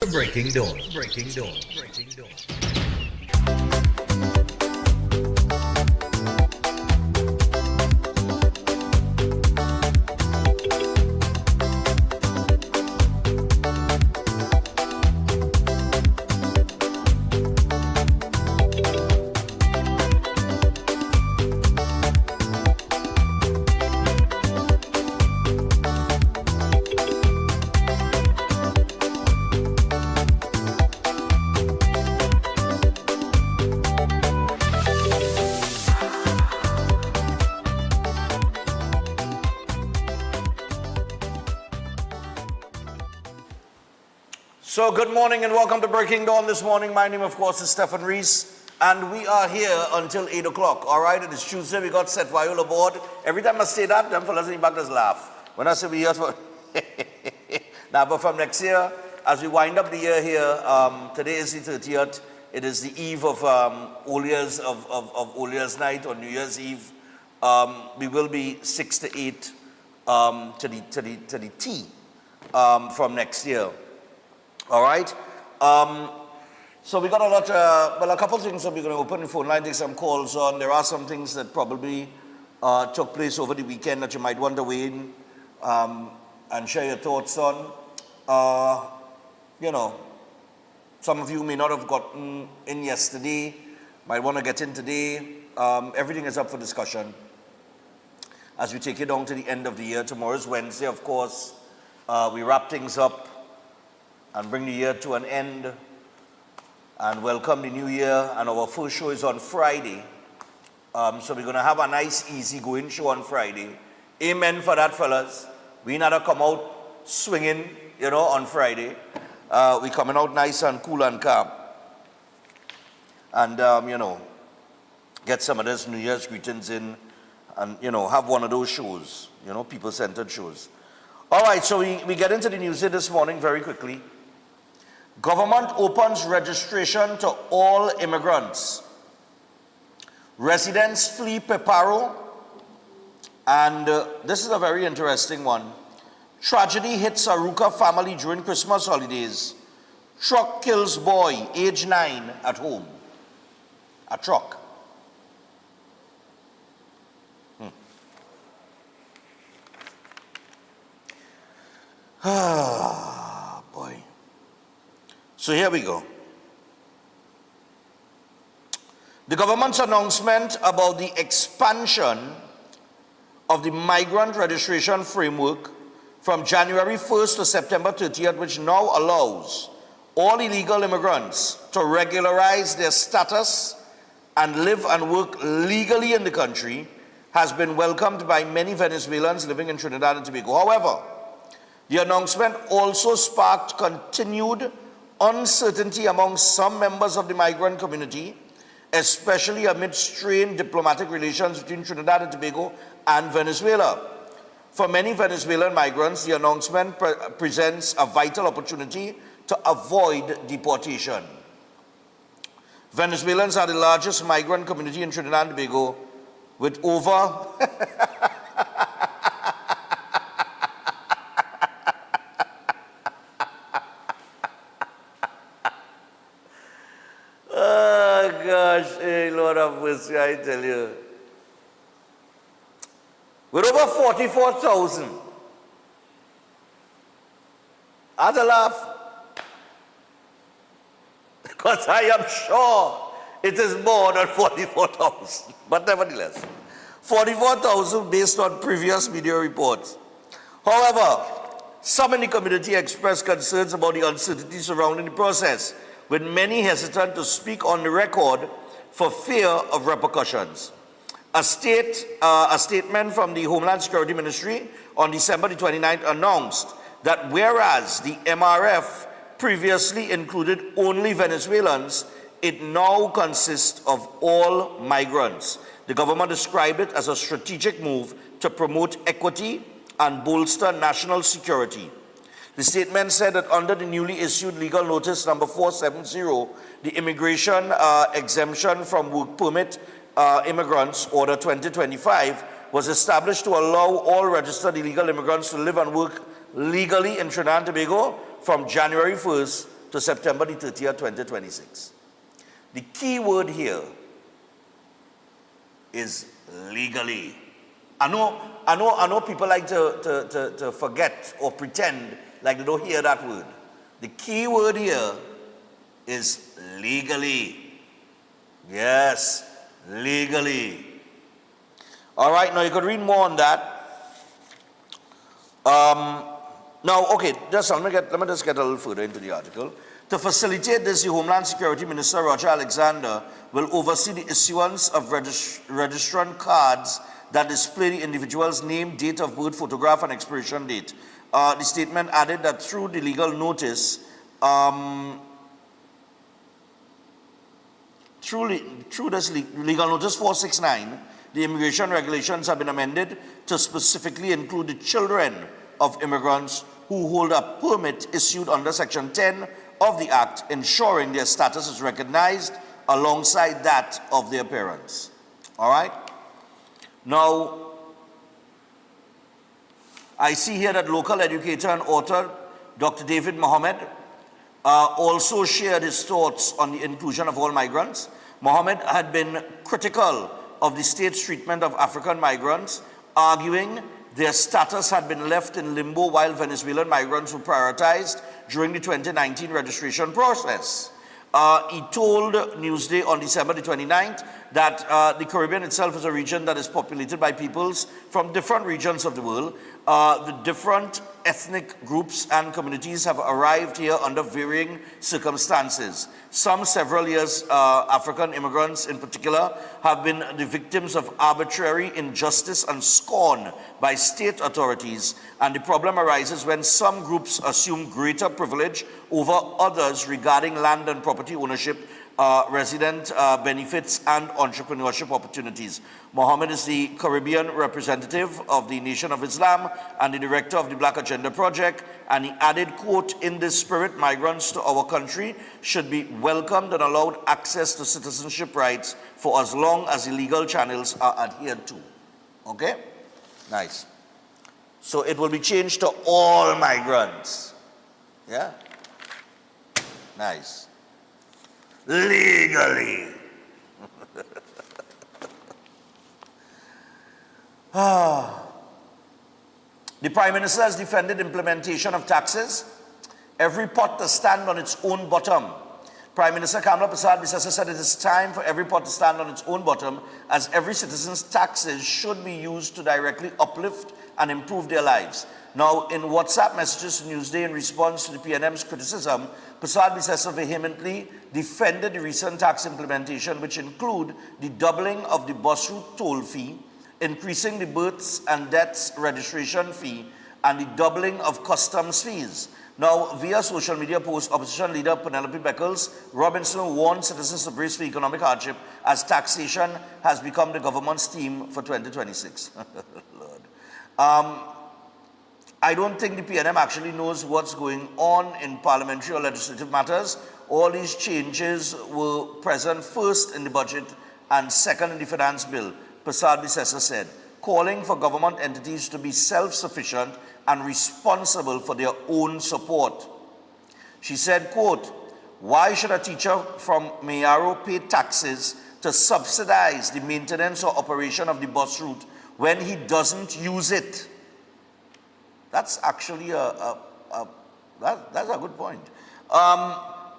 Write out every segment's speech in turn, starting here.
Breaking Dawn. Breaking Dawn. Breaking Dawn. So good morning and welcome to Breaking Dawn this morning. My name, of course, is Stephen Reese, and we are here until 8 o'clock. All right, it is Tuesday. We got Seth Viola aboard. Every time I say that, them fellas in the back just laugh. When I say we here for... Now, but from next year, as we wind up the year here, today is the 30th. It is the eve of All Year's Night or New Year's Eve. We will be 6 to 8 to the T from next year. All right. So we got a lot, well, a couple of things that we're going to open the phone line, take some calls on. There are some things that probably took place over the weekend that you might want to weigh in and share your thoughts on. You know, some of you may not have gotten in yesterday, might want to get in today. Everything is up for discussion as we take it down to the end of the year. Tomorrow is Wednesday, of course. We wrap things up and bring the year to an end and welcome the new year. And our first show is on Friday. So we're going to have a nice, easy-going show on Friday. Amen for that, fellas. We not come out swinging, you know, on Friday. We coming out nice and cool and calm. And, you know, get some of those New Year's greetings in and, you know, have one of those shows, you know, people-centered shows. All right, so we get into the news here this morning very quickly. Government opens registration to all immigrants. Residents flee Peparo. And this is a very interesting one. Tragedy hits Aruka family during Christmas holidays. Truck kills boy, age 9, at home. A truck. Ah, boy. So here we go. The government's announcement about the expansion of the migrant registration framework from January 1st to September 30th, which now allows all illegal immigrants to regularize their status and live and work legally in the country, has been welcomed by many Venezuelans living in Trinidad and Tobago. However, the announcement also sparked continued uncertainty among some members of the migrant community, especially amid strained diplomatic relations between Trinidad and Tobago and Venezuela. For many Venezuelan migrants, the announcement presents a vital opportunity to avoid deportation. Venezuelans are the largest migrant community in Trinidad and Tobago, with over hey, Lord of mercy, I tell you. With over 44,000. I had to laugh. Because I am sure it is more than 44,000. But nevertheless, 44,000 based on previous media reports. However, some in the community expressed concerns about the uncertainty surrounding the process, with many hesitant to speak on the record for fear of repercussions. A statement from the Homeland Security Ministry on December the 29th announced that whereas the MRF previously included only Venezuelans, it now consists of all migrants. The government described it as a strategic move to promote equity and bolster national security. The statement said that under the newly issued legal notice number 470, the immigration exemption from work permit immigrants order 2025 was established to allow all registered illegal immigrants to live and work legally in Trinidad and Tobago from January 1st to September the 30th, 2026. The key word here is legally. I know people like to forget or pretend like they don't hear that word. The key word here is legally. Yes, legally. All right, now you could read more on that. Now, okay, let me just get a little further into the article. To facilitate this, the Homeland Security Minister, Roger Alexander, will oversee the issuance of registrant cards that display the individual's name, date of birth, photograph, and expiration date. The statement added that through the legal notice, through this legal notice 469, the immigration regulations have been amended to specifically include the children of immigrants who hold a permit issued under Section 10 of the Act, ensuring their status is recognized alongside that of their parents. All right? Now, I see here that local educator and author Dr. David Mohammed also shared his thoughts on the inclusion of all migrants. Mohammed had been critical of the state's treatment of African migrants, arguing their status had been left in limbo while Venezuelan migrants were prioritized during the 2019 registration process. He told Newsday on December the 29th that the Caribbean itself is a region that is populated by peoples from different regions of the world. The different ethnic groups and communities have arrived here under varying circumstances. Some several years, African immigrants in particular, have been the victims of arbitrary injustice and scorn by state authorities. And the problem arises when some groups assume greater privilege over others regarding land and property ownership, resident benefits, and entrepreneurship opportunities. Mohammed is the Caribbean representative of the Nation of Islam and the director of the Black Agenda Project, and he added, quote, "In this spirit, migrants to our country should be welcomed and allowed access to citizenship rights for as long as the legal channels are adhered to." Okay? Nice. So it will be changed to all migrants. Yeah? Nice. Legally. The Prime Minister has defended implementation of taxes. Every pot to stand on its own bottom. Prime Minister Kamla Persad-Bissessar said it is time for every pot to stand on its own bottom, as every citizen's taxes should be used to directly uplift and improve their lives. Now, in WhatsApp messages to Newsday in response to the PNM's criticism, Persad-Bissessar vehemently defended the recent tax implementation, which include the doubling of the bus route toll fee, increasing the births and deaths registration fee, and the doubling of customs fees. Now, via social media post, opposition leader Penelope Beckles-Robinson warned citizens to brace for economic hardship as taxation has become the government's theme for 2026. Lord. I don't think the PNM actually knows what's going on in parliamentary or legislative matters. All these changes were present first in the budget and second in the finance bill, Persad-Bissessar said, calling for government entities to be self-sufficient and responsible for their own support. She said, quote, "Why should a teacher from Mayaro pay taxes to subsidize the maintenance or operation of the bus route when he doesn't use it?" That's actually that's a good point.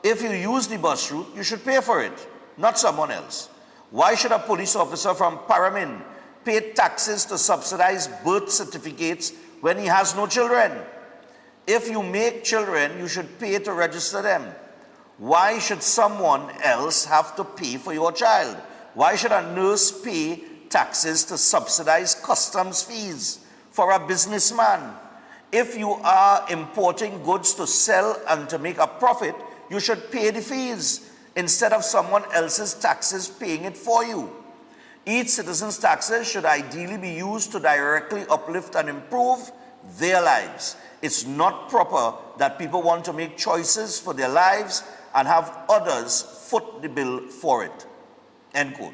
If you use the bus route, you should pay for it, not someone else. Why should a police officer from Paramin pay taxes to subsidize birth certificates when he has no children? If you make children, you should pay to register them. Why should someone else have to pay for your child? Why should a nurse pay taxes to subsidize customs fees for a businessman? If you are importing goods to sell and to make a profit, you should pay the fees instead of someone else's taxes paying it for you. Each citizen's taxes should ideally be used to directly uplift and improve their lives. It's not proper that people want to make choices for their lives and have others foot the bill for it. End quote.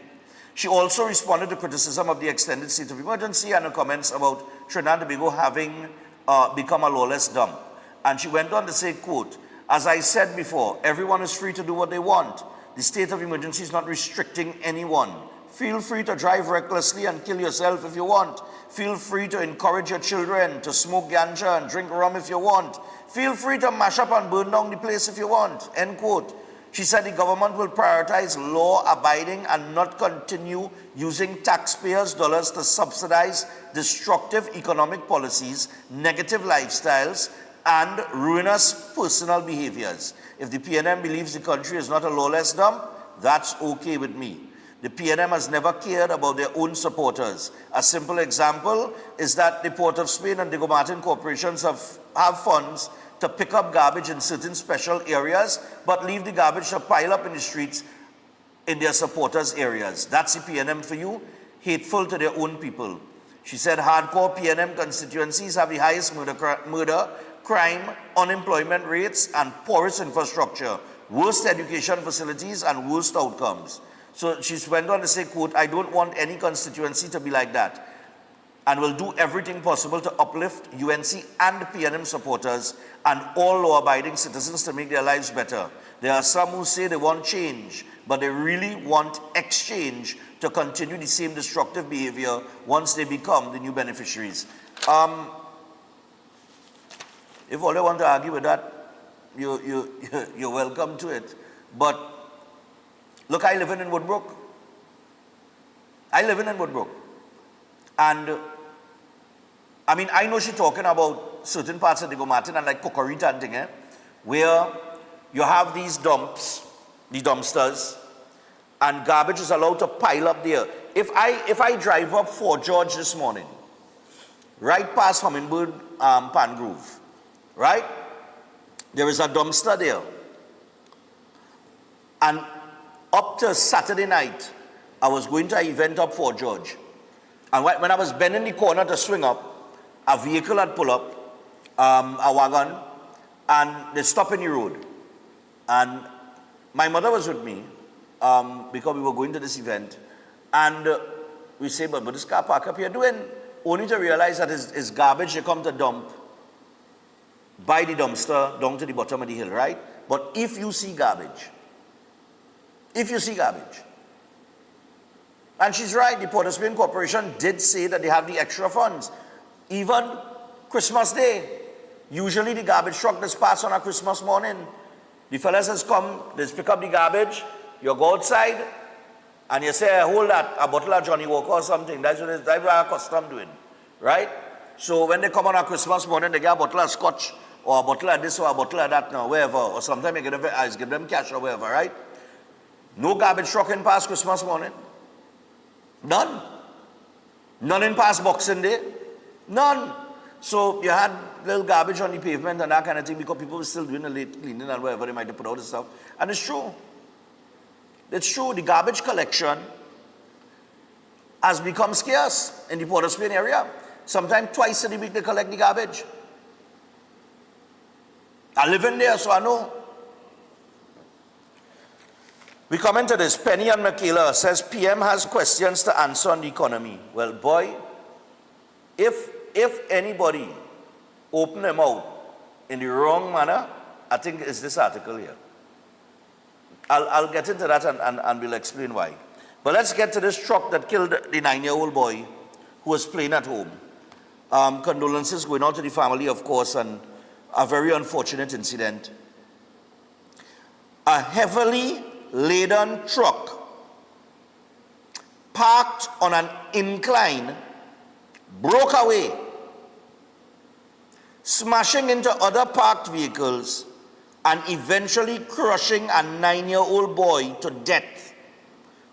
She also responded to criticism of the extended state of emergency and her comments about Trinidad and Tobago having become a lawless dump. And she went on to say, quote, As I said before, everyone is free to do what they want. The state of emergency is not restricting anyone. Feel free to drive recklessly and kill yourself if you want. Feel free to encourage your children to smoke ganja and drink rum if you want. Feel free to mash up and burn down the place if you want. End quote. She said the government will prioritize law-abiding and not continue using taxpayers' dollars to subsidize destructive economic policies, negative lifestyles, and ruinous personal behaviors. If the PNM believes the country is not a lawless dump, that's okay with me. The PNM has never cared about their own supporters. A simple example is that the Port of Spain and Diego Martin corporations have funds to pick up garbage in certain special areas, but leave the garbage to pile up in the streets in their supporters' areas. That's the PNM for you, hateful to their own people. She said hardcore PNM constituencies have the highest murder, crime, unemployment rates, and poorest infrastructure, worst education facilities, and worst outcomes. So she went on to say, quote, I don't want any constituency to be like that, and will do everything possible to uplift UNC and PNM supporters and all law-abiding citizens to make their lives better. There are some who say they want change, but they really want exchange to continue the same destructive behavior once they become the new beneficiaries. If all you want to argue with that, you're welcome to it. But look, I live in Woodbrook. And I mean, I know she's talking about certain parts of Diego Martin and like Cocorita and thing, where you have these dumps, the dumpsters, and garbage is allowed to pile up there. If I drive up Fort George this morning, right past Hummingbird Pangrove, right? There is a dumpster there. And up to Saturday night, I was going to an event up Fort George. And when I was bending the corner to swing up, a vehicle had pulled up, a wagon, and they stopped in the road. And my mother was with me, because we were going to this event. And we say, but this car park up here doing? Only to realize that it's garbage they come to dump by the dumpster down to the bottom of the hill, right? But if you see garbage, and she's right, the Port of Spain Corporation did say that they have the extra funds. Even Christmas Day, usually the garbage truck that's passed on a Christmas morning, the fellas has come, they pick up the garbage, you go outside, and you say, hold that, a bottle of Johnny Walker or something. That's what our custom doing, right? So when they come on a Christmas morning, they get a bottle of scotch, or a bottle of this, or a bottle of that, now, wherever, or sometimes you give them cash or wherever, right? No garbage truck in past Christmas morning. None. None in past Boxing Day. None. So you had little garbage on the pavement and that kind of thing because people were still doing the late cleaning and whatever they might have put out and stuff. And it's true. It's true. The garbage collection has become scarce in the Port of Spain area. Sometimes twice a week they collect the garbage. I live in there, so I know. We come into this. Penny and Michaela says PM has questions to answer on the economy. Well, boy, if anybody open them out in the wrong manner, I think it's this article here. I'll get into that and we'll explain why. But let's get to this truck that killed the 9-year-old boy who was playing at home. Condolences going out to the family, of course, and a very unfortunate incident. A heavily laden truck parked on an incline broke away, smashing into other parked vehicles and eventually crushing a 9-year-old boy to death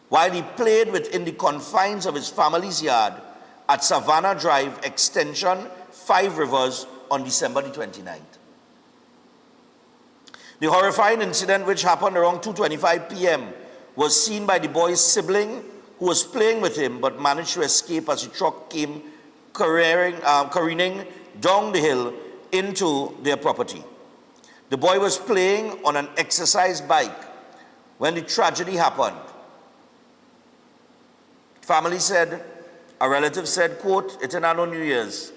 while he played within the confines of his family's yard at Savannah Drive Extension, 5 Rivers on December the 29th. The horrifying incident, which happened around 2:25 p.m., was seen by the boy's sibling who was playing with him but managed to escape as the truck came careening down the hill into their property. The boy was playing on an exercise bike when the tragedy happened. Family said, a relative said, quote, "It ain't no New Year's.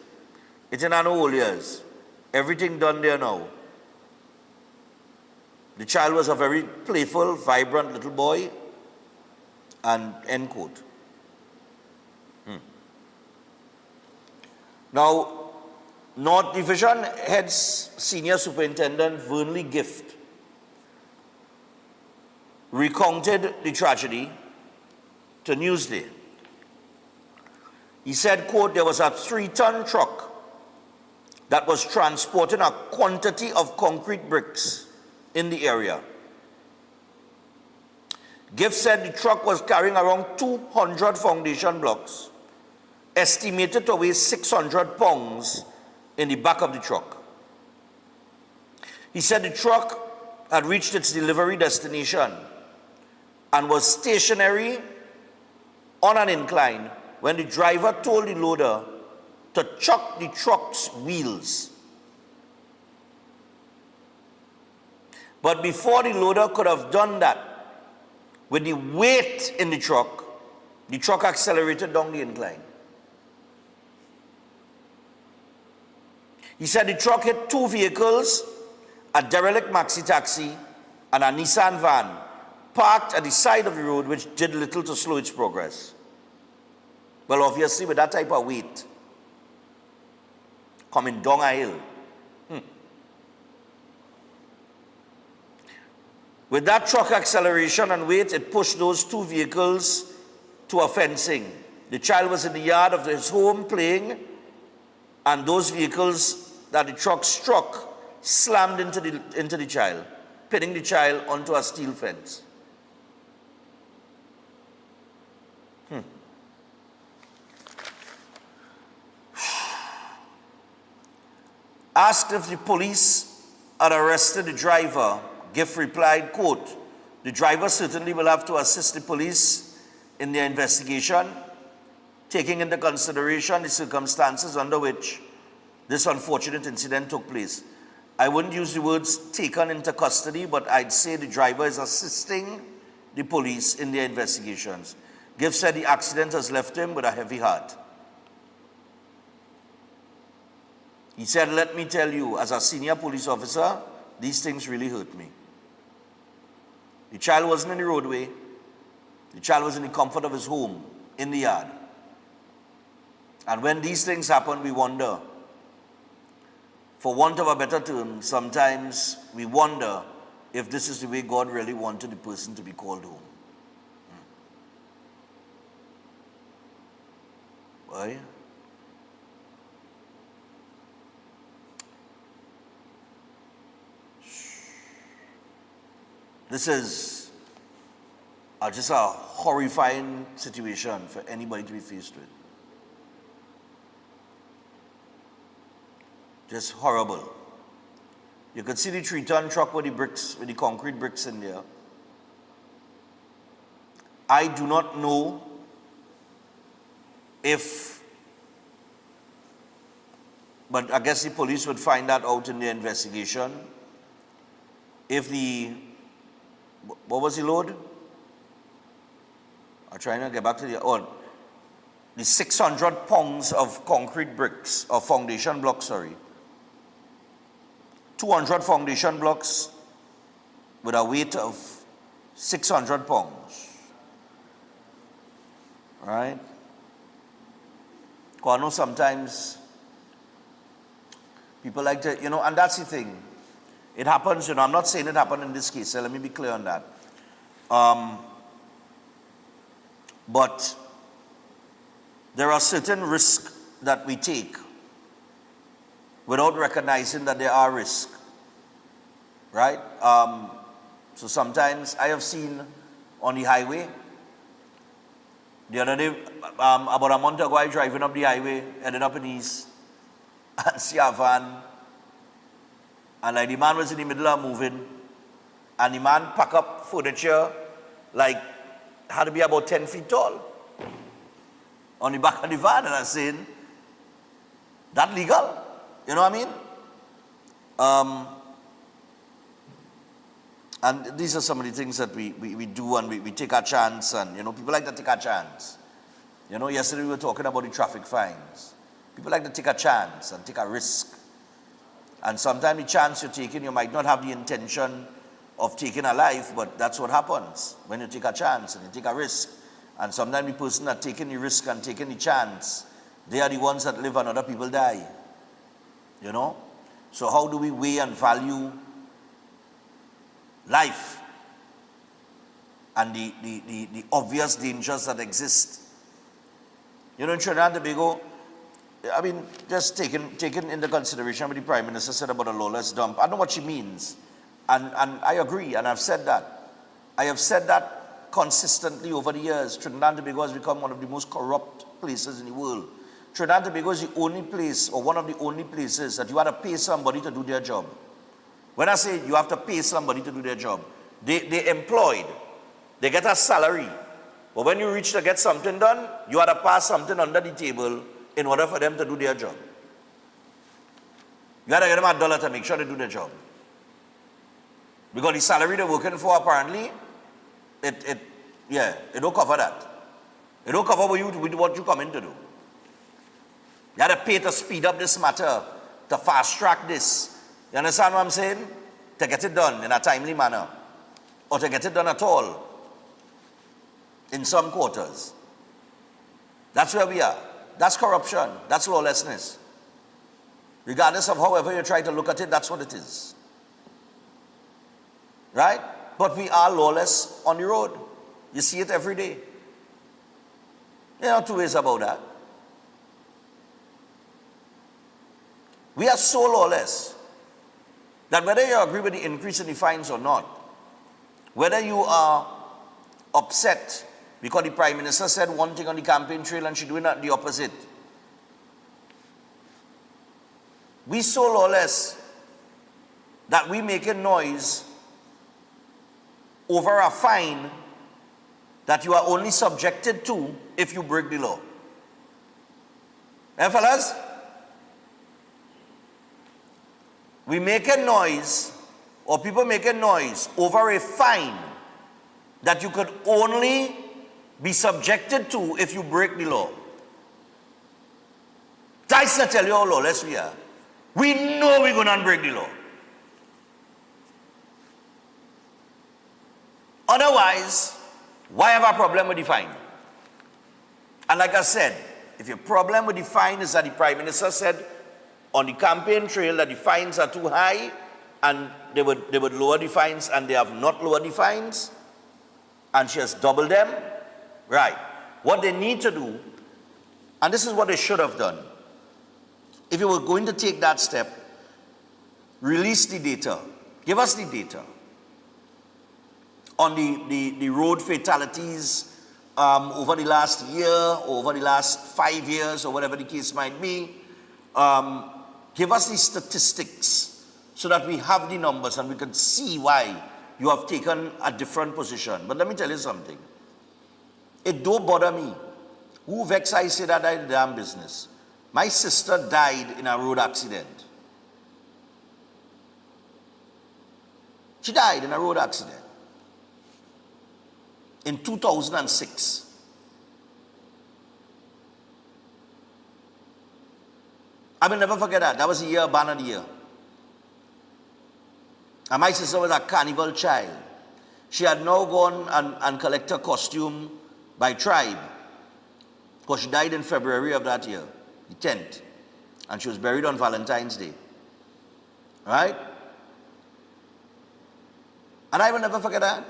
It ain't no Old Year's. Everything done there now." The child was a very playful, vibrant little boy, and end quote. Now, North Division Head's Senior Superintendent Vernley Gift recounted the tragedy to Newsday. He said, quote, there was a 3-ton truck that was transporting a quantity of concrete bricks in the area. Gift said the truck was carrying around 200 foundation blocks, estimated to weigh 600 pounds in the back of the truck. He said the truck had reached its delivery destination and was stationary on an incline when the driver told the loader to chuck the truck's wheels. But before the loader could have done that, with the weight in the truck accelerated down the incline. He said the truck hit 2 vehicles, a derelict maxi taxi and a Nissan van, parked at the side of the road, which did little to slow its progress. Well, obviously, with that type of weight coming down a hill, with that truck acceleration and weight, it pushed those 2 vehicles to a fencing. The child was in the yard of his home playing, and those vehicles that the truck struck slammed into the child, pinning the child onto a steel fence. Asked if the police had arrested the driver, Gift replied, quote, the driver certainly will have to assist the police in their investigation, taking into consideration the circumstances under which this unfortunate incident took place. I wouldn't use the words taken into custody, but I'd say the driver is assisting the police in their investigations. Gift said the accident has left him with a heavy heart. He said, let me tell you, as a senior police officer, these things really hurt me. The child wasn't in the roadway. The child was in the comfort of his home, in the yard. And when these things happen, we wonder. For want of a better term, sometimes we wonder if this is the way God really wanted the person to be called home. Why? This is just a horrifying situation for anybody to be faced with. Just horrible. You could see the 3-ton truck with the bricks, with the concrete bricks in there. I do not know if, but I guess the police would find that out in their investigation. If the, what was the load? I'm trying to get back to the 600 pounds of concrete bricks, or foundation blocks, sorry. 200 foundation blocks with a weight of 600 pounds. All right? Because I know sometimes people like to, and that's the thing. It happens, I'm not saying it happened in this case, so let me be clear on that. But there are certain risks that we take without recognizing that there are risks, right? So sometimes I have seen on the highway, the other day, about a month ago, I was driving up the highway, ended up in East, and see a van, and like the man was in the middle of moving, and the man packed up furniture, like, had to be about 10 feet tall, on the back of the van, and I was saying, that legal? You know what I mean? And these are some of the things that we do, and we take a chance, and people like to take a chance. Yesterday we were talking about the traffic fines. People like to take a chance and take a risk. And sometimes the chance you're taking, you might not have the intention of taking a life, but that's what happens when you take a chance and you take a risk. And sometimes the person that taking the risk and taking the chance, they are the ones that live and other people die. You know? So how do we weigh and value life and the obvious dangers that exist? You know, in Trinidad and Tobago, I mean, just taking into consideration what the Prime Minister said about a lawless dump, I know what she means. And I agree, and I've said that. I have said that consistently over the years. Trinidad and Tobago has become one of the most corrupt places in the world. Trinidad and Tobago is the only place, or one of the only places, that you have to pay somebody to do their job. When I say you have to pay somebody to do their job, they're employed. They get a salary. But when you reach to get something done, you have to pass something under the table in order for them to do their job. You have to get them $1 to make sure they do their job. Because the salary they're working for, apparently, it don't cover that. It don't cover what you come in to do. You have to pay to speed up this matter, to fast track this. You understand what I'm saying? To get it done in a timely manner. Or to get it done at all. In some quarters. That's where we are. That's corruption. That's lawlessness. Regardless of however you try to look at it, that's what it is. Right? But we are lawless on the road. You see it every day. There are two ways about that. We are so lawless that whether you agree with the increase in the fines or not, whether you are upset because the Prime Minister said one thing on the campaign trail and she's doing the opposite, we so lawless that we making noise over a fine that you are only subjected to if you break the law. Eh, fellas? We make a noise, or people make a noise over a fine that you could only be subjected to if you break the law. That's not tell you how lawless we are. We know we're going to break the law. Otherwise, why have a problem with the fine? And like I said, if your problem with the fine is that the Prime Minister said on the campaign trail that the fines are too high and they would lower the fines, and they have not lowered the fines, and she has doubled them, right. What they need to do, and this is what they should have done, if you were going to take that step, release the data. Give us the data on the road fatalities over the last year, or over the last 5 years, or whatever the case might be. Give us the statistics so that we have the numbers and we can see why you have taken a different position. But let me tell you something. It don't bother me. Who vex I say that I did damn business. My sister died in a road accident. She died in a road accident in 2006. I will never forget that. That was the year, ban of the year. And my sister was a carnival child. She had now gone and collected a costume by tribe, because she died in February of that year, the 10th. And she was buried on Valentine's Day. Right? And I will never forget that.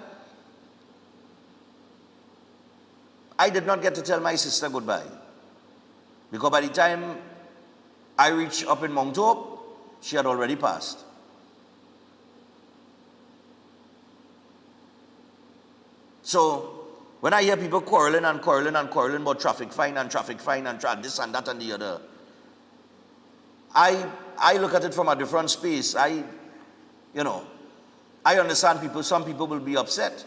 I did not get to tell my sister goodbye, because by the time I reached up in Mount Hope, she had already passed. So, when I hear people quarreling about traffic fine and this and that and the other, I look at it from a different space. I understand people, some people will be upset,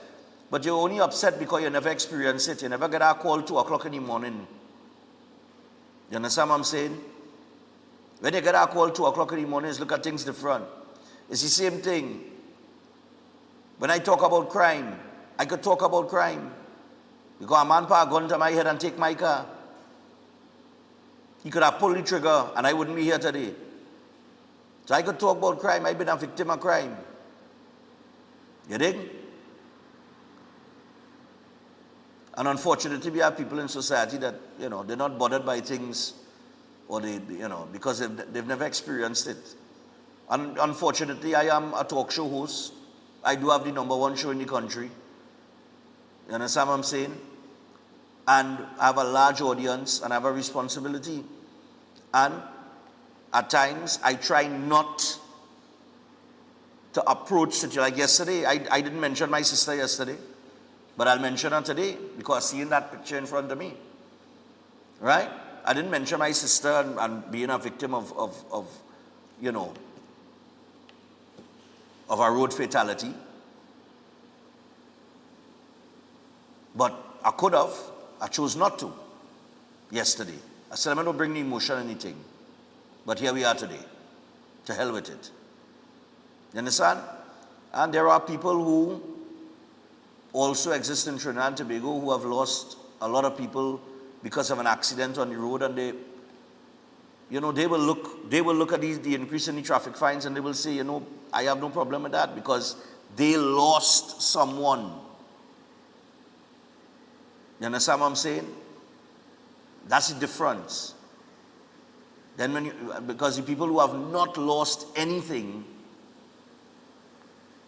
but you're only upset because you never experience it. You never get a call 2 o'clock in the morning. You understand what I'm saying? When you get a call 2 o'clock in the morning, look at things different. It's the same thing. When I talk about crime, I could talk about crime. Because a man put a gun to my head and take my car. He could have pulled the trigger and I wouldn't be here today. So I could talk about crime. I've been a victim of crime. You dig? And unfortunately, we have people in society that, they're not bothered by things, or because they've never experienced it. And unfortunately, I am a talk show host. I do have the #1 show in the country. You understand what I'm saying? And I have a large audience, and I have a responsibility. And at times, I try not to approach situations. Like yesterday, I didn't mention my sister yesterday, but I'll mention her today because seeing that picture in front of me, right? I didn't mention my sister and being a victim of a road fatality. But I could have. I chose not to yesterday. I said, I'm not going to bring the emotion or anything. But here we are today. To hell with it. You understand? And there are people who also exist in Trinidad and Tobago who have lost a lot of people because of an accident on the road, and they will look at the increase in the traffic fines, and they will say, I have no problem with that because they lost someone. You understand what I'm saying? That's the difference. Then because the people who have not lost anything,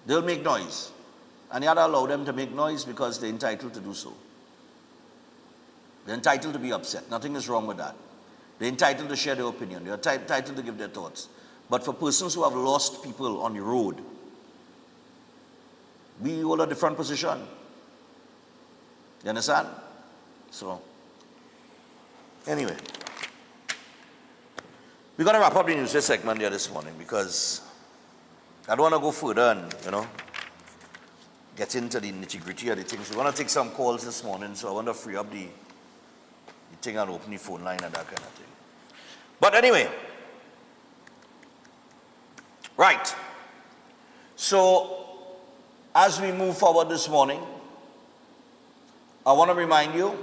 they'll make noise. And you have to allow them to make noise because they're entitled to do so. They're entitled to be upset. Nothing is wrong with that. They're entitled to share their opinion. They're entitled to give their thoughts. But for persons who have lost people on the road, we hold a different position. You understand? So, anyway. We're going to wrap up the news segment here this morning because I don't want to go further and, get into the nitty-gritty of the things. We're going to take some calls this morning, so I want to free up the thing and open the phone line and that kind of thing. But anyway, right. So, as we move forward this morning, I want to remind you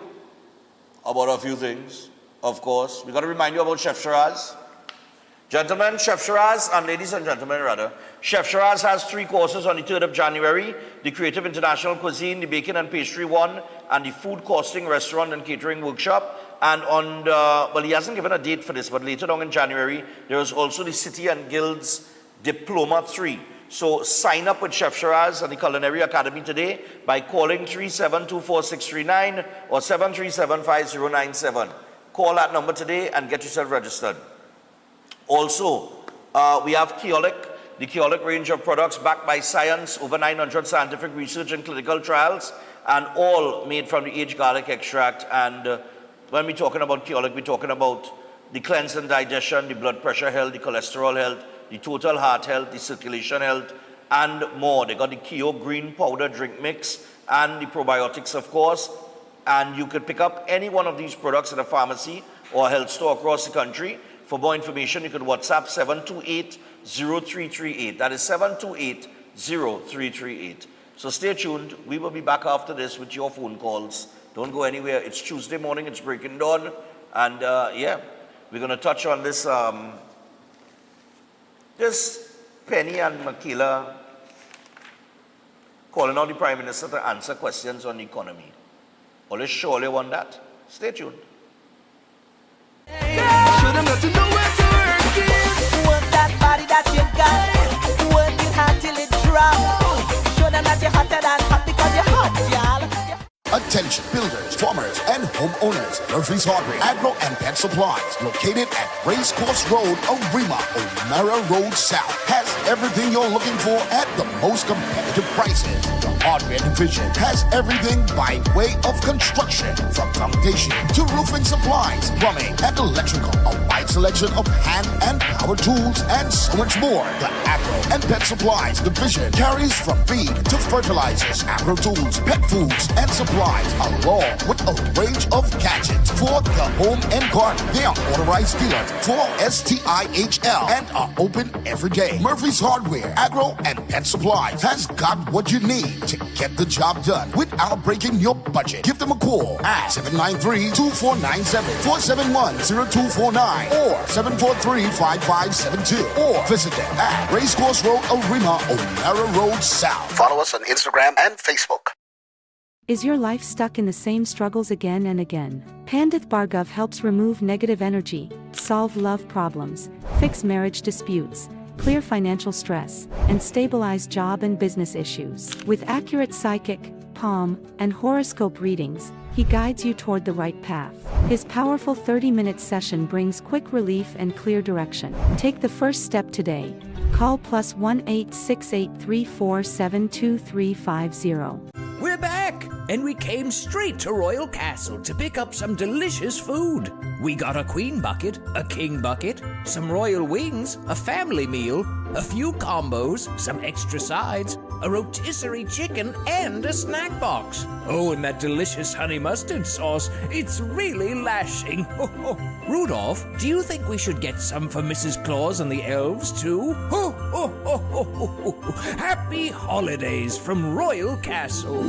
about a few things. Of course, we got to remind you about Chef Shiraz. Gentlemen, Chef Shiraz, and ladies and gentlemen rather, Chef Shiraz has 3 courses on the 3rd of January, the Creative International Cuisine, the Baking and Pastry one, and the Food Costing Restaurant and Catering Workshop. And well, he hasn't given a date for this, but later on in January, there is also the City and Guilds Diploma 3. So sign up with Chef Shiraz and the Culinary Academy today by calling 3724639 or 7375097. Call that number today and get yourself registered. Also, we have Keolic, the Keolic range of products backed by science, over 900 scientific research and clinical trials, and all made from the aged garlic extract. And when we're talking about Keolic, we're talking about the cleanse and digestion, the blood pressure health, the cholesterol health, the total heart health, the circulation health, and more. They got the Keo Green Powder Drink Mix and the probiotics, of course. And you could pick up any one of these products at a pharmacy or a health store across the country. For more information, you can WhatsApp 728-0338. That is 728-0338. So stay tuned. We will be back after this with your phone calls. Don't go anywhere. It's Tuesday morning. It's Breaking Dawn. And yeah, we're going to touch on this, this Penny and Makila calling on the Prime Minister to answer questions on the economy. Always surely want that. Stay tuned. Show them that you know where to work it. Work that body that you got. Work it hard till it drops. Show them that you're hotter than hot because you're hot, y'all. Attention builders, farmers, and homeowners. Murphy's Hardware, Agro and Pet Supplies, located at Racecourse Road, Arima, O'Mara Road South, has everything you're looking for at the most competitive prices. The Hardware Division has everything by way of construction, from foundation to roofing supplies, plumbing, and electrical. A wide selection of hand and power tools, and so much more. The Agro and Pet Supplies Division carries from feed to fertilizers, agro tools, pet foods, and supplies, along with a range of gadgets for the home and garden. They are authorized dealers for STIHL and are open every day. Murphy's Hardware, Agro, and Pet Supplies has got what you need to get the job done without breaking your budget. Give them a call at 793-2497, 471-0249, or 743-5572. Or visit them at Racecourse Road, Arima, O'Mara Road South. Follow us on Instagram and Facebook. Is your life stuck in the same struggles again and again? Pandith Bhargav helps remove negative energy, solve love problems, fix marriage disputes, clear financial stress, and stabilize job and business issues. With accurate psychic, palm, and horoscope readings, he guides you toward the right path. His powerful 30-minute session brings quick relief and clear direction. Take the first step today. Call +1 868-347-2350. We're back, and we came straight to Royal Castle to pick up some delicious food. We got a queen bucket, a king bucket, some royal wings, a family meal, a few combos, some extra sides, a rotisserie chicken, and a snack box. Oh, and that delicious honey mustard sauce, it's really lashing. Rudolph, do you think we should get some for Mrs. Claus and the elves, too? Happy holidays from Royal Castle.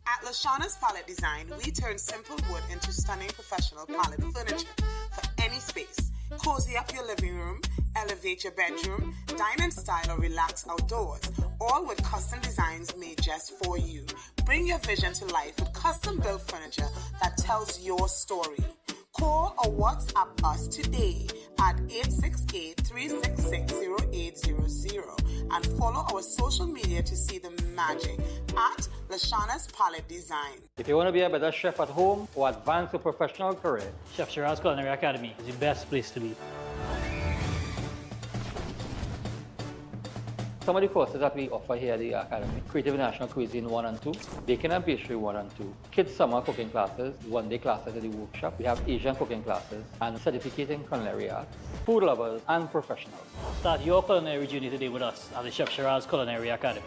At Lashana's Palette Design, we turn simple wood into stunning professional palette furniture for any space. Cozy up your living room, elevate your bedroom, dine in style or relax outdoors, all with custom designs made just for you. Bring your vision to life with custom-built furniture that tells your story. Call or WhatsApp us today at 868-366-0800 and follow our social media to see the magic at Lashana's Palette Design. If you want to be a better chef at home or advance your professional career, Chef Shiraz Culinary Academy is the best place to be. some of the courses that we offer here at the Academy: Creative National Cuisine 1 and 2, Baking and Pastry 1 and 2, Kids Summer Cooking Classes, one-day classes at the workshop. We have Asian cooking classes and certificating culinary arts, food lovers and professionals. Start your culinary journey today with us at the Chef Shiraz Culinary Academy.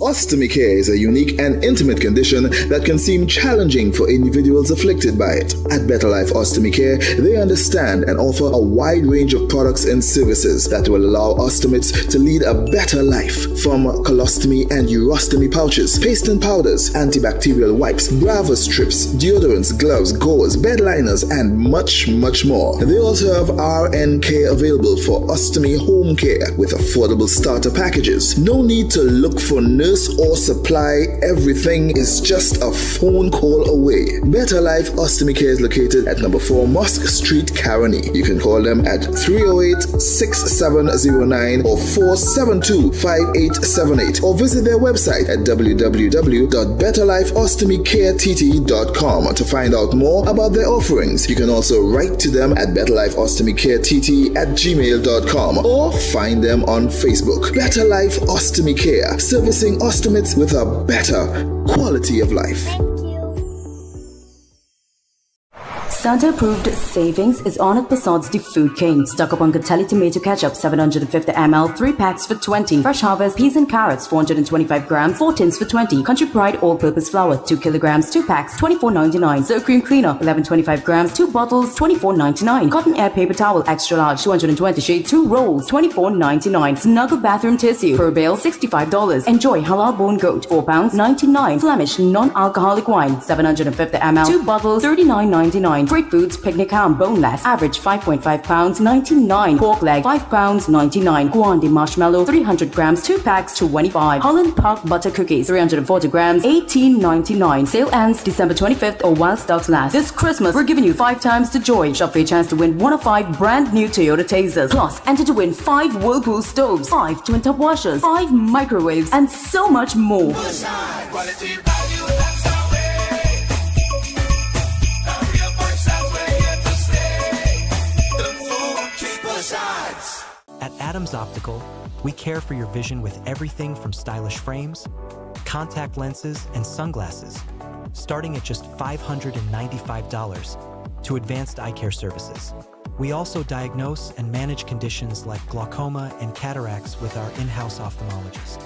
Ostomy care is a unique and intimate condition that can seem challenging for individuals afflicted by it. At Better Life Ostomy Care, they understand and offer a wide range of products and services that will allow ostomates to lead a better life. From colostomy and urostomy pouches, paste and powders, antibacterial wipes, Brava strips, deodorants, gloves, gauze, bed liners, and much, much more. They also have RN care available for ostomy home care with affordable starter packages. No need to look for nurse or supply. Everything is just a phone call away. Better Life Ostomy Care is located at number 4 Mosque Street, Caroni. You can call them at 308-6709 or 472-5878 or visit their website at www.betterlifeostomycareTT.com to find out more about their offerings. You can also write to them at betterlifeostomycareTT@gmail.com or find them on Facebook. Better Life Ostomy Care, servicing ostomates with a better quality of life. Santa approved savings is on at Passad's The Food King. Stock up on Catelli tomato ketchup 750 ml, 3 packs for 20. Fresh Harvest peas and carrots 425 grams, 4 tins for 20. Country Pride all-purpose flour 2 kilograms, 2 packs, $24.99. Sour cream cleaner 1125 grams, 2 bottles, $24.99. Cotton air paper towel extra large 220 shade, 2 rolls, $24.99. Snuggle bathroom tissue per bale $65. Enjoy halal bone goat 4 pounds, $99. Flemish non-alcoholic wine 750 ml, 2 bottles, $39.99. Great Foods picnic ham boneless, average 5.5 pounds, $99. Pork leg 5 pounds, $99. Guandi marshmallow 300 grams, 2 packs, $25. Holland Park butter cookies 340 grams, $18.99. Sale ends December 25th or while stocks last. This Christmas we're giving you 5 times the joy. Shop for your chance to win 1 of 5 brand new Toyota Tazers. Plus enter to win 5 Whirlpool stoves, 5 twin top washers, 5 microwaves, and so much more. At Adams Optical, we care for your vision with everything from stylish frames, contact lenses, and sunglasses, starting at just $595, to advanced eye care services. We also diagnose and manage conditions like glaucoma and cataracts with our in-house ophthalmologist.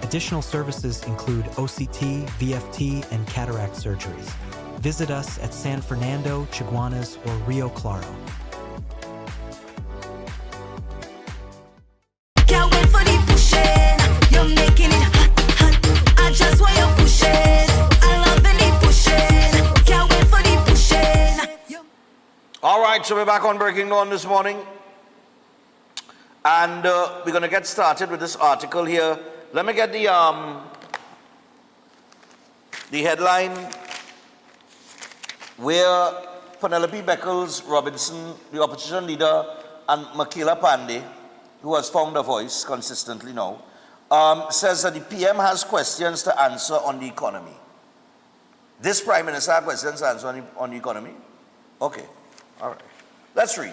Additional services include OCT, VFT, and cataract surgeries. Visit us at San Fernando, Chaguanas, or Rio Claro. Can't wait for the pushing. You're making it hot, hot. I just want you push it. right, so we're back on Breaking Dawn this morning. And we're going to get started with this article here. Let me get the headline where Penelope Beckles-Robinson, the opposition leader, and Michaela Pandey, who has found a voice consistently now, says that the PM has questions to answer on the economy. This Prime Minister has questions to answer on the economy? Okay, all right. Let's read.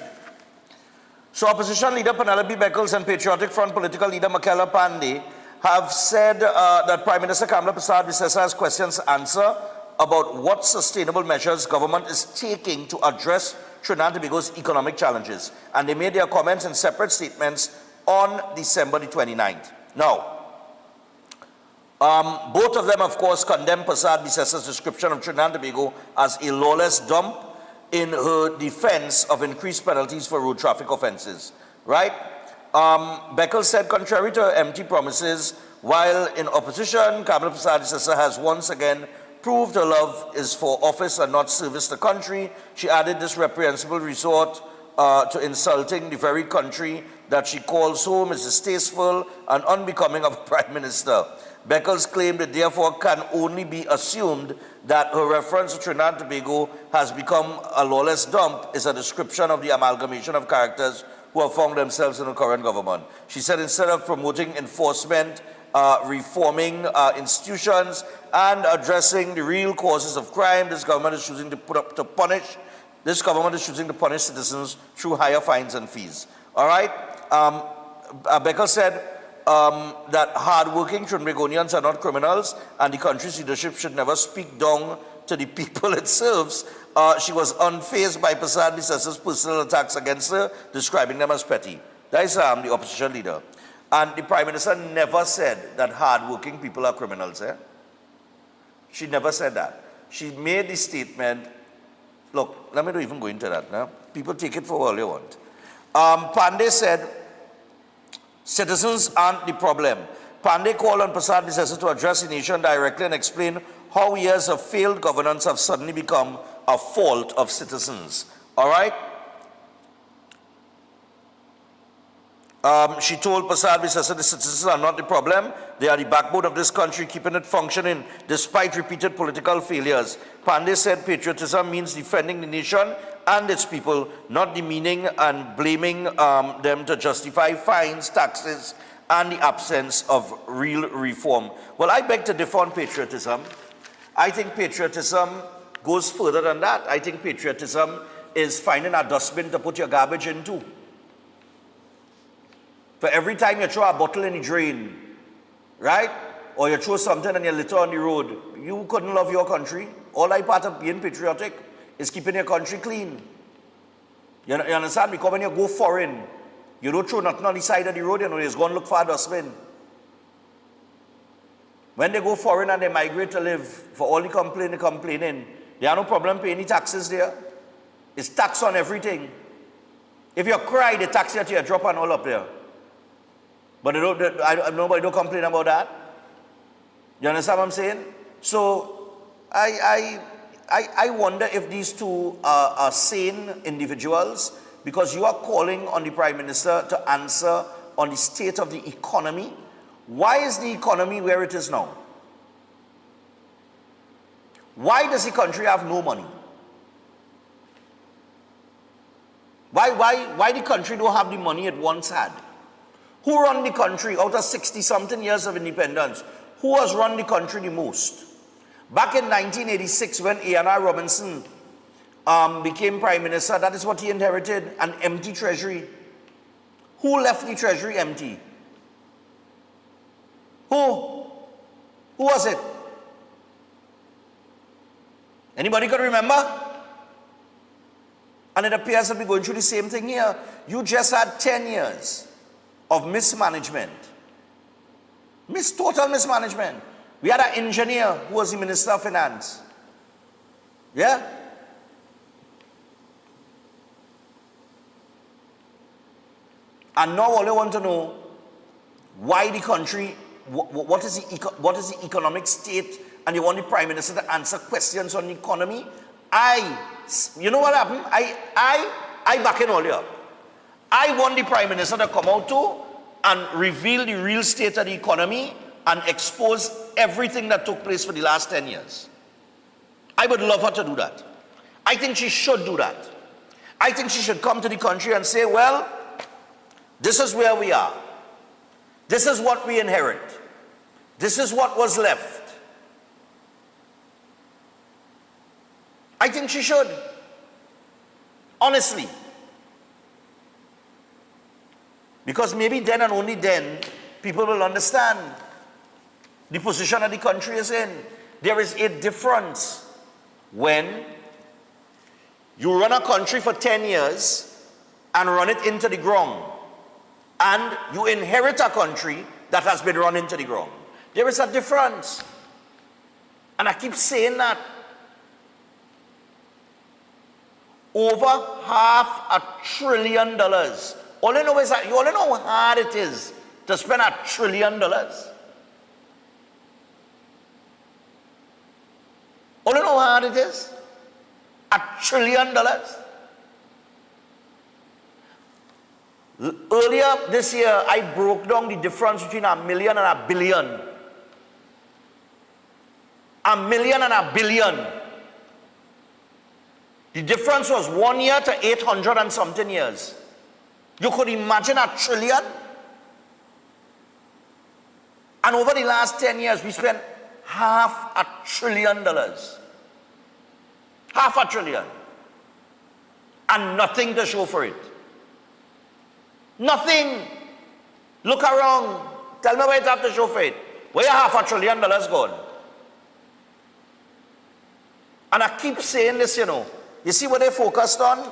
So opposition leader Penelope Beckles and Patriotic Front political leader Michaela Pandey have said that Prime Minister Kamla Persad-Bissessar has questions to answer about what sustainable measures government is taking to address Trinidad and Tobago's economic challenges. And they made their comments in separate statements on December the 29th. Now, both of them, of course, condemn Persad-Bissessar's description of Trinidad and Tobago as a lawless dump in her defense of increased penalties for road traffic offenses, right? Beckles said, contrary to her empty promises, while in opposition, Kamla Persad-Bissessar has once again proved her love is for office and not service the country. She added this reprehensible resort to insulting the very country that she calls home is distasteful and unbecoming of a Prime Minister. Beckles claimed it therefore can only be assumed that her reference to Trinidad and Tobago has become a lawless dump is a description of the amalgamation of characters who have found themselves in the current government. She said instead of promoting enforcement, reforming institutions, and addressing the real causes of crime, this government is choosing to punish citizens through higher fines and fees. All right? Beckles said that hard-working Trinbagonians are not criminals, and the country's leadership should never speak down to the people it serves. She was unfazed by Persad-Bissessar's personal attacks against her, describing them as petty. That is the opposition leader. And the Prime Minister never said that hard-working people are criminals. She never said that. She made the statement, look, let me not even go into that now. People take it for all they want. Pandey said, citizens aren't the problem. Pandey called on Persad-Bissessar to address the nation directly and explain how years of failed governance have suddenly become a fault of citizens. All right? She told Persad-Bissessar the citizens are not the problem. They are the backbone of this country, keeping it functioning despite repeated political failures. Pandey said patriotism means defending the nation and its people, not demeaning and blaming them to justify fines, taxes, and the absence of real reform. Well, I beg to differ on patriotism. I think patriotism goes further than that. I think patriotism is finding a dustbin to put your garbage into. For every time you throw a bottle in the drain, right? Or you throw something and you litter on the road, you couldn't love your country. All I part of being patriotic is keeping your country clean. You understand? Because when you go foreign, you don't throw nothing on the side of the road, you know, you just go and look for a dustbin. When they go foreign and they migrate to live, for all the complaining, they have no problem paying the taxes there. It's tax on everything. If you cry, they tax you to your drop and all up there. But nobody don't complain about that. You understand what I'm saying? So I wonder if these two are sane individuals, because you are calling on the Prime Minister to answer on the state of the economy. Why is the economy where it is now? Why does the country have no money? Why the country don't have the money it once had? Who run the country out of 60-something years of independence? Who has run the country the most? Back in 1986, when A.N.R. Robinson became Prime Minister, that is what he inherited, an empty treasury. Who left the treasury empty? Who was it? Anybody can remember? And it appears that we're going through the same thing here. You just had 10 years of mismanagement. Total mismanagement. We had an engineer who was the Minister of Finance. Yeah? And now all I want to know, why the country, what is the economic state, and you want the Prime Minister to answer questions on the economy? You know what happened? I back in all you up. I want the Prime Minister to come out too and reveal the real state of the economy and expose everything that took place for the last 10 years. I would love her to do that. I think she should do that. I think she should come to the country and say, well, this is where we are. This is what we inherit. This is what was left. I think she should. Honestly. Because maybe then and only then, people will understand the position that the country is in. There is a difference when you run a country for 10 years and run it into the ground, and you inherit a country that has been run into the ground. There is a difference. And I keep saying that. Over $500 billion. All you know is that, you all know how hard it is to spend $1 trillion. All you know how hard it is? $1 trillion. Earlier this year, I broke down the difference between $1 million and $1 billion. $1 million and $1 billion. The difference was 1 year to 800 and something years. You could imagine $1 trillion? And over the last 10 years, we spent $500 billion. $500 billion. And nothing to show for it. Nothing. Look around. Tell me where you have to show for it. Where your $500 billion gone? And I keep saying this, you know. You see what they focused on?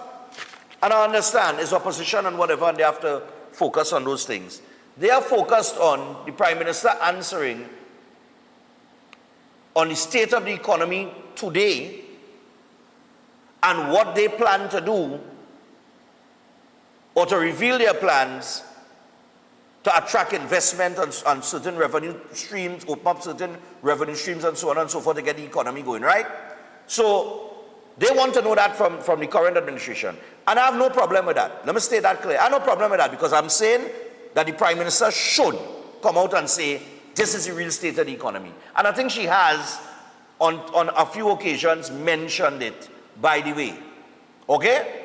And I understand, it's opposition and whatever, and they have to focus on those things. They are focused on the Prime Minister answering on the state of the economy today and what they plan to do, or to reveal their plans to attract investment on certain revenue streams, open up certain revenue streams and so on and so forth to get the economy going, right? So they want to know that from the current administration. And I have no problem with that. Let me state that clear. I have no problem with that, because I'm saying that the Prime Minister should come out and say, this is the real state of the economy. And I think she has, on a few occasions, mentioned it, by the way. Okay?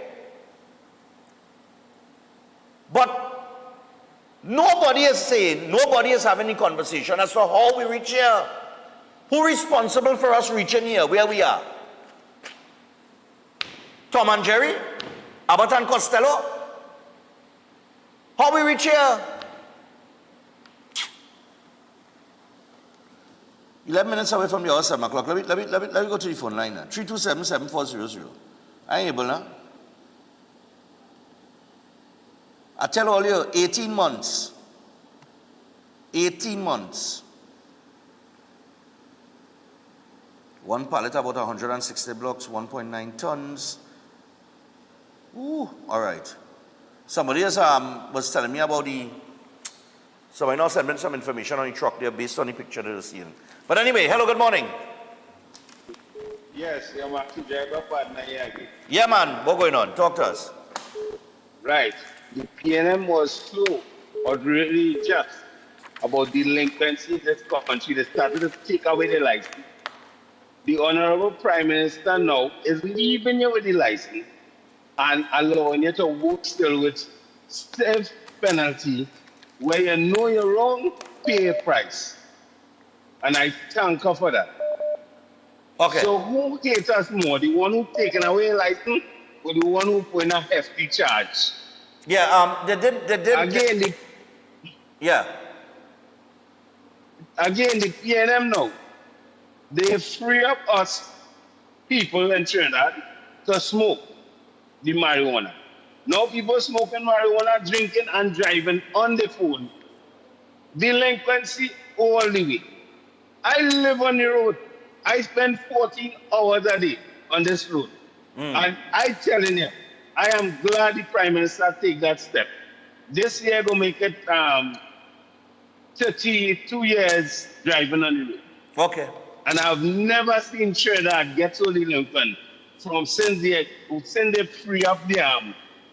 But nobody is saying, nobody is having a conversation as to how we reach here. Who is responsible for us reaching here, where we are? Tom and Jerry? Abbott and Costello? How we reach here? 11 minutes away from your 7 o'clock. Let me go to the phone line now. 327-7400. I ain't able now. I tell all you, 18 months. 18 months. One pallet about 160 blocks, 1.9 tons. Ooh, all right. Somebody else was telling me about somebody now sent me some information on the truck there based on the picture that they're seeing. But anyway, hello, good morning. Yes, you're my driver partner here. Yeah, man, what's going on? Talk to us. Right. The PNM was slow, or really just, about delinquency in this country. They started to take away the license. The Honorable Prime Minister now is leaving you with the license and allowing you to work still with stiff penalty, where you know you're wrong, pay a price. And I thank her for that. Okay. So who hates us more, the one who taken away a license or the one who put in a hefty charge? Yeah, they did. Again, yeah. Again, the PNM now, they free up us people in Trinidad to smoke the marijuana. Now people smoking marijuana, drinking and driving on the phone. Delinquency all the way. I live on the road. I spend 14 hours a day on this road. And I telling you, I am glad the Prime Minister take that step. This year will make it 32 years driving on the road. Okay. And I've never seen Trinidad get so delinquent from since they free up the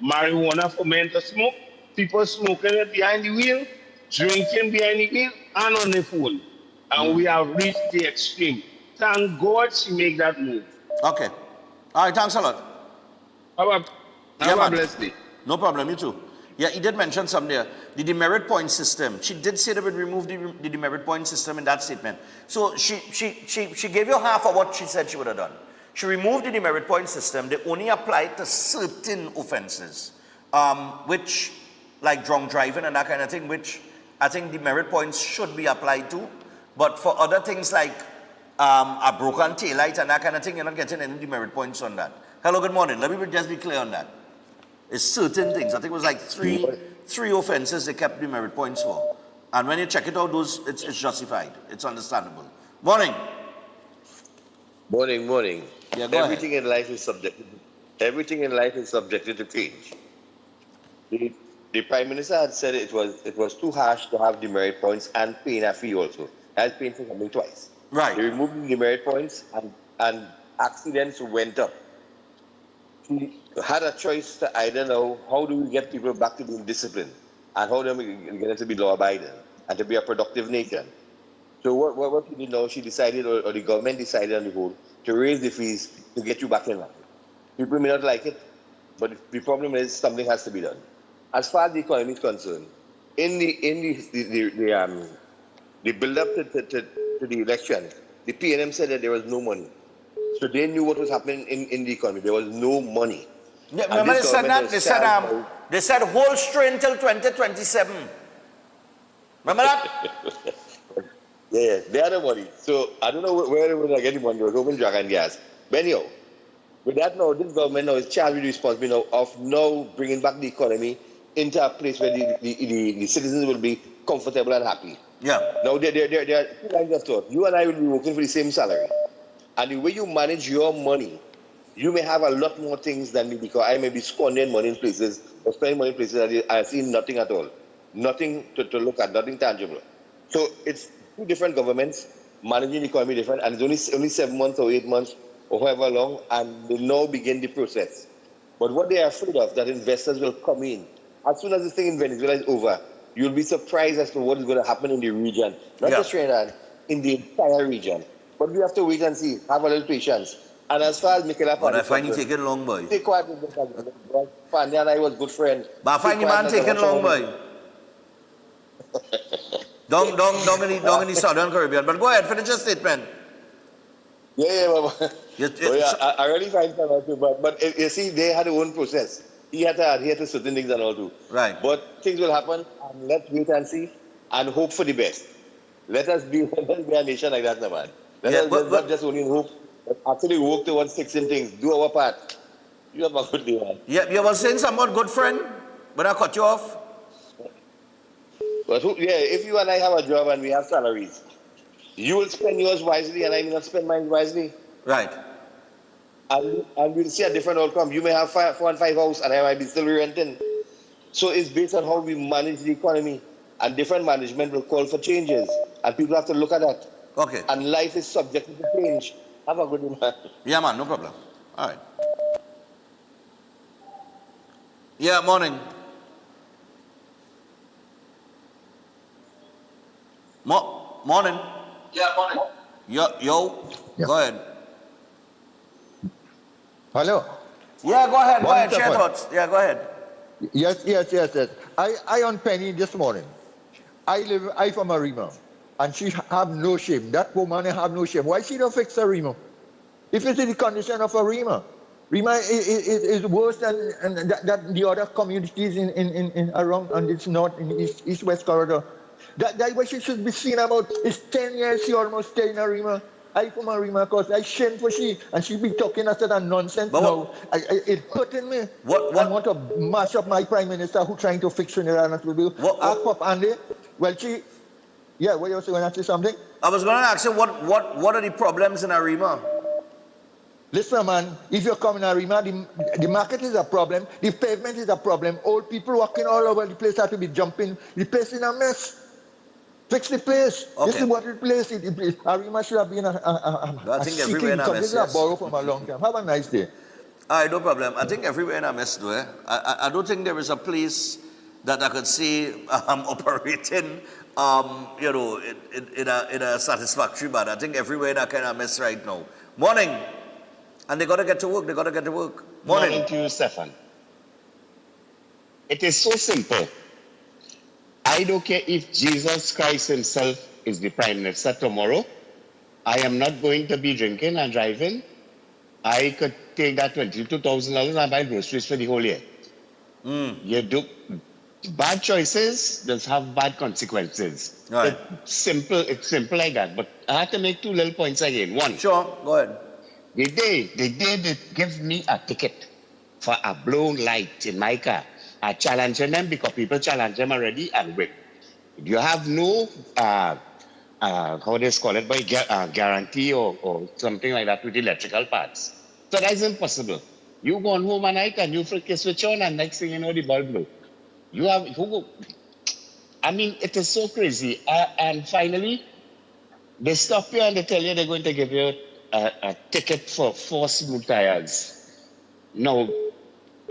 marijuana for men to smoke, people smoking it behind the wheel, drinking behind the wheel, and on the phone. And we have reached the extreme. Thank God she make that move. Okay. All right, thanks a lot. Have a blessed day. No problem, you too. Yeah, he did mention something there. The demerit point system. She did say they would remove the demerit point system in that statement. So she gave you half of what she said she would have done. She removed the demerit point system. They only applied to certain offenses, which, like drunk driving and that kind of thing, which I think demerit points should be applied to. But for other things like a broken taillight and that kind of thing, you're not getting any demerit points on that. Hello, good morning. Let me just be clear on that. It's certain things. I think it was like three offenses they kept demerit points for. And when you check it out, it's justified. It's understandable. Morning. Morning. Yeah, go Everything in life is subjected. Everything in life is subjected to change. The Prime Minister had said it was too harsh to have demerit points and paying a fee also. That's paying for something twice. Right. They removed the demerit points and accidents went up. She had a choice to either know how do we get people back to being disciplined and how do we get them to be law-abiding and to be a productive nation. So what she did now, she decided, or the government decided on the whole, to raise the fees to get you back in line. People may not like it, but the problem is something has to be done. As far as the economy is concerned, in the build-up to the election, the PNM said that there was no money. So they knew what was happening in the economy. There was no money. Yeah, remember they said that? They said hold straight until 2027. Remember that? Yeah, they had the money. So I don't know where they were going to get the money. It was open dragon gas. But anyhow, with that now, this government now is charged with the responsibility of now bringing back the economy into a place where the citizens will be comfortable and happy. Yeah. Now, there are two lines of thought. You and I will be working for the same salary. And the way you manage your money, you may have a lot more things than me because I may be squandering money in places or spending money in places that I see nothing at all. Nothing to look at, nothing tangible. So it's two different governments managing the economy different, and it's only 7 months or 8 months or however long, and they now begin the process. But what they are afraid of, that investors will come in. As soon as this thing in Venezuela is over, you'll be surprised as to what is going to happen in the region. Not just Trinidad, in the entire region. But we have to wait and see, have a little patience. And as far as Michaela... But I find you taking long, boy. Stay quiet with the Fanny and I was good friends. But I find you man taking long, boy. Down in the Southern Caribbean. But go ahead, finish your statement. Yeah. I really find that, but you see, they had their own process. He had to adhere to certain things and all too. Right. But things will happen, and let's wait and see, and hope for the best. Let us be a nation like that, man. Let us not just only hope, but actually work towards fixing things. Do our part. You have a good day, man. Yeah, you were saying something about good friend, but I cut you off. But if you and I have a job and we have salaries, you will spend yours wisely and I will not spend mine wisely. Right. And we'll see a different outcome. You may have 4 and 5 houses and I might be still renting. So it's based on how we manage the economy. And different management will call for changes. And people have to look at that. Okay. And life is subject to change. Have a good day, man. Yeah, man, no problem. All right. Yeah, morning. Morning. Yeah, morning. Yo. Go ahead. Hello. Yeah, go ahead. Morning, Share thoughts. Yeah, go ahead. Yes. I on Penny this morning. I from Arima, and she have no shame. That woman have no shame. Why she don't fix her Rima? If it's the condition of Arima, Rima is worse than that the other communities in around and it's north in east west corridor. That way she should be seen about. It's 10 years she almost stay in Arima. I from Arima because I shame for she and she be talking after that nonsense. No, it hurting me. I want to mash up my prime minister who trying to fix Trinidad and Tobago. Ask up Andy. Well, what you was going to say something? I was going to ask you what are the problems in Arima? Listen, man, if you come in Arima, the market is a problem, the pavement is a problem, old people walking all over the place have to be jumping, the place is a mess. Fix the place. Okay. This is what replace it. Arima should have been I think everywhere in a mess, borrow from a long time. Have a nice day. All right, no problem. I think everywhere in a mess, though. I don't think there is a place that I could see operating, in a satisfactory manner. I think everywhere in a kind of mess right now. Morning. And they got to get to work. Morning to you, Stefan. It is so simple. I don't care if Jesus Christ himself is the Prime Minister tomorrow. I am not going to be drinking and driving. I could take that $22,000 and buy groceries for the whole year. You do bad choices just have bad consequences. Right. It's simple like that. But I have to make two little points again. One. Sure, go ahead. The day they give me a ticket for a blown light in my car, I challenge them because people challenge them already and win. You have no, how they call it, by guarantee or something like that with electrical parts. So that's impossible. You go home at night and you flick your switch on and next thing you know, the bulb blows. It is so crazy. And finally, they stop you and they tell you they're going to give you a ticket for 4 smooth tires. Now,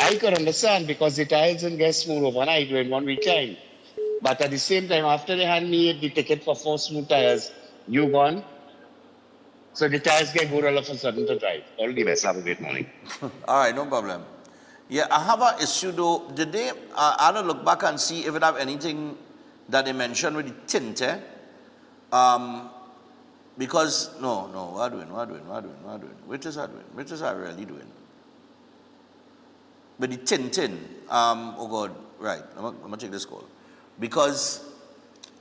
I could understand because the tires didn't get smooth overnight in 1 week time. But at the same time, after they hand me the ticket for 4 smooth tires, you gone. So the tires get good all of a sudden to drive. All the best. Have a great morning. All right, no problem. Yeah, I have an issue though. Did they, I had to look back and see if it have anything that they mentioned with the tint, because, no, what doing? Which is I really doing? But the tin, oh God, right, I'm gonna take this call. Because,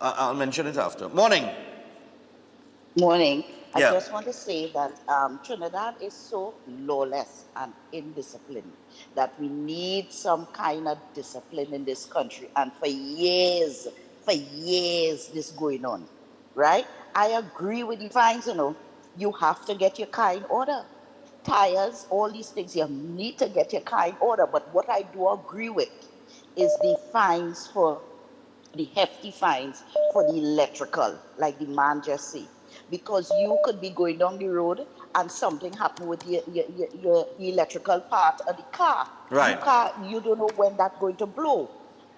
I'll mention it after. Morning. Morning. I Yeah. just want to say that Trinidad is so lawless and indisciplined that we need some kind of discipline in this country. And for years, this going on, right? I agree with the fines, you have to get your car in order. Tires, all these things, you need to get your car in order. But what I do agree with is the fines for, the hefty fines for the electrical, like the man just said. Because you could be going down the road and something happened with your electrical part of the car. Right. You don't know when that's going to blow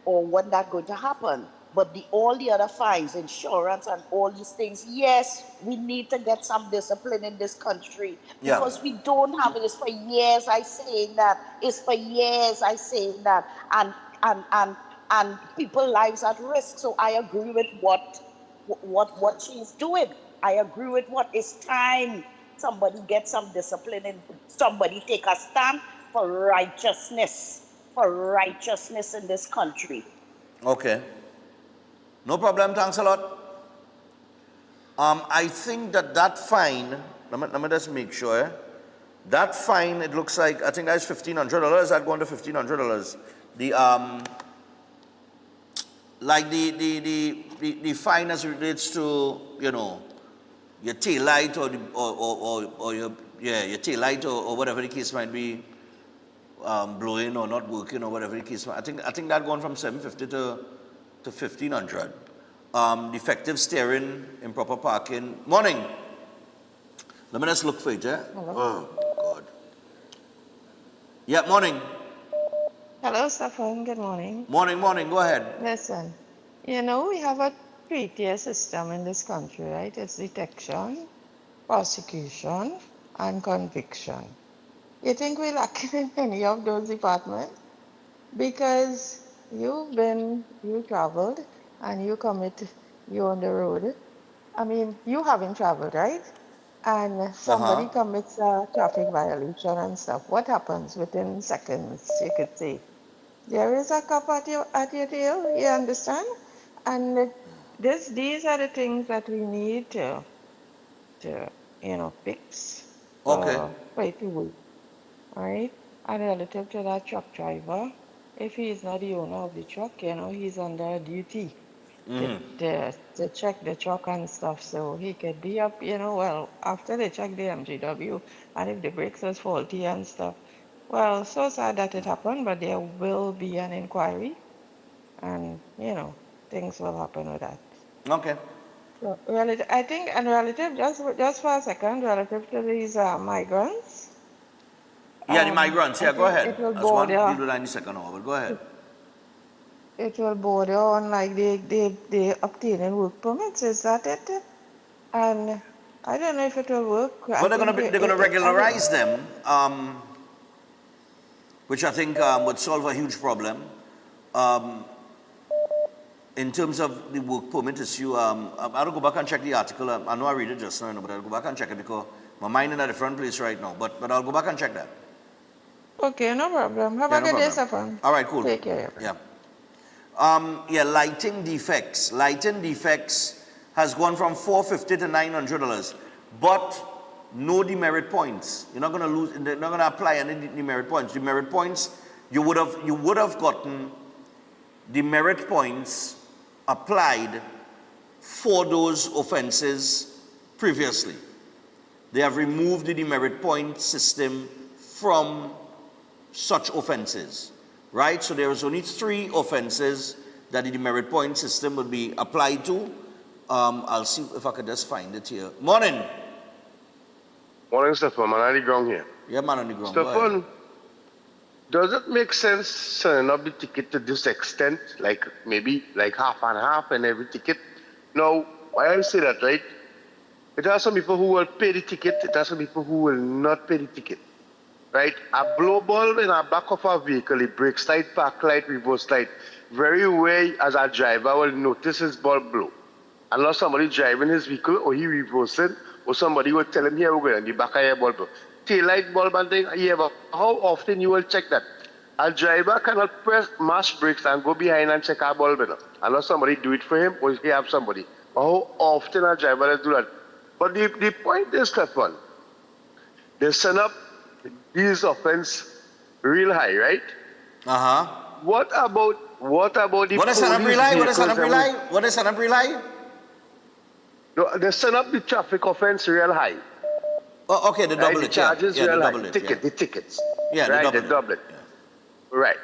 or when that's going to happen. But all the other fines, insurance and all these things, yes, we need to get some discipline in this country. Yeah. Because we don't have it. It's for years I say that. And people's lives at risk. So I agree with what she's doing. I agree with what it's time somebody get some discipline and somebody take a stand for righteousness in this country. Okay. No problem, thanks a lot. I think that fine, let me just make sure. That fine, it looks like, I think that's $1,500. That going to $1,500. The fine as it relates to, your tail light or your tail light or whatever the case might be, blowing or not working or whatever the case might. I think that gone from $750 to $1,500. Defective steering, improper parking. Morning. Let me just look for it, yeah? Hello. Oh, God. Yeah, morning. Hello, Stefan. Good morning. Morning. Go ahead. Listen, we have a 3-tier system in this country, right? It's detection, prosecution, and conviction. You think we're lacking in any of those departments? Because you traveled, and you're on the road. You haven't traveled, right? And somebody commits a traffic violation and stuff. What happens within seconds? You could say, there is a cop at your tail, you understand? And these are the things that we need to fix. Okay. Right away. All right? And relative to that truck driver, if he is not the owner of the truck, he's under duty to check the truck and stuff. So he could be up, after they check the MGW, and if the brakes is faulty and stuff. Well, so sad that it happened, but there will be an inquiry, and, things will happen with that. Okay. So, I think, and relative, just for a second, relative to these migrants, Yeah, the migrants. Yeah, go ahead. It will That's one border. deal with that in the second hour, but go ahead. It will border on like they obtaining work permits. Is that it? And I don't know if it will work. But they're gonna regularize them, which I think would solve a huge problem. In terms of the work permit issue, I'll go back and check the article. I know I read it just now, but I'll go back and check it because my mind is in a different place right now. But I'll go back and check that. Okay, no problem. Have a good day, Stefan. All right, cool. Take care. Yeah. Lighting defects. Lighting defects has gone from $450 to $900, but no demerit points. You're not going to lose. They're not going to apply any demerit points. Demerit points, you would have gotten demerit points applied for those offenses previously. They have removed the demerit point system from such offenses, right? So there is only 3 offenses that the demerit point system will be applied to. I'll see if I can just find it here. Morning. Morning, Stefan. Man on the ground here. Yeah, man on the ground. Stefan, does it make sense setting up the ticket to this extent? Like maybe like half and half and every ticket? Now, why I say that, right? It has some people who will pay the ticket. It has some people who will not pay the ticket. Right? A blow bulb in the back of a vehicle, the brake light, park light, reverse light, very well as a driver will notice his bulb blow. Unless somebody driving his vehicle or he reversing, or somebody will tell him, here we're going, the back of your bulb blow. Tail light bulb and thing, how often you will check that? A driver cannot press mash brakes and go behind and check our bulb, unless somebody do it for him or he have somebody. How often a driver will do that? But the point is, Stefan, they send up these offense real high, right? What about the What is an umbrella? What is an umbrella? What is an umbrella? No, they send up the traffic offense real high. Oh, okay, the double right? it. The charges yeah, real the high. double it, The tickets. Yeah, right, the double it. Right.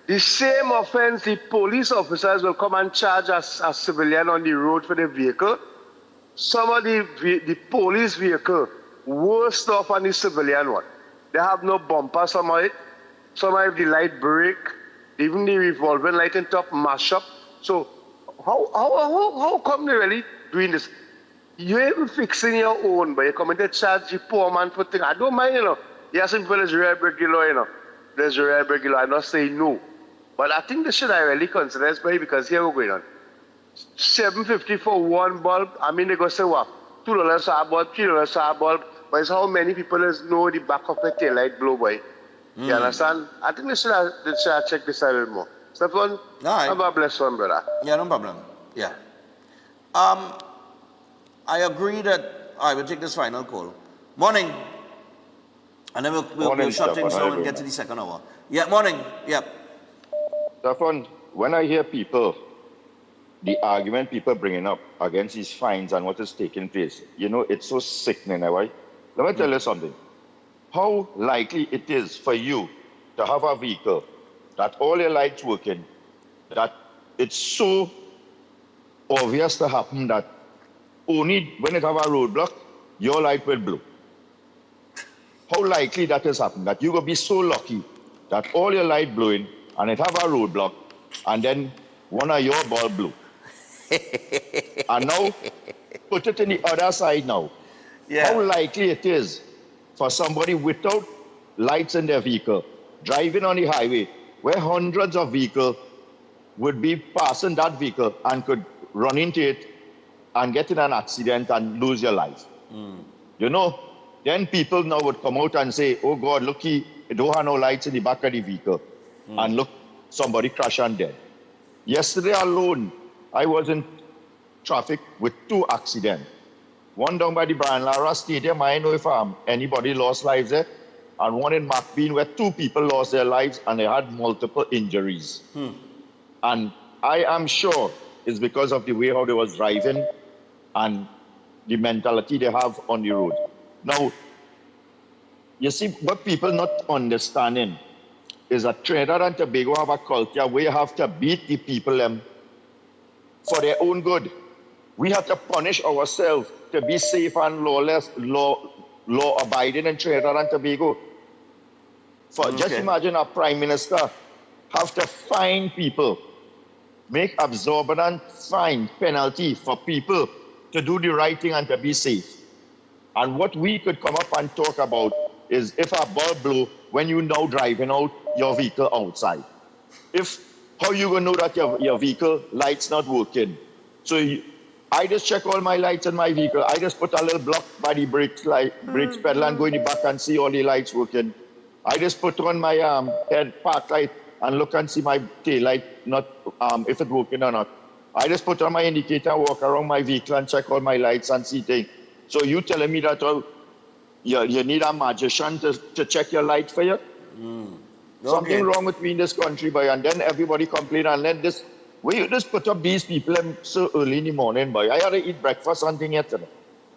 The same offense, the police officers will come and charge a civilian on the road for the vehicle. Some of the police vehicle worse off on the civilian one. They have no bumper, some of it. Some have the light brake, even the revolving light on top mash up. So how come they really doing this? You're even fixing your own, but you're coming to charge the poor man for things. I don't mind, Yes, some people is regular, There's regular. I'm not saying no. But I think this should I really consider this, because here we're going on. $7.50 for one bulb. I mean, they go say what? $2 a bulb, $3 a bulb. But it's how many people know the back of the tail light blow, boy. You understand? I think they should check this out a little more. Stefan, have a blessed one, brother. Yeah, no problem. Yeah. I agree that I will take this final call. Morning. And then we'll shut things down and get to the second hour. Yeah, morning. Yeah. Stefan, when I hear people, the argument people bringing up against these fines and what is taking place, it's so sickening, right? Let me tell you something. How likely it is for you to have a vehicle that all your lights working, that it's so obvious to happen that only when it have a roadblock, your light will blow. How likely that is happening? That you will be so lucky that all your light blowing and it have a roadblock and then one of your bulb blew. And now, put it in the other side now. Yeah. How likely it is for somebody without lights in their vehicle, driving on the highway, where hundreds of vehicles would be passing that vehicle and could run into it and get in an accident and lose your life. Then people now would come out and say, oh God, look, he don't have no lights in the back of the vehicle. And look, somebody crashed and dead. Yesterday alone, I was in traffic with 2 accidents. One down by the Brian Lara Stadium, I don't know if anybody lost lives there, and one in McBean where 2 people lost their lives and they had multiple injuries. And I am sure it's because of the way how they was driving and the mentality they have on the road. Now, you see, what people not understanding is that Trinidad and Tobago have a culture where you have to beat the people for their own good. We have to punish ourselves to be safe and law-abiding in Trinidad and Tobago. Just imagine a prime minister have to fine people, make exorbitant fine penalty for people to do the right thing and to be safe. And what we could come up and talk about is if a bulb blow when you now driving out your vehicle outside. How you gonna know that your vehicle light's not working? So I just check all my lights in my vehicle. I just put a little block by the brakes pedal and go in the back and see all the lights working. I just put on my head park light and look and see my tail light, not if it's working or not. I just put on my indicator, walk around my vehicle and check all my lights and see things. So you telling me that you need a magician to check your light for you? Something wrong with me in this country, boy. And then everybody complain and then you just put up these people so early in the morning, boy. I had to eat breakfast something yesterday.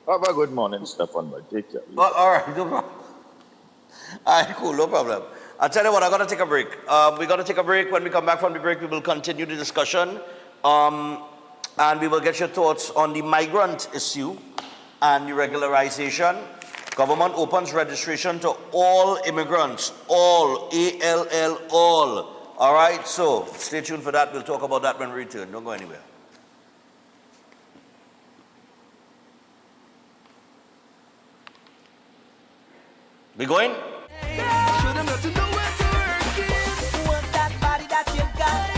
Have a good morning, Stefan, boy. Take care. All right, no problem. All right, cool, no problem. I'll tell you what, I got to take a break. We got to take a break. When we come back from the break, we will continue the discussion. And we will get your thoughts on the migrant issue and the regularization. Government opens registration to all immigrants, all, A-L-L, all. All right, so stay tuned for that. We'll talk about that when we return. Don't go anywhere. We going? Show them that you know where to work it. Work that body that you got.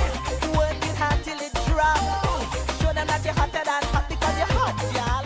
Work it hard till it drops. Show them that you're hotter than hot because you're hot, y'all.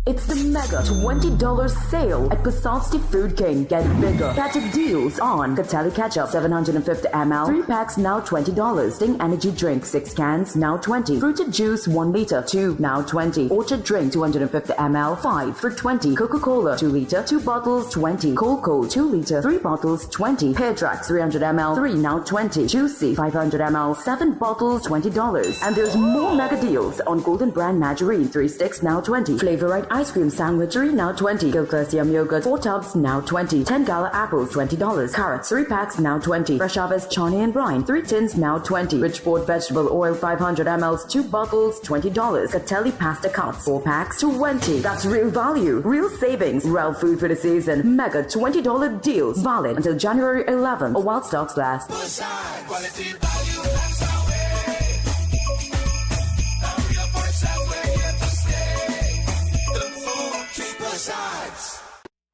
It's the mega $20 sale at Passat's The Food King. Get bigger, better deals on Catelli Ketchup 750 ml, 3 packs now $20. Sting Energy Drink 6 cans now $20. Fruited Juice 1 liter 2 now $20. Orchard Drink 250 ml 5 for $20. Coca-Cola 2 liter 2 bottles $20. Cold 2 liter 3 bottles $20. Pear Trax 300 ml 3 now $20. Juicy 500 ml 7 bottles $20. And there's more mega deals on Golden Brand Margarine 3 sticks now $20. Flavor Right Ice Cream Sandwichery now $20. Gilchrist Yum Yogurt 4 tubs now $20. 10 gala apples $20. Carrots 3 packs now $20. Fresh Harvest Chani and Brine 3 tins now $20. Bridgeport Vegetable Oil 500 ml 2 bottles $20. Catelli Pasta Cups 4 packs $20. That's real value, real savings, real food for the season. Mega $20 deals valid until January 11th or while stocks last.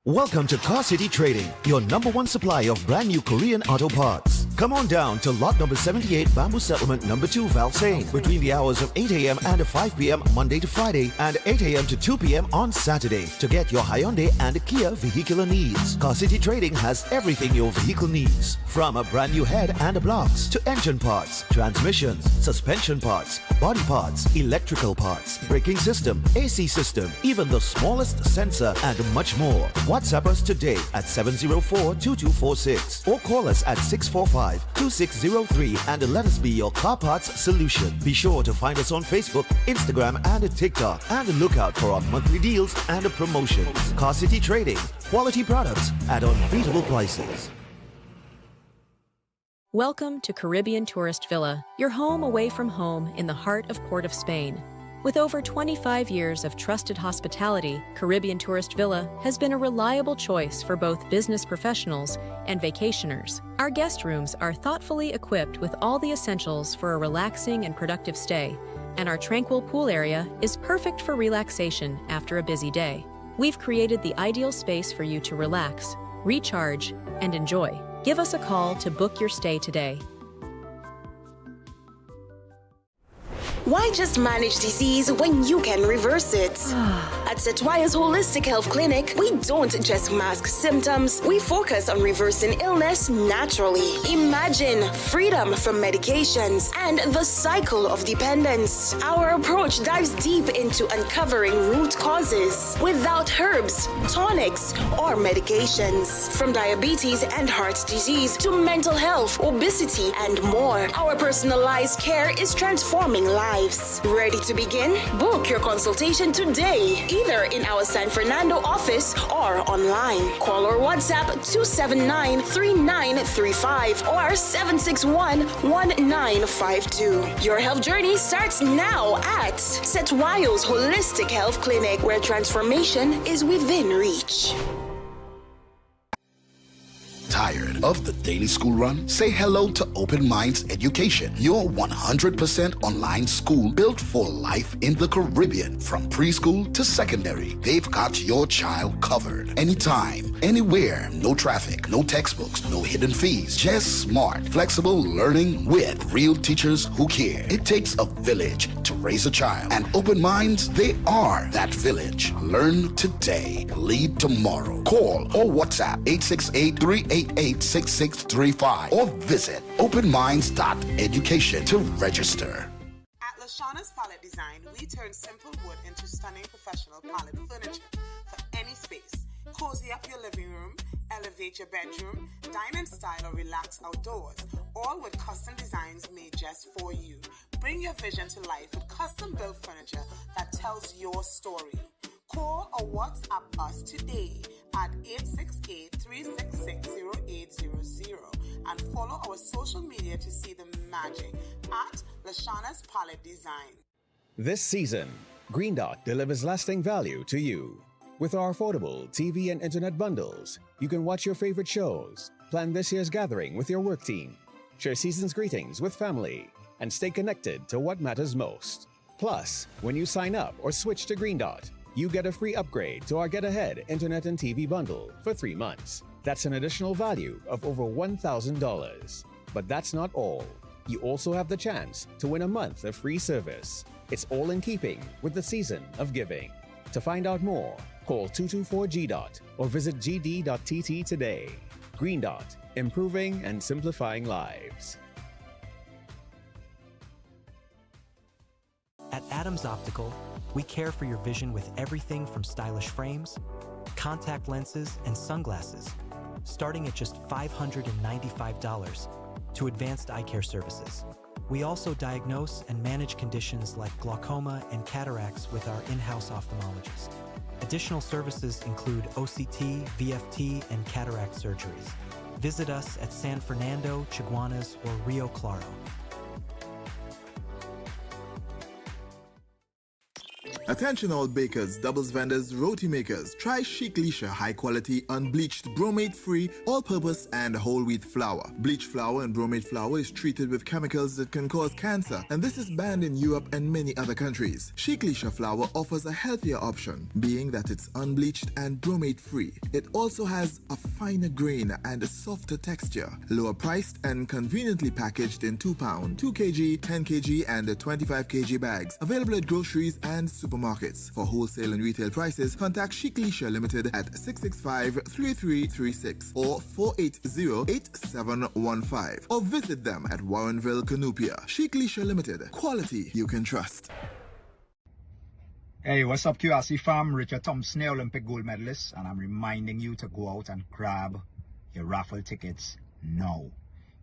Welcome to Car City Trading, your #1 supply of brand new Korean auto parts. Come on down to lot number 78, Bamboo Settlement number 2, Valsain, between the hours of 8 a.m. and 5 p.m. Monday to Friday, and 8 a.m. to 2 p.m. on Saturday to get your Hyundai and Kia vehicular needs. Car City Trading has everything your vehicle needs, from a brand new head and blocks to engine parts, transmissions, suspension parts, body parts, electrical parts, braking system, AC system, even the smallest sensor, and much more. WhatsApp us today at 704-2246 or call us at 645-2603 and let us be your car parts solution. Be sure to find us on Facebook, Instagram, and TikTok, and look out for our monthly deals and promotions. Car City Trading, quality products at unbeatable prices. Welcome to Caribbean Tourist Villa, your home away from home in the heart of Port of Spain. With over 25 years of trusted hospitality, Caribbean Tourist Villa has been a reliable choice for both business professionals and vacationers. Our guest rooms are thoughtfully equipped with all the essentials for a relaxing and productive stay, and our tranquil pool area is perfect for relaxation after a busy day. We've created the ideal space for you to relax, recharge, and enjoy. Give us a call to book your stay today. Why just manage disease when you can reverse it? At Setwaya's Holistic Health Clinic, we don't just mask symptoms, we focus on reversing illness naturally. Imagine freedom from medications and the cycle of dependence. Our approach dives deep into uncovering root causes without herbs, tonics, or medications. From diabetes and heart disease to mental health, obesity, and more, our personalized care is transforming lives. Ready to begin? Book your consultation today, either in our San Fernando office or online. Call or WhatsApp 279-3935 or 761-1952. Your health journey starts now at Setwayo's Holistic Health Clinic, where transformation is within reach. Tired of the daily school run? Say hello to Open Minds Education, your 100% online school built for life in the Caribbean. From preschool to secondary, they've got your child covered. Anytime, anywhere, no traffic, no textbooks, no hidden fees, just smart, flexible learning with real teachers who care. It takes a village to raise a child, and Open Minds, they are that village. Learn today, lead tomorrow. Call or WhatsApp 868-388-6635 or visit openminds.education to register. At Lashana's Palette Design, we turn simple wood into stunning professional palette furniture for any space. Cozy up your living room, elevate your bedroom, dine in style or relax outdoors, all with custom designs made just for you. Bring your vision to life with custom-built furniture that tells your story. Call or WhatsApp us today at 868-366-0800 and follow our social media to see the magic at Lashana's Palette Design. This season, Green Dot delivers lasting value to you. With our affordable TV and internet bundles, you can watch your favorite shows, plan this year's gathering with your work team, share season's greetings with family, and stay connected to what matters most. Plus, when you sign up or switch to Green Dot, you get a free upgrade to our Get Ahead Internet and TV bundle for 3 months. That's an additional value of over $1,000. But that's not all. You also have the chance to win a month of free service. It's all in keeping with the season of giving. To find out more, call 224-GDOT or visit gd.tt today. Green Dot, improving and simplifying lives. At Adams Optical, we care for your vision with everything from stylish frames, contact lenses, and sunglasses, starting at just $595, to advanced eye care services. We also diagnose and manage conditions like glaucoma and cataracts with our in-house ophthalmologist. Additional services include OCT, VFT, and cataract surgeries. Visit us at San Fernando, Chaguanas, or Rio Claro. Attention all bakers, doubles vendors, roti makers. Try Chic Lisha high quality, unbleached, bromate free, all purpose and whole wheat flour. Bleached flour and bromate flour is treated with chemicals that can cause cancer, and this is banned in Europe and many other countries. Chic Lisha flour offers a healthier option, being that it's unbleached and bromate free. It also has a finer grain and a softer texture, lower priced and conveniently packaged in 2 pound, 2 kg, 10 kg and 25 kg bags. Available at groceries and supermarkets. For wholesale and retail prices, contact Chic Lisha Limited at 665-3336 or 480-8715 or visit them at Warrenville, Canupia. Chic Lisha Limited. Quality you can trust. Hey, what's up, QRC fam? Richard Thompson, Olympic gold medalist, and I'm reminding you to go out and grab your raffle tickets now. You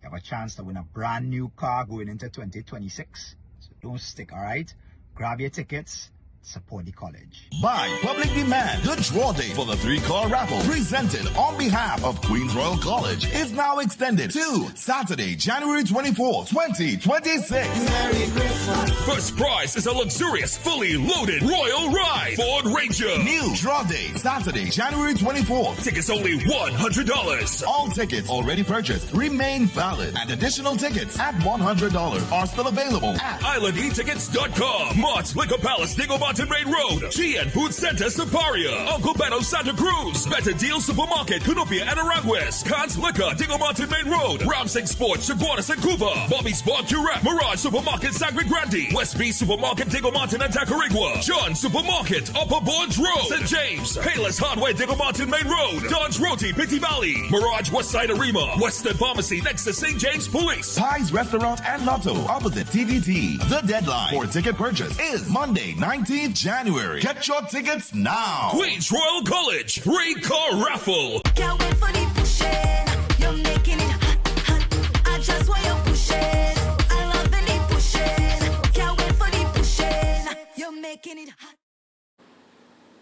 have a chance to win a brand new car going into 2026. So don't stick, alright? Grab your tickets. Support the college. By public demand, the draw date for the 3-car raffle presented on behalf of Queens Royal College is now extended to Saturday, January 24, 2026. Merry Christmas. First prize is a luxurious, fully loaded Royal Ride Ford Ranger. New draw date, Saturday, January 24th. Tickets only $100. All tickets already purchased remain valid, and additional tickets at $100 are still available at IslandEtickets.com. Mott's Liquor Palace, Dinglemartin Main Road, GN Food Center, Saparia, Uncle Benno, Santa Cruz, Better Deal Supermarket, Cunupia and Aranguez, Khan's Liquor, Dinglemartin Main Road, Ramsing Sports, Chaguanas and Cuba, Bobby's Sport, Current, Mirage Supermarket, Sangre Grande, West B Supermarket, Dinglemartin and Tacarigua, John Supermarket, Upper Bourne Road, St. James, Payless Hardware, Dinglemartin Main Road, Don's Roti, Pitti Valley, Mirage Westside Arima, Western Pharmacy next to St. James Police, Pies Restaurant and Lotto opposite TDT. The deadline for ticket purchase is Monday, 19th January. Get your tickets now. Queens Royal College 3-car raffle. Can't wait for the pushing. You're making it hot, hot. I just want you pushing. I love the pushing. Can't wait for the pushing. You're making it hot.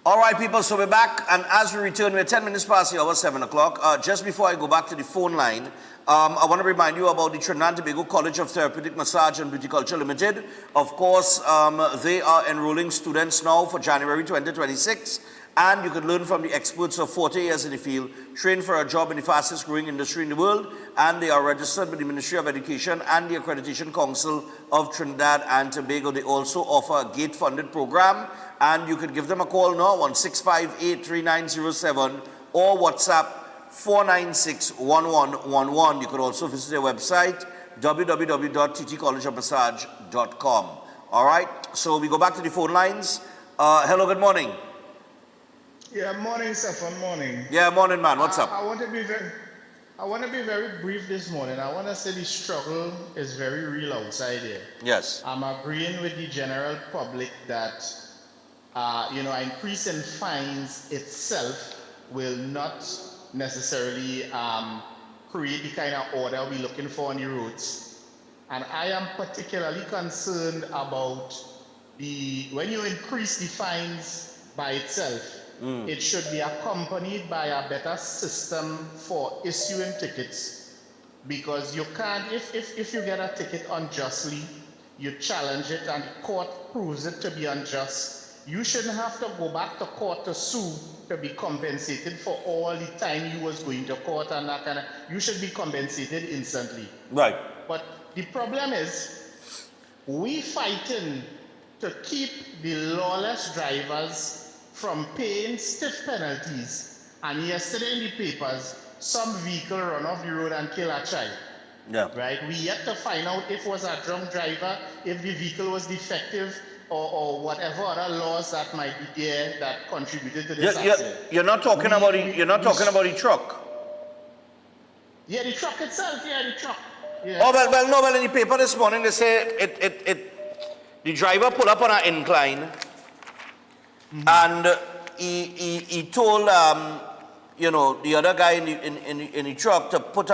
All right, people, so we're back, and as we return, we're 10 minutes past the hour, 7 o'clock. Just before I go back to the phone line, I want to remind you about the Trinidad and Tobago College of Therapeutic Massage and Beauty Culture Limited. Of course, they are enrolling students now for January 2026. And you can learn from the experts of 40 years in the field, train for a job in the fastest growing industry in the world, and they are registered with the Ministry of Education and the Accreditation Council of Trinidad and Tobago. They also offer a gate-funded program, and you could give them a call now on 658-3907 or WhatsApp 496-1111. You could also visit their website, www.ttcollegeofmassage.com. All right, so we go back to the phone lines. Hello, good morning. Yeah, morning, Stefan. Morning. Yeah, morning, man. What's up? I want to be very brief this morning. I want to say the struggle is very real outside here. Yes. I'm agreeing with the general public that an increase in fines itself will not necessarily create the kind of order we're looking for on the roads. And I am particularly concerned about when you increase the fines by itself, it should be accompanied by a better system for issuing tickets, because you can't, if you get a ticket unjustly, you challenge it and the court proves it to be unjust, you shouldn't have to go back to court to sue to be compensated for all the time you was going to court and that kind of, you should be compensated instantly. Right. But the problem is, we fighting to keep the lawless drivers from paying stiff penalties. And yesterday in the papers, some vehicle run off the road and kill a child. Yeah. Right? We yet to find out if it was a drunk driver, if the vehicle was defective, or whatever other laws that might be there that contributed to this accident. You're not talking about the truck. Yeah, the truck itself. Yeah, the truck. Yeah. Oh well, in the paper this morning they say the driver pulled up on an incline, and he told the other guy in the truck to put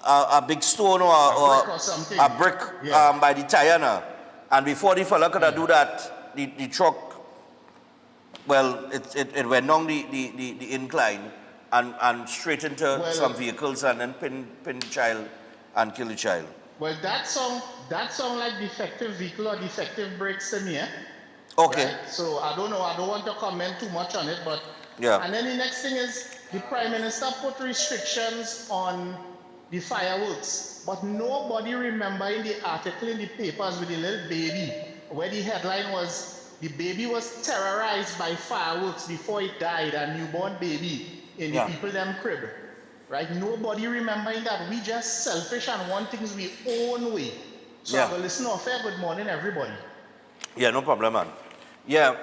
a big stone or a brick by the tire now. And before the fella could do that, the truck, well, it went down the incline and straight into some vehicles and then pin the child and kill the child. Well, that sound like defective vehicle or defective brakes to me, eh? Okay. Right? So I don't know. I don't want to comment too much on it, but yeah. And then the next thing is the Prime Minister put restrictions on the fireworks, but nobody remember in the article in the papers with the little baby, where the headline was, the baby was terrorized by fireworks before it died, a newborn baby in the people them crib. Right? Nobody remembering that. We just selfish and want things we own way. So I will listen off here. Good morning, everybody. Yeah, no problem, man. Yeah.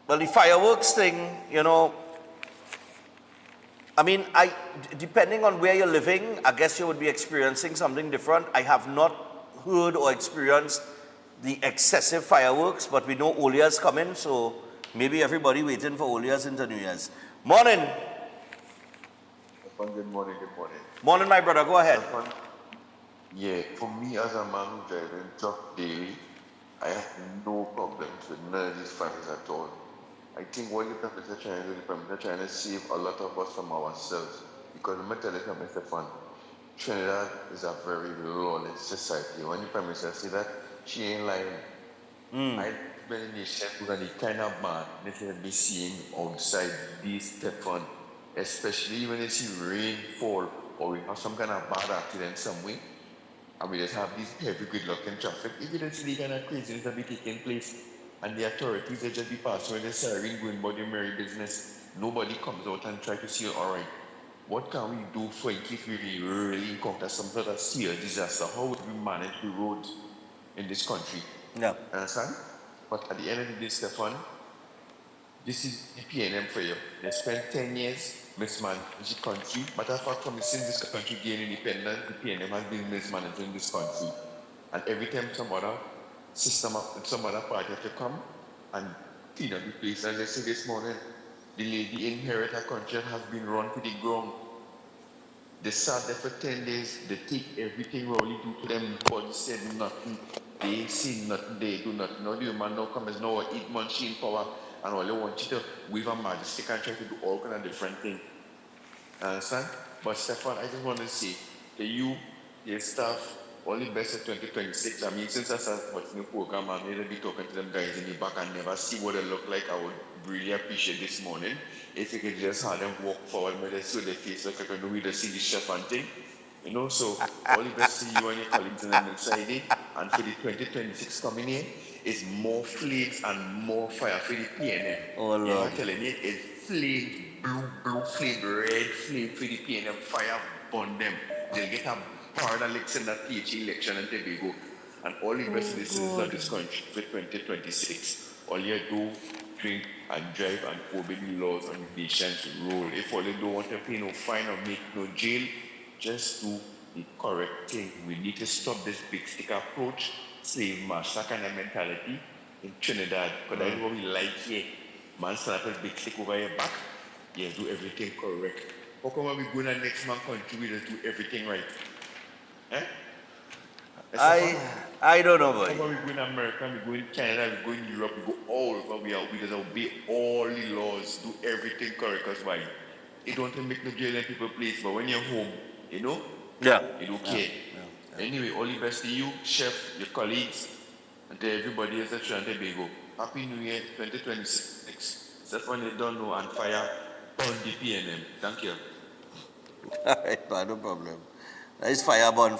Well, the fireworks thing, I mean, depending on where you're living, I guess you would be experiencing something different. I have not heard or experienced the excessive fireworks, but we know Olia's coming, so maybe everybody waiting for Olia's into New Year's. Morning. Good morning. Morning, my brother. Go ahead. Yeah, for me as a man who drives in truck daily, I have no problems with none of these fines at all. I think what the Prime Minister trying to do, the Prime Minister trying to save a lot of us from ourselves. Because let me tell you something, Stefan, Trinidad is a very lawless society. When the Prime Minister say that, she ain't lying. I've been in the Shepherd and the kind of man that you be seeing outside this, Stefan, especially when you see rain fall or we have some kind of bad accident somewhere, and we just have this heavy gridlock in traffic. If you don't see the kind of craziness that be taking place, and the authorities they just be passing with the siren going about their merry business, nobody comes out and try to see, all right, what can we do for in case we really encounter some sort of serious disaster? How would we manage the roads in this country? No. Understand? But at the end of the day, Stefan, this is the PNM for you. They spent 10 years mismanaging the country. Matter of fact, since this country gained independence, the PNM has been mismanaging this country. And every time some other party have to come and clean up the place, and let's say this morning, the lady inherit a country has been run to the ground. They sat there for 10 days, they take everything Rowley do to them, nobody said nothing, they see nothing, they do nothing. Now the man now comes, now 8 months she in power, and all they want you to wave a majestic and try to do all kind of different things. Understand? But Stefan, I just want to say to you, your staff, all the best at 2026. I mean, since I started watching the program, I'm going to be talking to them guys in the back and never see what they look like. I would really appreciate this morning if you could just have them walk forward, maybe show their face like I can do with the see the chef and thing. You know, so all the best to you and your colleagues on the next Friday. And for the 2026 coming in, it's more flames and more fire for the PNM. Oh, Lord. I'm telling you, it's flame, blue flame, red flame for the PNM. Fire burn them. They'll get a paralytics in that PH election and Tobago. And all the rest of the citizens of this country for 2026. All you do, drink and drive and obey the laws on the nation's rule. If all you don't want to pay no fine or make no jail, just do the correct thing. We need to stop this big stick approach, slave master kind of mentality in Trinidad. Because that's what we like here. Man stand up a big stick over your back, yes, do everything correct. How come when we go in the next man country, we just do everything right? Eh? I don't know, boy. How come we go in America, we go in Canada, we go in Europe, we go all over, we just obey all the laws, do everything correct. Because why? It don't make no jail in people's place, but when you're home, you know? Yeah. You don't care. Anyway, all the best to you, chef, your colleagues, and to everybody else at Trinidad and Tobago. Happy New Year 2026. That's when they don't know and fire on the PNM. Thank you. All right, man, no problem. That is fireburn.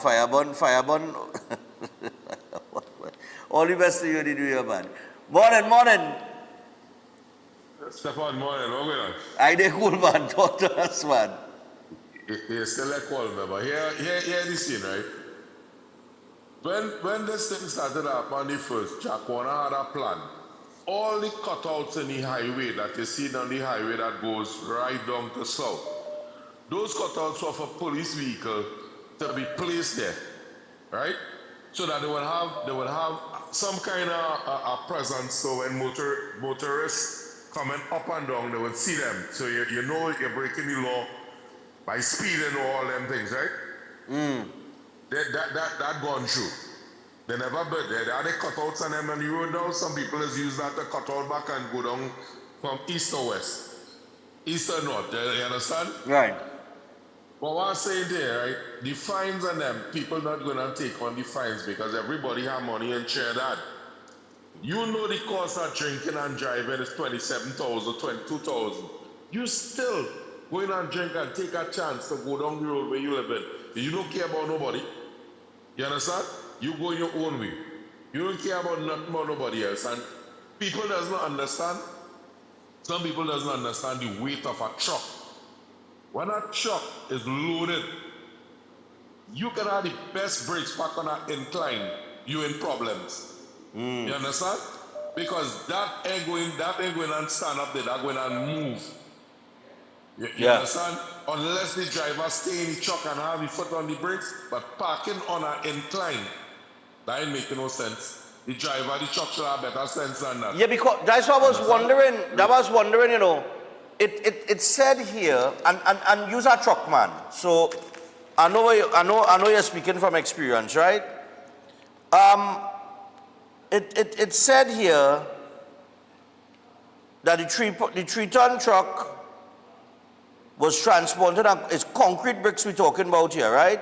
All the best to you, the New Year, man. Morning. Stefan, morning. How are you? I dey cool, man. Talk to us, man. You still like call me, but here the scene, right? When this thing started up on the first, Jack Warner had a plan. All the cutouts in the highway that you see on the highway that goes right down to south, those cutouts were for police vehicle to be placed there, right? So that they would have some kind of a presence. So when motorists coming up and down, they would see them. So you know you're breaking the law by speeding or all them things, right? That gone through. They never but they had the cutouts on them on the road now. Some people has used that to cut out back and go down from east or west. East or north, you understand? Right. But what I'm saying there, right? The fines on them, people not gonna take on the fines because everybody have money in Trinidad. You know the cost of drinking and driving is 27,000, 22,000. You still going and drink and take a chance to go down the road where you live in. You don't care about nobody. You understand? You go your own way. You don't care about nothing about nobody else. And people does not understand. Some people doesn't understand the weight of a truck. When a truck is loaded, you can have the best brakes back on an incline, you in problems. You understand? Because that ain't going and stand up there, that going and move. You understand? Unless the driver stay in the truck and have his foot on the brakes, but parking on an incline, that ain't making no sense. The driver, the truck should have better sense than that. Yeah, because that's what I was wondering. You know, it said here, and you're a truck man, so I know you're speaking from experience, right? It said here that the 3-ton truck was transported, it's concrete bricks we're talking about here, right?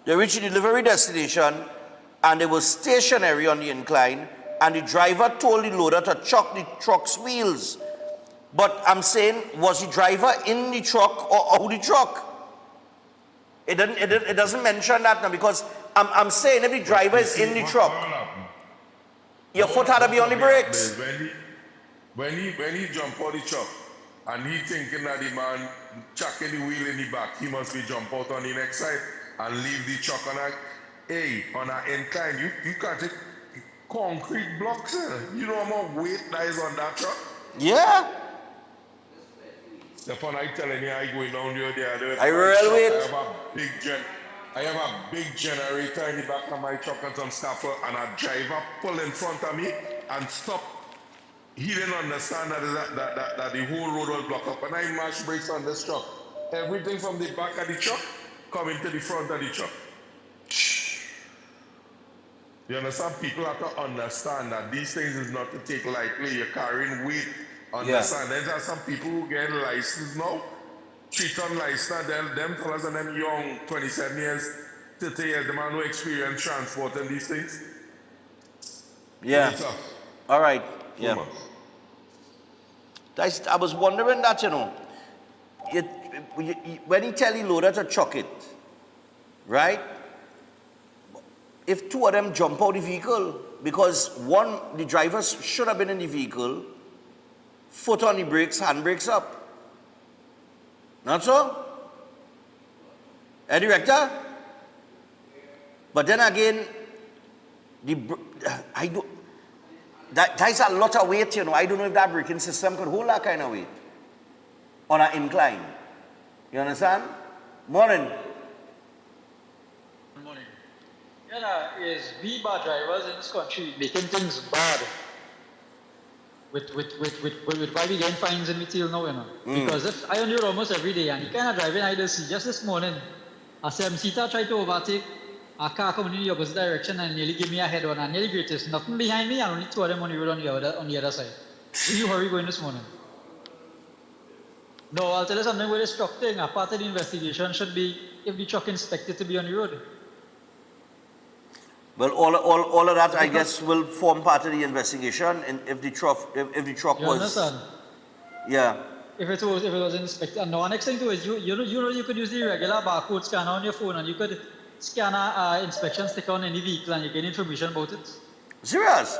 They reached the delivery destination and they were stationary on the incline, and the driver told the loader to chuck the truck's wheels. But I'm saying, was the driver in the truck or out the truck? It doesn't mention that now, because I'm saying if the driver is in the truck, your foot had to be on the brakes. When he jump out the truck and he thinking that the man chucking the wheel in the back, he must be jump out on the next side and leave the truck on an incline. You can't take concrete blocks. You know how much weight that is on that truck? Yeah. Stefan, I telling you, I going down there. I real weight. I have a big generator in the back of my truck and some staffer, and a driver pull in front of me and stop. He didn't understand that the whole road was blocked up. And I mash brakes on this truck. Everything from the back of the truck coming to the front of the truck. You understand? People have to understand that these things is not to take lightly. You're carrying weight. Understand? There are some people who get licensed now. 3-ton license, them fellas and them young, 27 years, 30 years, the man who experienced transporting these things. Yeah. Pretty tough. All right. Yeah. Come on. I was wondering that, you know. When he tell the loader to chuck it, right? If two of them jump out the vehicle, because one, the driver should have been in the vehicle, foot on the brakes, hand brakes up. Not so? Director? But then again, that's a lot of weight, you know. I don't know if that braking system could hold that kind of weight on an incline. You understand? Morning. Good morning. Is we bad drivers in this country making things bad with why we getting fines and material now, you know. Because if I on the road almost every day and you kind of driving, I just see just this morning, a 7-seater tried to overtake a car coming in the opposite direction and nearly give me a head on and nearly greatest. Nothing behind me and only two of them on the road on the other side. Where you hurry going this morning? No, I'll tell you something with this truck thing. A part of the investigation should be if the truck inspected to be on the road. Well, all of that, I guess, will form part of the investigation. And if the truck You was, understand? yeah, If it was inspected, and the next thing too is you could use the regular barcode scanner on your phone and you could scan a inspection sticker on any vehicle and you get information about it. Serious?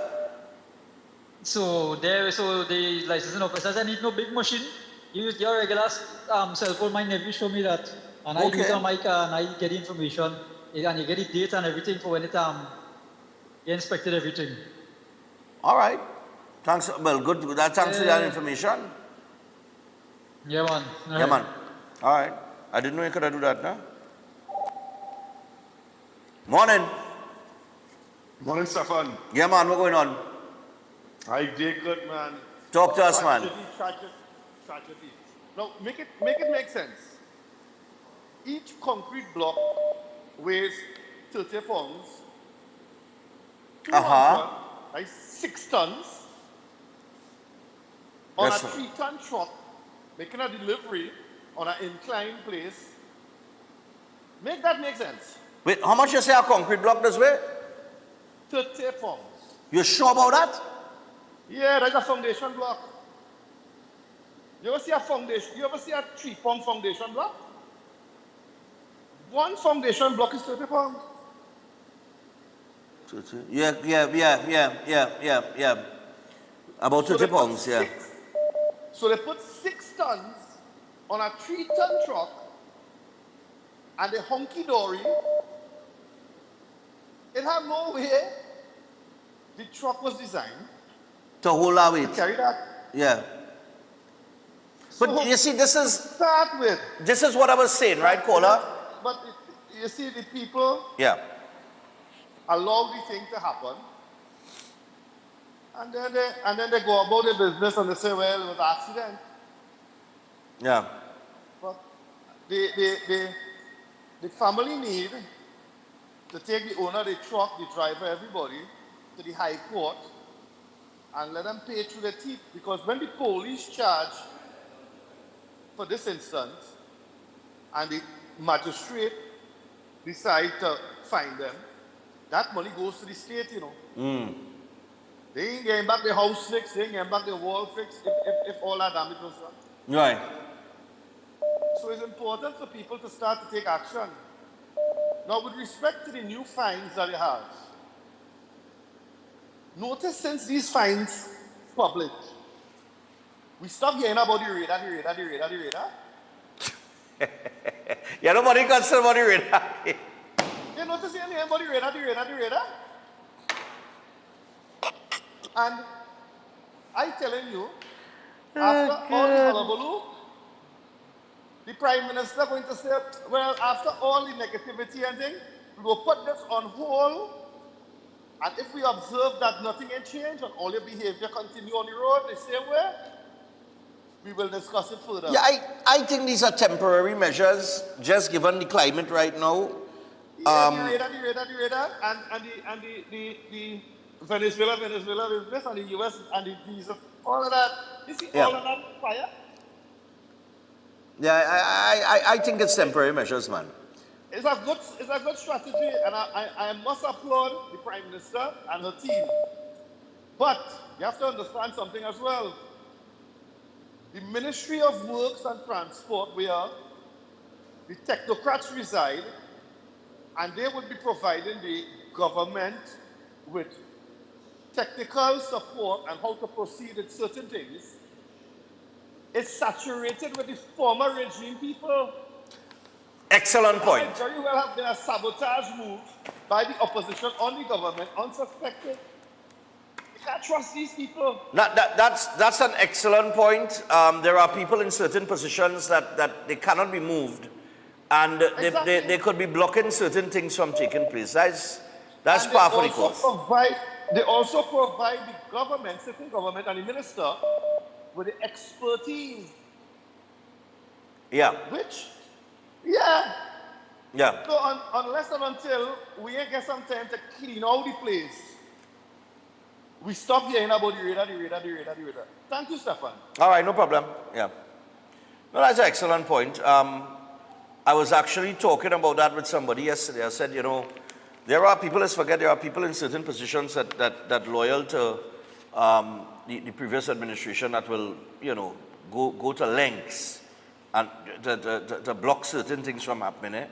So the licensing officers, I need no big machine. You use your regular cell phone. My nephew showed me that, and I use it on my car and I get the information and you get the date and everything for when it you inspected everything. All right. Thanks. Well, good. Thanks for that information. Yeah, man. Yeah, man. All right. I didn't know you could do that, no? Morning. Morning, Stefan. Yeah, man. What's going on? I did good, man. Talk to us, man. Tragedy. Now, make it make sense. Each concrete block weighs 30 pounds. Like 6 tons. On a 3-ton truck, making a delivery on an inclined place. Make that make sense. Wait, how much you say a concrete block does weigh? 30 pounds. You sure about that? Yeah, that's a foundation block. You ever see a foundation? You ever see a 3-pound foundation block? One foundation block is 30 pounds. Yeah. About 30 pounds, yeah. So they put 6 tons on a 3-ton truck and the hunky-dory, it had no way the truck was designed to hold that weight. To carry that. Yeah. But So you see, this is what I was saying, right, Kola? But you see, the people allow the thing to happen, and then they go about their business and they say, well, it was an accident. Yeah. But the family need to take the owner, the truck, the driver, everybody to the High Court and let them pay through their teeth, because when the police charge for this instance and the magistrate decide to fine them, that money goes to the state, you know. They ain't getting back the house fixed, they ain't getting back the wall fixed if all that damage was done. Right. So it's important for people to start to take action. Now, with respect to the new fines that they have, notice since these fines published, we stopped hearing about the radar. Yeah, nobody concerned about the radar. You notice hearing about the radar? And I'm telling you, after all the hullabaloo, the Prime Minister going to say, well, after all the negativity and thing, we will put this on hold, and if we observe that nothing ain't changed and all your behavior continue on the road the same way, we will discuss it further. Yeah, I think these are temporary measures, just given the climate right now. The radar, and the Venezuela business, and the US and the visa, all of that. You see all of that fire? Yeah, I think it's temporary measures, man. It's a good strategy, and I must applaud the Prime Minister and her team. But you have to understand something as well. The Ministry of Works and Transport, where the technocrats reside, and they would be providing the government with technical support and how to proceed with certain things. It's saturated with the former regime people. Excellent point. It very well have been a sabotage move by the opposition on the government, unsuspected. You can't trust these people. That's an excellent point. There are people in certain positions that they cannot be moved, and they could be blocking certain things from taking place. That's par for the course. They also provide the government, sitting government, and the minister with the expertise. Yeah. Yeah. So unless and until we get some time to clean out the place, we stop hearing about the radar. Thank you, Stefan. All right, no problem. Yeah. No, that's an excellent point. I was actually talking about that with somebody yesterday. I said, there are people, let's forget, there are people in certain positions that loyal to the previous administration that will, go to lengths and to block certain things from happening.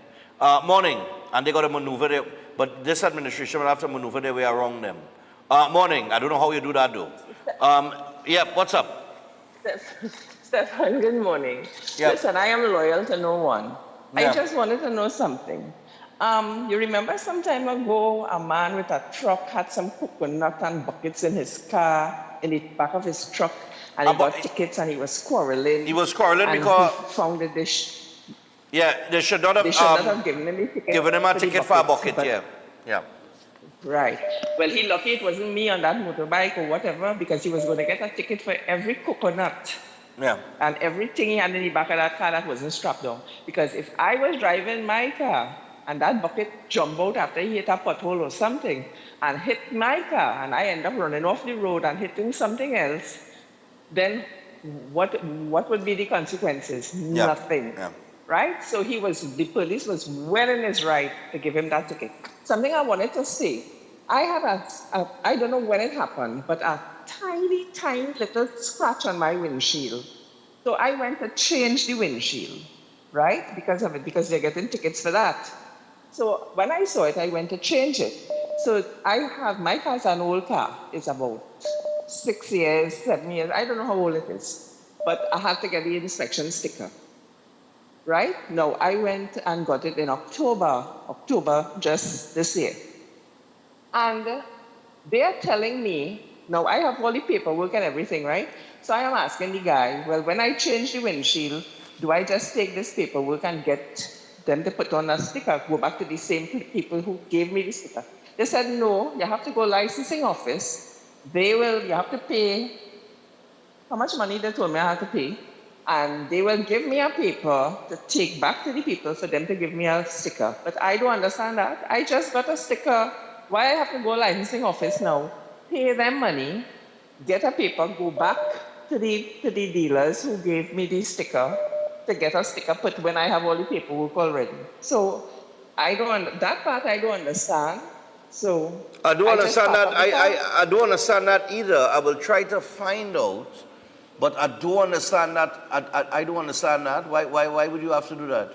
Morning, and they got to maneuver, but this administration will have to maneuver their way around them. Morning, I don't know how you do that though. Yeah, what's up? Stefan, good morning. Yeah. Listen, I am loyal to no one. Yeah. I just wanted to know something. You remember some time ago, a man with a truck had some coconut and buckets in his car, in the back of his truck, and he got tickets and he was quarreling. He was quarreling and because he found that they should not have given him a ticket for a bucket. Yeah. Right. Well, he lucky it wasn't me on that motorbike or whatever, because he was going to get a ticket for every coconut. Yeah. And everything he had in the back of that car that wasn't strapped down. Because if I was driving my car and that bucket jumped out after he hit a pothole or something and hit my car and I end up running off the road and hitting something else, then what would be the consequences? Yeah. Nothing. Yeah. Right? So the police was well in his right to give him that ticket. Something I wanted to say, I had I don't know when it happened, but a tiny little scratch on my windshield. So I went to change the windshield, right? Because of it, because they're getting tickets for that. So when I saw it, I went to change it. So my car's an old car. It's about 6 years, 7 years, I don't know how old it is. But I had to get the inspection sticker. Right? No, I went and got it in October just this year. And they're telling me, now I have all the paperwork and everything, right? So I am asking the guy, well, when I change the windshield, do I just take this paperwork and get them to put on a sticker, go back to the same people who gave me the sticker? They said, no, you have to go licensing office. You have to pay, how much money they told me I had to pay? And they will give me a paper to take back to the people for them to give me a sticker. But I don't understand that. I just got a sticker. Why I have to go licensing office now, pay them money, get a paper, go back to the dealers who gave me the sticker to get a sticker put when I have all the paperwork already. So that part I don't understand. So I don't understand that. I don't understand that either. I will try to find out. But I do understand that. I do understand that. Why would you have to do that?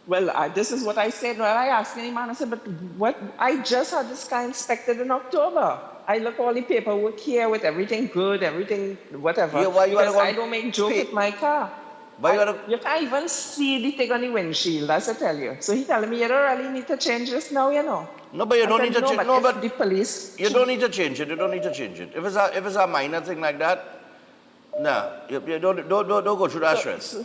Well, this is what I said. Well, I asked any man, I said, but what? I just had this car inspected in October. I look all the paperwork here with everything good, everything whatever. Yeah, why you because I don't make joke with my car. You can't even see the thing on the windshield, as I tell you. So he telling me, you don't really need to change this now, No, but you don't need to change. No, but the police. You don't need to change it. You don't need to change it. If it's a minor thing like that, no, you don't go through that stress.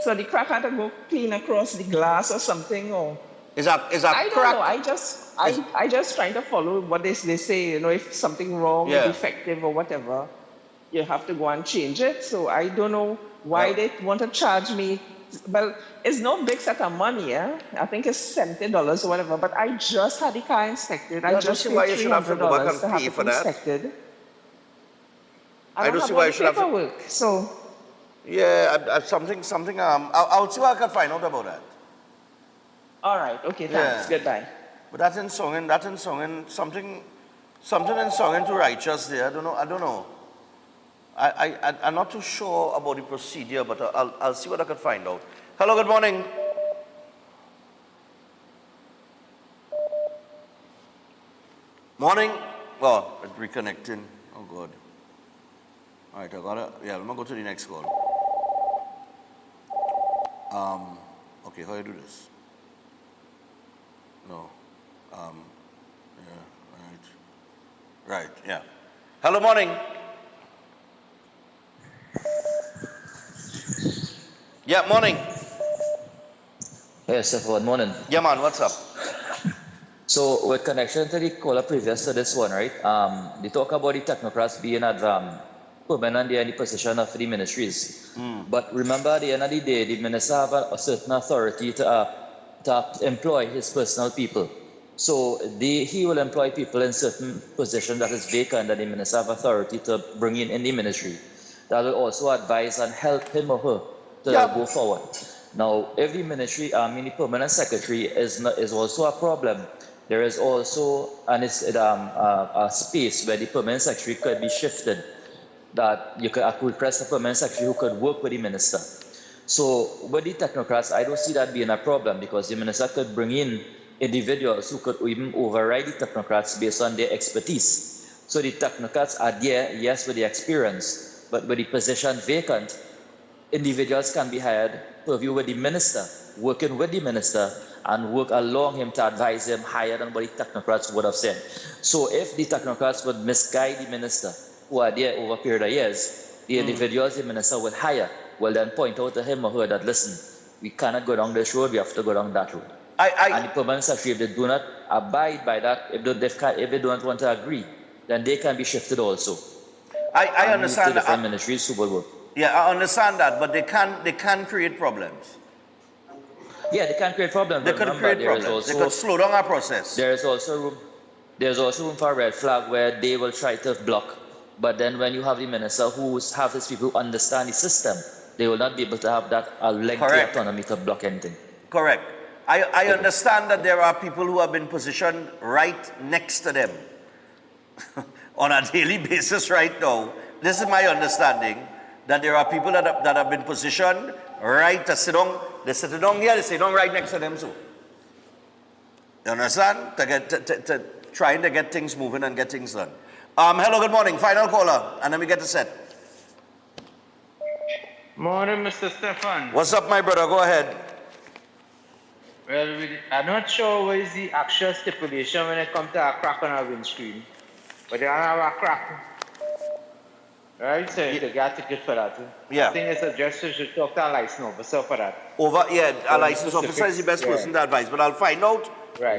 So the crack had to go clean across the glass or something, or is that I crack? don't know. I just trying to follow what they say. If something wrong, defective or whatever, you have to go and change it. So I don't know why they want to charge me. Well, it's no big set of money, I think it's $70 or whatever. But I just had the car inspected. I just paid $300 to have it inspected. I don't see why you should have paperwork. So yeah, something. I'll see what I can find out about that. All right. Okay. Thanks. Goodbye. But that in songing, something in songing to righteous there. I don't know. I'm not too sure about the procedure, but I'll see what I can find out. Hello, good morning. Morning. Oh, it's reconnecting. Oh, God. All right, I'm going to go to the next call. Okay, how do you do this? No. Right, yeah. Hello, morning. Yeah, morning. Yes, sir, good morning. Yeah, man, what's up? So, with connection to the caller previous to this one, right? They talk about the technocrats being at permanent in the position of the ministries. But remember, at the end of the day, the minister have a certain authority to employ his personal people. So he will employ people in certain positions that is vacant, and the minister have authority to bring in the ministry. That will also advise and help him or her to go forward. Now, if the ministry, the permanent secretary is also a problem, there is also a space where the permanent secretary could be shifted. That I could press the permanent secretary who could work with the minister. So with the technocrats, I don't see that being a problem because the minister could bring in individuals who could even override the technocrats based on their expertise. So the technocrats are there, yes, with the experience, but with the position vacant, individuals can be hired to review with the minister, working with the minister, and work along him to advise him higher than what the technocrats would have said. So if the technocrats would misguide the minister, who are there over a period of years, the individuals the minister would hire will then point out to him or her that, listen, we cannot go down this road, we have to go down that road. And the permanent secretary, if they do not abide by that, if they don't want to agree, then they can be shifted also. I understand that. Different ministries who will work. Yeah, I understand that, but they can create problems. Yeah, they can create problems. They could create problems. They could slow down our process. There's also room for a red flag where they will try to block. But then when you have the minister who have his people who understand the system, they will not be able to have that lengthy autonomy to block anything. Correct. I understand that there are people who have been positioned right next to them on a daily basis right now. This is my understanding, that there are people that have been positioned right to sit down. They sit down here, they sit down right next to them too. You understand? To trying to get things moving and get things done. Hello, good morning. Final caller, and then we get to set. Morning, Mr. Stefan. What's up, my brother? Go ahead. Well, I'm not sure what is the actual stipulation when it comes to a crack on a windscreen. But they don't have a crack. Right? So you got a ticket for that. Yeah. I think it's a gesture should talk to a license officer for that. A license officer is the best person to advise, but I'll find out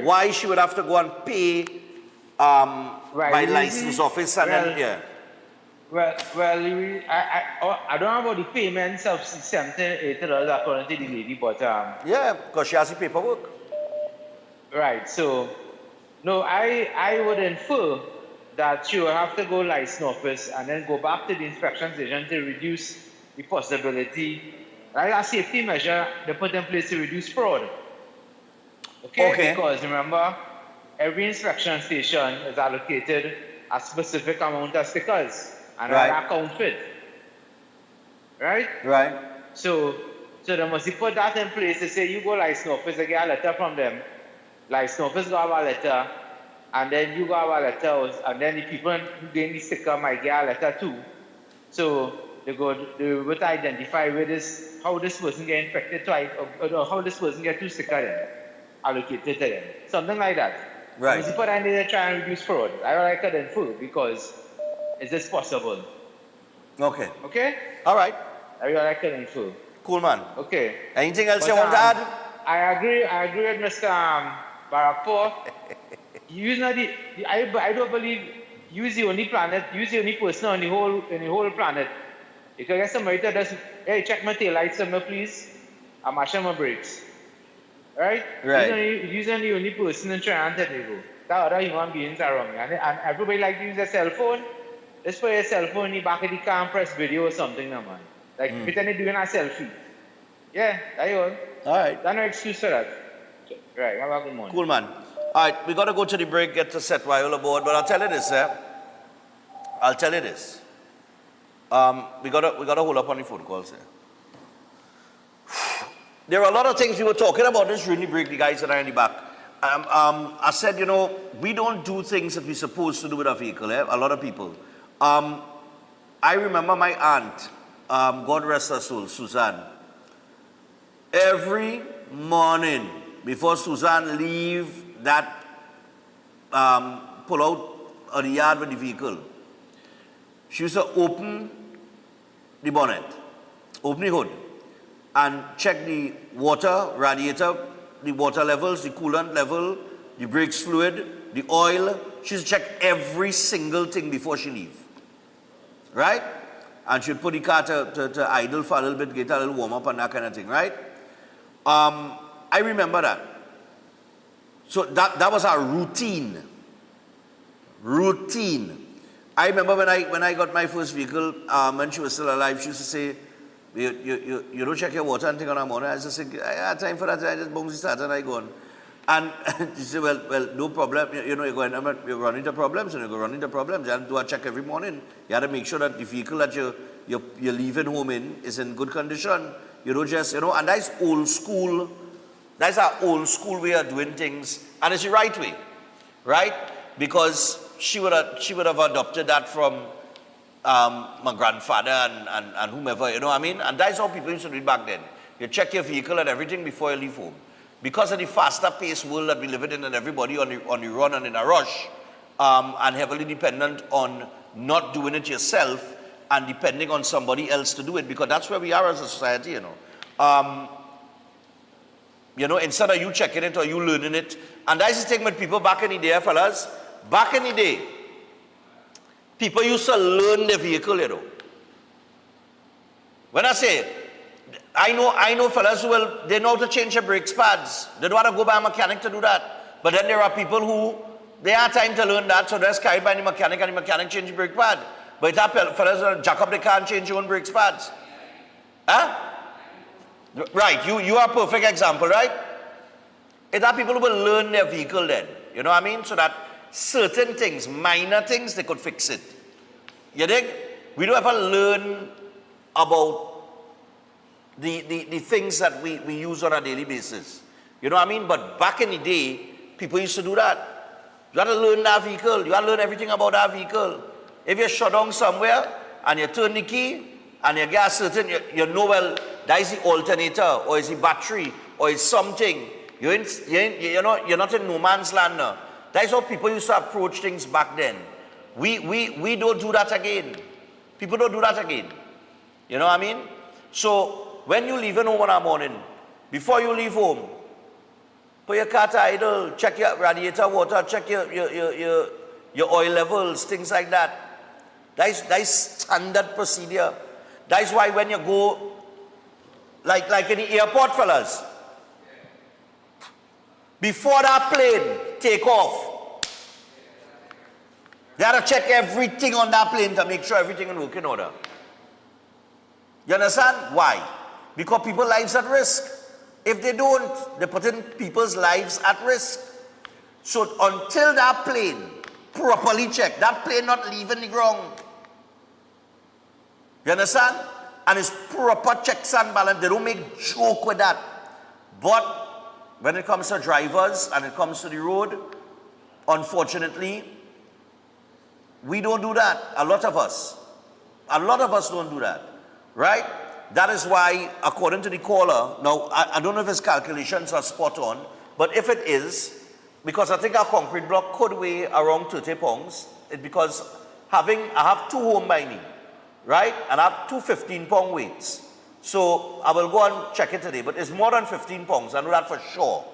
why she would have to go and pay by license office and then, yeah. Well, I don't know about the payments of $70, $80 according to the lady, but yeah, because she has the paperwork. Right. So, no, I would infer that she will have to go license office and then go back to the inspection station to reduce the possibility. Like a safety measure they put in place to reduce fraud. Okay. Because remember, every inspection station is allocated a specific amount of stickers. And that account fit. Right? Right. So they must put that in place to say you go license office, they get a letter from them. License office go have a letter, and then you go have a letter, and then the people who gain the sticker might get a letter too. So they would identify how this person get infected twice, or how this person get 2 stickers allocated to them. Something like that. Right. Must put that in there to try and reduce fraud. I like it in full because is this possible? Okay. Okay? All right. I like it in full. Cool, man. Okay. Anything else you want to add? I agree with Mr. Barakpo. I don't believe use the only person on the whole planet. You can get somebody to just, hey, check my tail lights on me, please. I'm mashing my brakes. Right? Use the only person in Trinidad and Tobago. The other human beings are wrong. And everybody like to use their cell phone. Let's put your cell phone in the back of the car and press video or something, man. Like pretend you're doing a selfie. Yeah, that's all. All right. That's no excuse for that. Right, have a good morning. Cool, man. All right, we got to go to the break, get to set Viola board, but I'll tell you this, I'll tell you this. We got to hold up on the phone calls here. There are a lot of things we were talking about this during the break, the guys that are in the back. I said, you know, we don't do things that we're supposed to do with a vehicle, a lot of people. I remember my aunt, God rest her soul, Suzanne. Every morning, before Suzanne leave that, pull out of the yard with the vehicle, she used to open the bonnet, open the hood, and check the water, radiator, the water levels, the coolant level, the brakes fluid, the oil. She used to check every single thing before she leave. Right? And she'd put the car to idle for a little bit, get a little warm up and that kind of thing, right? I remember that. So that was our routine. Routine. I remember when I got my first vehicle, when she was still alive, she used to say, you don't check your water and thing on a morning. I just said, I had time for that. I just bounce the starter and I go on. And she said, well, no problem. You know, you're running into problems and you go run into problems. You have to do a check every morning. You have to make sure that the vehicle that you're leaving home in is in good condition. You don't just, you know, and that's old school. That's our old school way of doing things. And it's the right way, right? Because she would have adopted that from my grandfather and whomever, you know what I mean? And that's how people used to do it back then. You check your vehicle and everything before you leave home. Because of the faster paced world that we live in and everybody on the run and in a rush, and heavily dependent on not doing it yourself and depending on somebody else to do it, because that's where we are as a society, you know. You know, instead of you checking it or you learning it. And that's the thing with people back in the day, fellas. Back in the day, people used to learn the vehicle, you know. When I say, I know fellas who they know how to change their brakes pads. They don't want to go by a mechanic to do that. But then there are people who, they have time to learn that, so they're carried by the mechanic and the mechanic change the brake pad. But that fellas jack up the car and change your own brakes pads. Huh? Right, you are a perfect example, right? It's that people who will learn their vehicle then. You know what I mean? So that certain things, minor things, they could fix it. You dig? We don't ever learn about the things that we use on a daily basis. You know what I mean? But back in the day, people used to do that. You had to learn that vehicle. You had to learn everything about that vehicle. If you're shut down somewhere and you turn the key and you get a certain, you know, well, that is the alternator or is the battery or is something. You're not in no man's land now. That is how people used to approach things back then. We don't do that again. People don't do that again. You know what I mean? So when you leave home in the morning, before you leave home, put your car to idle, check your radiator water, check your oil levels, things like that. That is standard procedure. That is why when you go, like in the airport, fellas, before that plane take off, they have to check everything on that plane to make sure everything is working order. You understand? Why? Because people's lives at risk. If they don't, they're putting people's lives at risk. So until that plane properly checked, that plane not leaving the ground. You understand? And it's proper checks and balance. They don't make joke with that. But when it comes to drivers and it comes to the road, unfortunately, we don't do that. A lot of us don't do that. Right? That is why, according to the caller, now I don't know if his calculations are spot on, but if it is, because I think our concrete block could weigh around 30 pounds, it's because I have two home by me, right? And I have two 15-pound weights. So I will go and check it today, but it's more than 15 pounds, I know that for sure,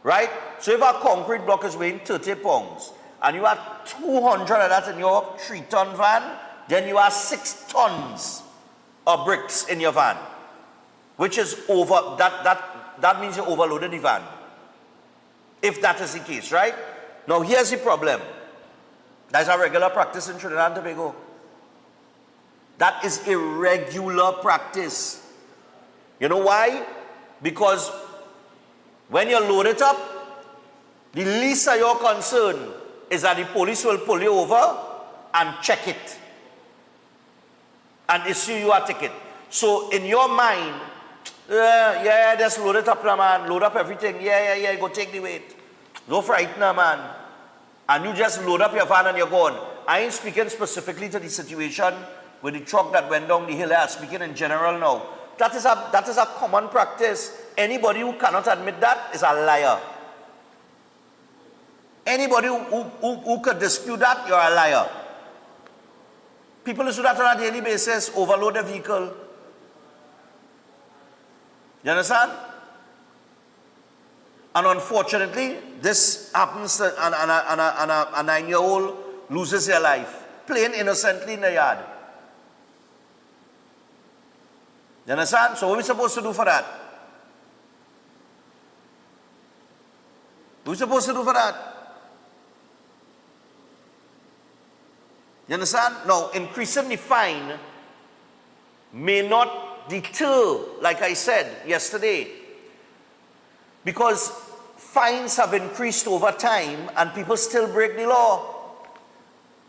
right? So if our concrete block is weighing 30 pounds, and you have 200 of that in your 3-ton van, then you have 6 tons of bricks in your van, which is over, that means you overloaded the van. If that is the case, right? Now here's the problem. That's a regular practice in Trinidad and Tobago. That is irregular practice. You know why? Because when you load it up, The least of your concern is that the police will pull you over and check it and issue you a ticket. So in your mind, yeah, just load it up, man. Load up everything. Yeah, go take the weight. No frighten, man. And you just load up your van and you're gone. I ain't speaking specifically to the situation with the truck that went down the hill. I'm speaking in general now. That is a common practice. Anybody who cannot admit that is a liar. Anybody who could dispute that, you're a liar. People who do that on a daily basis, overload the vehicle. You understand? And unfortunately, this happens to a 9-year-old loses their life, plain innocently in the yard. You understand? So what are we supposed to do for that? What are we supposed to do for that? You understand? Now, increasing the fine may not deter, like I said yesterday, because fines have increased over time and people still break the law.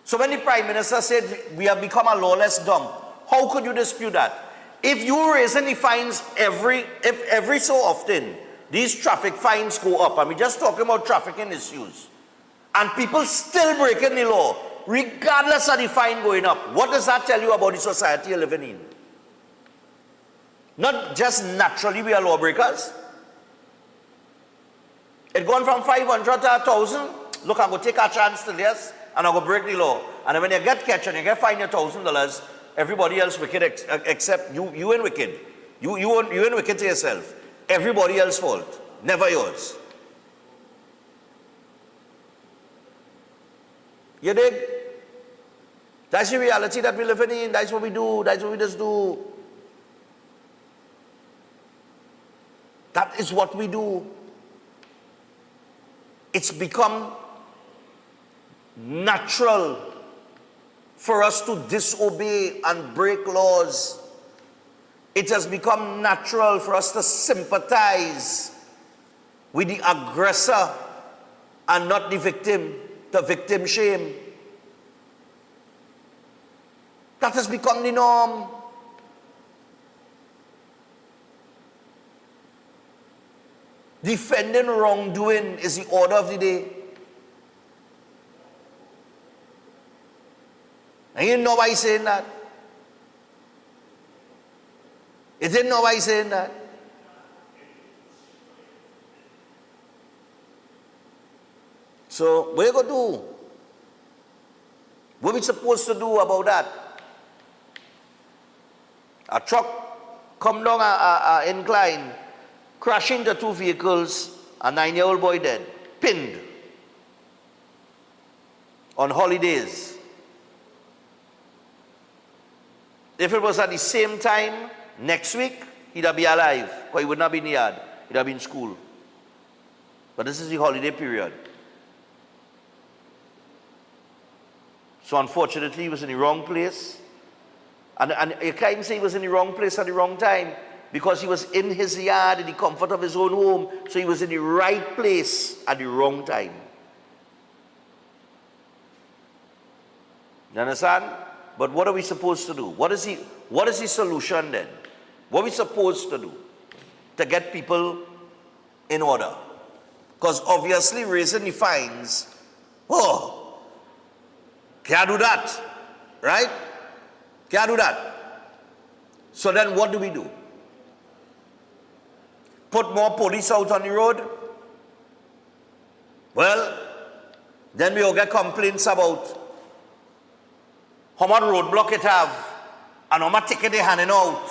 So when the Prime Minister said we have become a lawless dump, how could you dispute that? If you raising the fines every so often, these traffic fines go up, and we're just talking about trafficking issues, and people still breaking the law, regardless of the fine going up, what does that tell you about the society you're living in? Not just naturally we are lawbreakers. It gone from 500 to 1,000. Look, I'm going to take a chance to this, and I'm going to break the law. And then when you get catch and you get fined $1,000, everybody else wicked except you ain't wicked. You ain't wicked to yourself. Everybody else's fault, never yours. You dig? That's the reality that we're living in. That's what we do. That's what we just do. That is what we do. It's become natural for us to disobey and break laws. It has become natural for us to sympathize with the aggressor and not the victim shame. That has become the norm. Defending wrongdoing is the order of the day. And you know why he's saying that? You didn't know why he's saying that? So, what are you going to do? What are we supposed to do about that? A truck come down a incline, crash into 2 vehicles, a 9-year-old boy dead, pinned, on holidays. If it was at the same time next week, he'd be alive, because he would not be in the yard, he'd have been in school. But this is the holiday period. So unfortunately, he was in the wrong place. And you can't even say he was in the wrong place at the wrong time, because he was in his yard in the comfort of his own home. So he was in the right place at the wrong time. You understand? But what are we supposed to do? What is the solution then? What are we supposed to do to get people in order? Because obviously raising the fines, can't do that, right? Can't do that. So then what do we do? Put more police out on the road? Well, then we will get complaints about how much roadblock it have and how much ticket they handing out.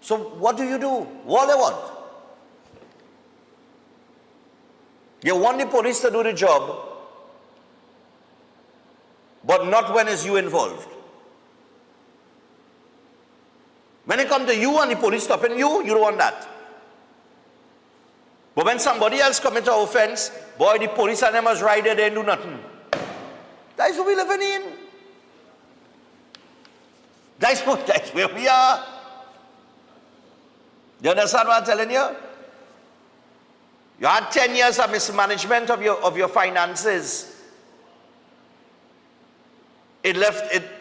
So what do? What they want? You want the police to do the job, but not when it's you involved. When it comes to you and the police stopping you, you don't want that. But when somebody else commits an offense, boy, the police and them must ride there, they do nothing. That's what we're living in. That's where we are. You understand what I'm telling you? You had 10 years of mismanagement of your finances. It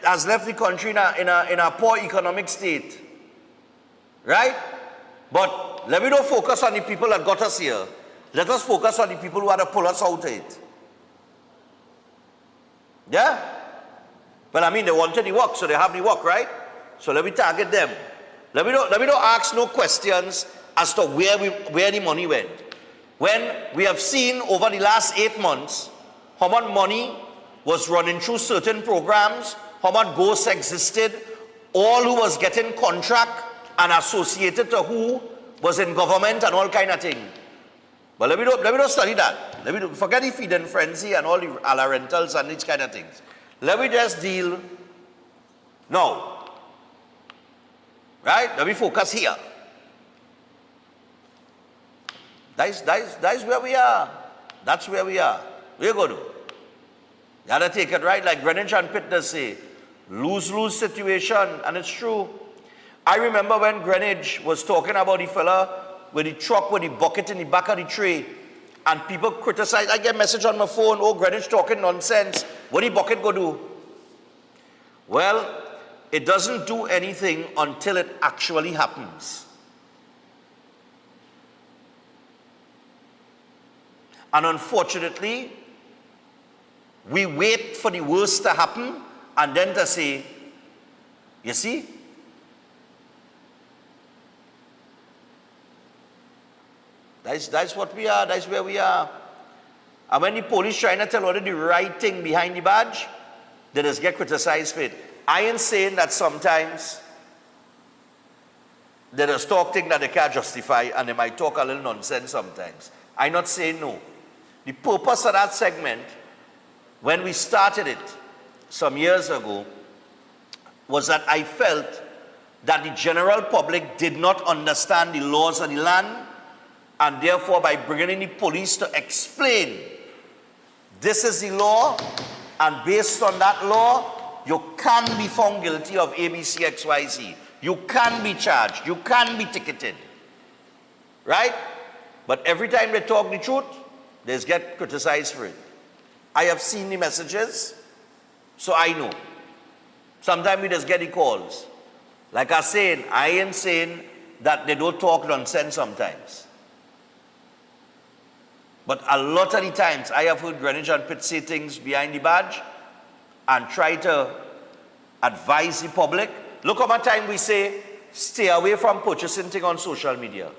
has left the country in a poor economic state. Right? But let me not focus on the people that got us here. Let us focus on the people who had to pull us out of it. Yeah? But I mean, they wanted the work, so they have the work, right? So let me target them. Let me not ask no questions as to where the money went. When we have seen over the last 8 months how much money was running through certain programs, how much ghosts existed, all who was getting contract and associated to who was in government and all kind of thing. But let me not study that. Forget the feed and frenzy and all the a la rentals and these kind of things. Let me just deal now. Right? Let me focus here. That's where we are. That's where we are. Where you go to? You gotta take it right, like Greenwich and Pitt does say. Lose-lose situation, and it's true. I remember when Greenwich was talking about the fella with the truck with the bucket in the back of the tray, and people criticize. I get a message on my phone, oh, Greenwich talking nonsense. What the bucket go do? Well, it doesn't do anything until it actually happens. And unfortunately, we wait for the worst to happen and then to say, you see? That's what we are, that's where we are. And when the police trying to tell all the right thing behind the badge, they just get criticized for it. I ain't saying that sometimes they just talk things that they can't justify and they might talk a little nonsense sometimes. I'm not saying no. The purpose of that segment, when we started it some years ago, was that I felt that the general public did not understand the laws of the land, and therefore by bringing in the police to explain, this is the law, and based on that law, you can be found guilty of ABC, XYZ. You can be charged. You can be ticketed. Right? But every time they talk the truth, they get criticized for it. I have seen the messages, so I know. Sometimes we just get the calls. Like I said, I ain't saying that they don't talk nonsense sometimes. But a lot of the times, I have heard Greenwich and Pitt say things behind the badge and try to advise the public. Look how much time we say, stay away from purchasing things on social media.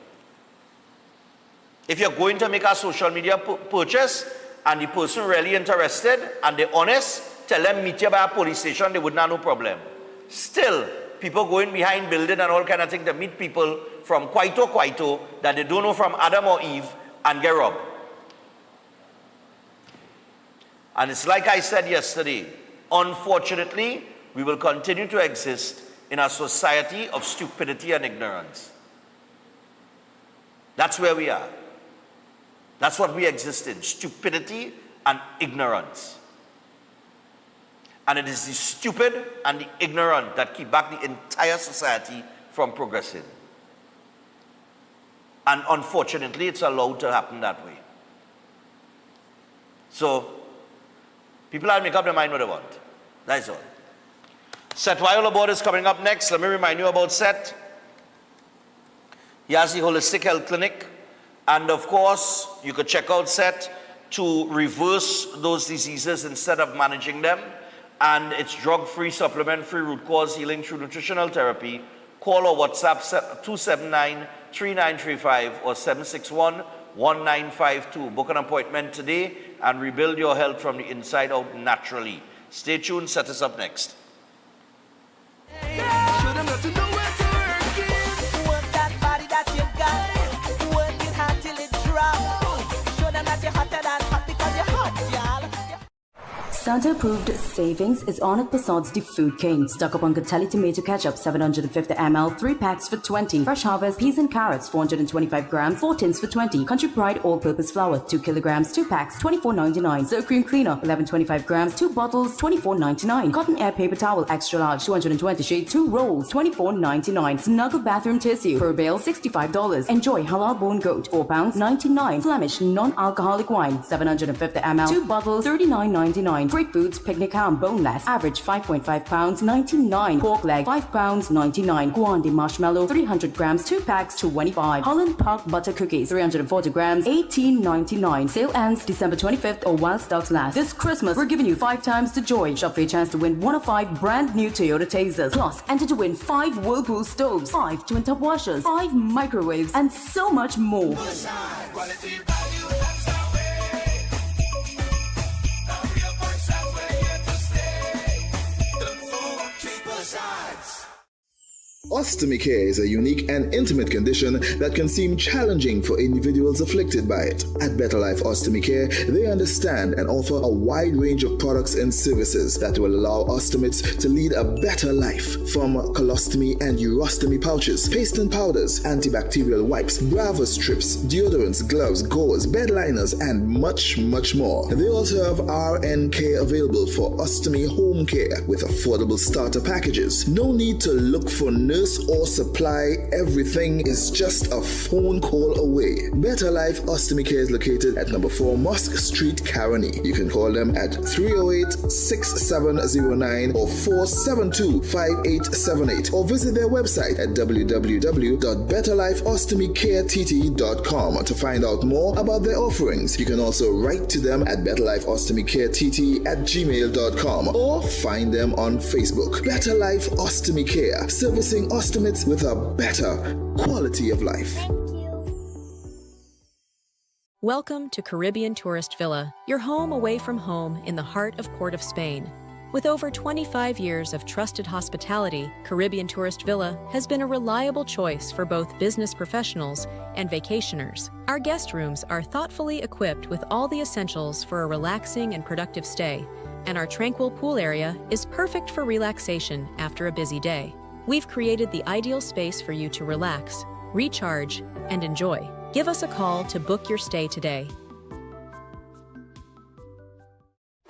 If you're going to make a social media purchase and the person really interested and they're honest, tell them meet you by a police station, they would not have no problem. Still, people going behind building and all kind of things to meet people from Kwaito that they don't know from Adam or Eve and get robbed. And it's like I said yesterday, unfortunately, we will continue to exist in a society of stupidity and ignorance. That's where we are. That's what we exist in, stupidity and ignorance. And it is the stupid and the ignorant that keep back the entire society from progressing. And unfortunately, it's allowed to happen that way. So, people have to make up their mind what they want. That's all. Seth Viola Board is coming up next. Let me remind you about Seth. He has the Holistic Health Clinic. And of course, you could check out Seth to reverse those diseases instead of managing them. And it's drug-free, supplement-free root cause healing through nutritional therapy. Call or WhatsApp 279-3935 or 761-1952. Book an appointment today and rebuild your health from the inside out naturally. Stay tuned. Set us up next. Show them that you know where to work it. Work that body that you got. Work it hard till it drop. Show them that you're hotter than hot because you're hot, y'all. Santa-approved savings is on at Passad's The Food King. Stock up on Catelli tomato ketchup, 750 ml, 3 packs for 20. Fresh Harvest peas and carrots, 425 grams, 4 tins for 20. Country Pride all-purpose flour, 2 kilograms, 2 packs, $24.99. Sour cream cleaner, 1125 grams, 2 bottles, $24.99. Cotton air paper towel, extra large, 220 shade, 2 rolls, $24.99. Snuggle bathroom tissue, per bale, $65. Enjoy halal bone goat, 4 pounds, $99. Flemish non-alcoholic wine, 750 ml, 2 bottles, $39.99. Great Foods picnic ham, boneless, average 5.5 pounds, $99. Pork leg, 5 pounds, $99. Guandi marshmallow, 300 grams, 2 packs, $25. Holland Park butter cookies, 340 grams, $18.99. Sale ends December 25th or while stocks last. This Christmas, we're giving you 5 times the joy. Shop for your chance to win 1 of 5 brand new Toyota Tasers. Plus, enter to win 5 Whirlpool stoves, 5 twin top washers, 5 microwaves, and so much more. Ostomy care is a unique and intimate condition that can seem challenging for individuals afflicted by it. At Better Life Ostomy Care, they understand and offer a wide range of products and services that will allow ostomates to lead a better life. From colostomy and urostomy pouches, paste and powders, antibacterial wipes, Brava strips, deodorants, gloves, gauze, bed liners, and much, much more. They also have RN care available for ostomy home care with affordable starter packages. No need to look for nurse or supply, everything is just a phone call away. Better Life Ostomy Care is located at number 4 Mosque Street, Caroni. You can call them at 308-6709 or 472-5878 or visit their website at www.betterlifeostomycareTT.com to find out more about their offerings. You can also write to them at betterlifeostomycareTT@gmail.com or find them on Facebook. Better Life Ostomy Care, servicing ostomates with a better quality of life. Welcome to Caribbean Tourist Villa, your home away from home in the heart of Port of Spain. With over 25 years of trusted hospitality, Caribbean Tourist Villa has been a reliable choice for both business professionals and vacationers. Our guest rooms are thoughtfully equipped with all the essentials for a relaxing and productive stay, and our tranquil pool area is perfect for relaxation after a busy day. We've created the ideal space for you to relax, recharge, and enjoy. Give us a call to book your stay today.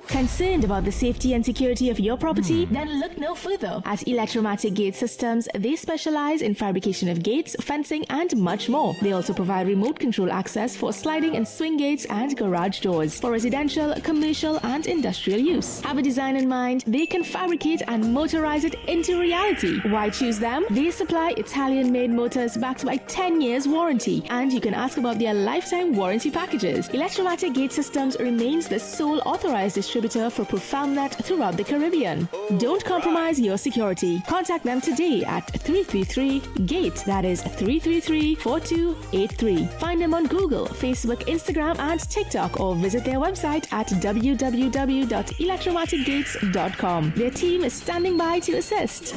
Concerned about the safety and security of your property? Then look no further. At Electromatic Gate Systems, they specialize in fabrication of gates, fencing, and much more. They also provide remote control access for sliding and swing gates and garage doors for residential, commercial, and industrial use. Have a design in mind? They can fabricate and motorize it into reality. Why choose them? They supply Italian-made motors backed by 10 years warranty, and you can ask about their lifetime warranty packages. Electromatic Gate Systems remains the sole authorized distributor for ProfoundNet throughout the Caribbean. Don't compromise your security. Contact them today at 333-GATE. That is 333-4283. Find them on Google, Facebook, Instagram, and TikTok, or visit their website at www.electromaticgates.com. Their team is standing by to assist.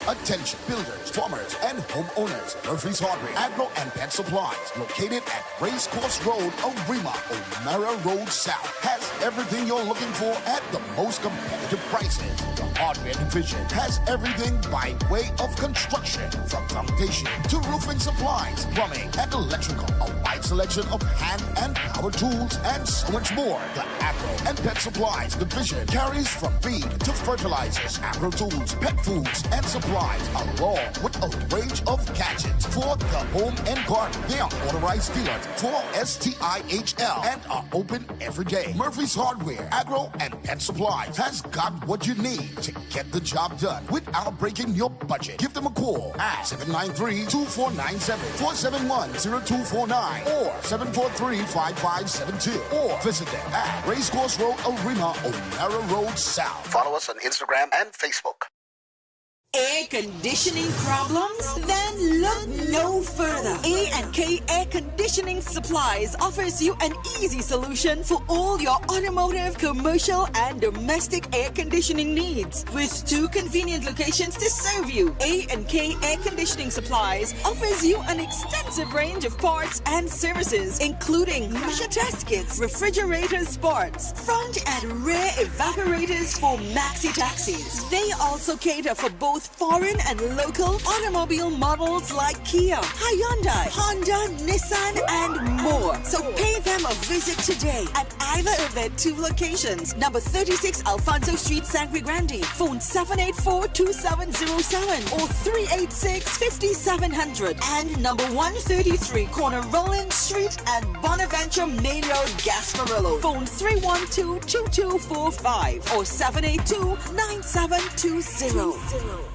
Attention builders, farmers, and homeowners. Murphy's Hardware, Agro and Pet Supplies, located at Racecourse Road, Arima, O'Mara Road South, has everything you're looking for at the most competitive prices. The hardware division has everything by way of construction, from foundation to roofing supplies, plumbing, and electrical. A wide selection of hand and power tools, and so much more. The Agro and Pet Supplies division carries from feed to fertilizers, agro tools, pet foods, and supplies, along with a range of gadgets for the home and garden. They are authorized dealers for STIHL and are open every day. Murphy's Hardware, Agro, and Pet Supplies has got what you need to get the job done without breaking your budget. Give them a call at 793-2497, 471-0249, or 743-5572, or visit them at Racecourse Road, Arima, O'Mara Road South. Follow us on Instagram and Facebook. Air conditioning problems? Then look no further. A&K Air Conditioning Supplies offers you an easy solution for all your automotive, commercial, and domestic air conditioning needs. With 2 convenient locations to serve you, A&K Air Conditioning Supplies offers you an extensive range of parts and services, including pressure test kits, refrigerator parts, front and rear evaporators for maxi taxis. They also cater for both foreign and local automobile models like Kia, Hyundai, Honda, Nissan, and more. So pay them a visit today at either of their 2 locations. Number 36 Alfonso Street, Sangre Grande. Phone 784-2707 or 386-5700. And number 133 Corner Roland Street and Bonaventure Main Road, Gasparillo. Phone 312-2245 or 782-9720.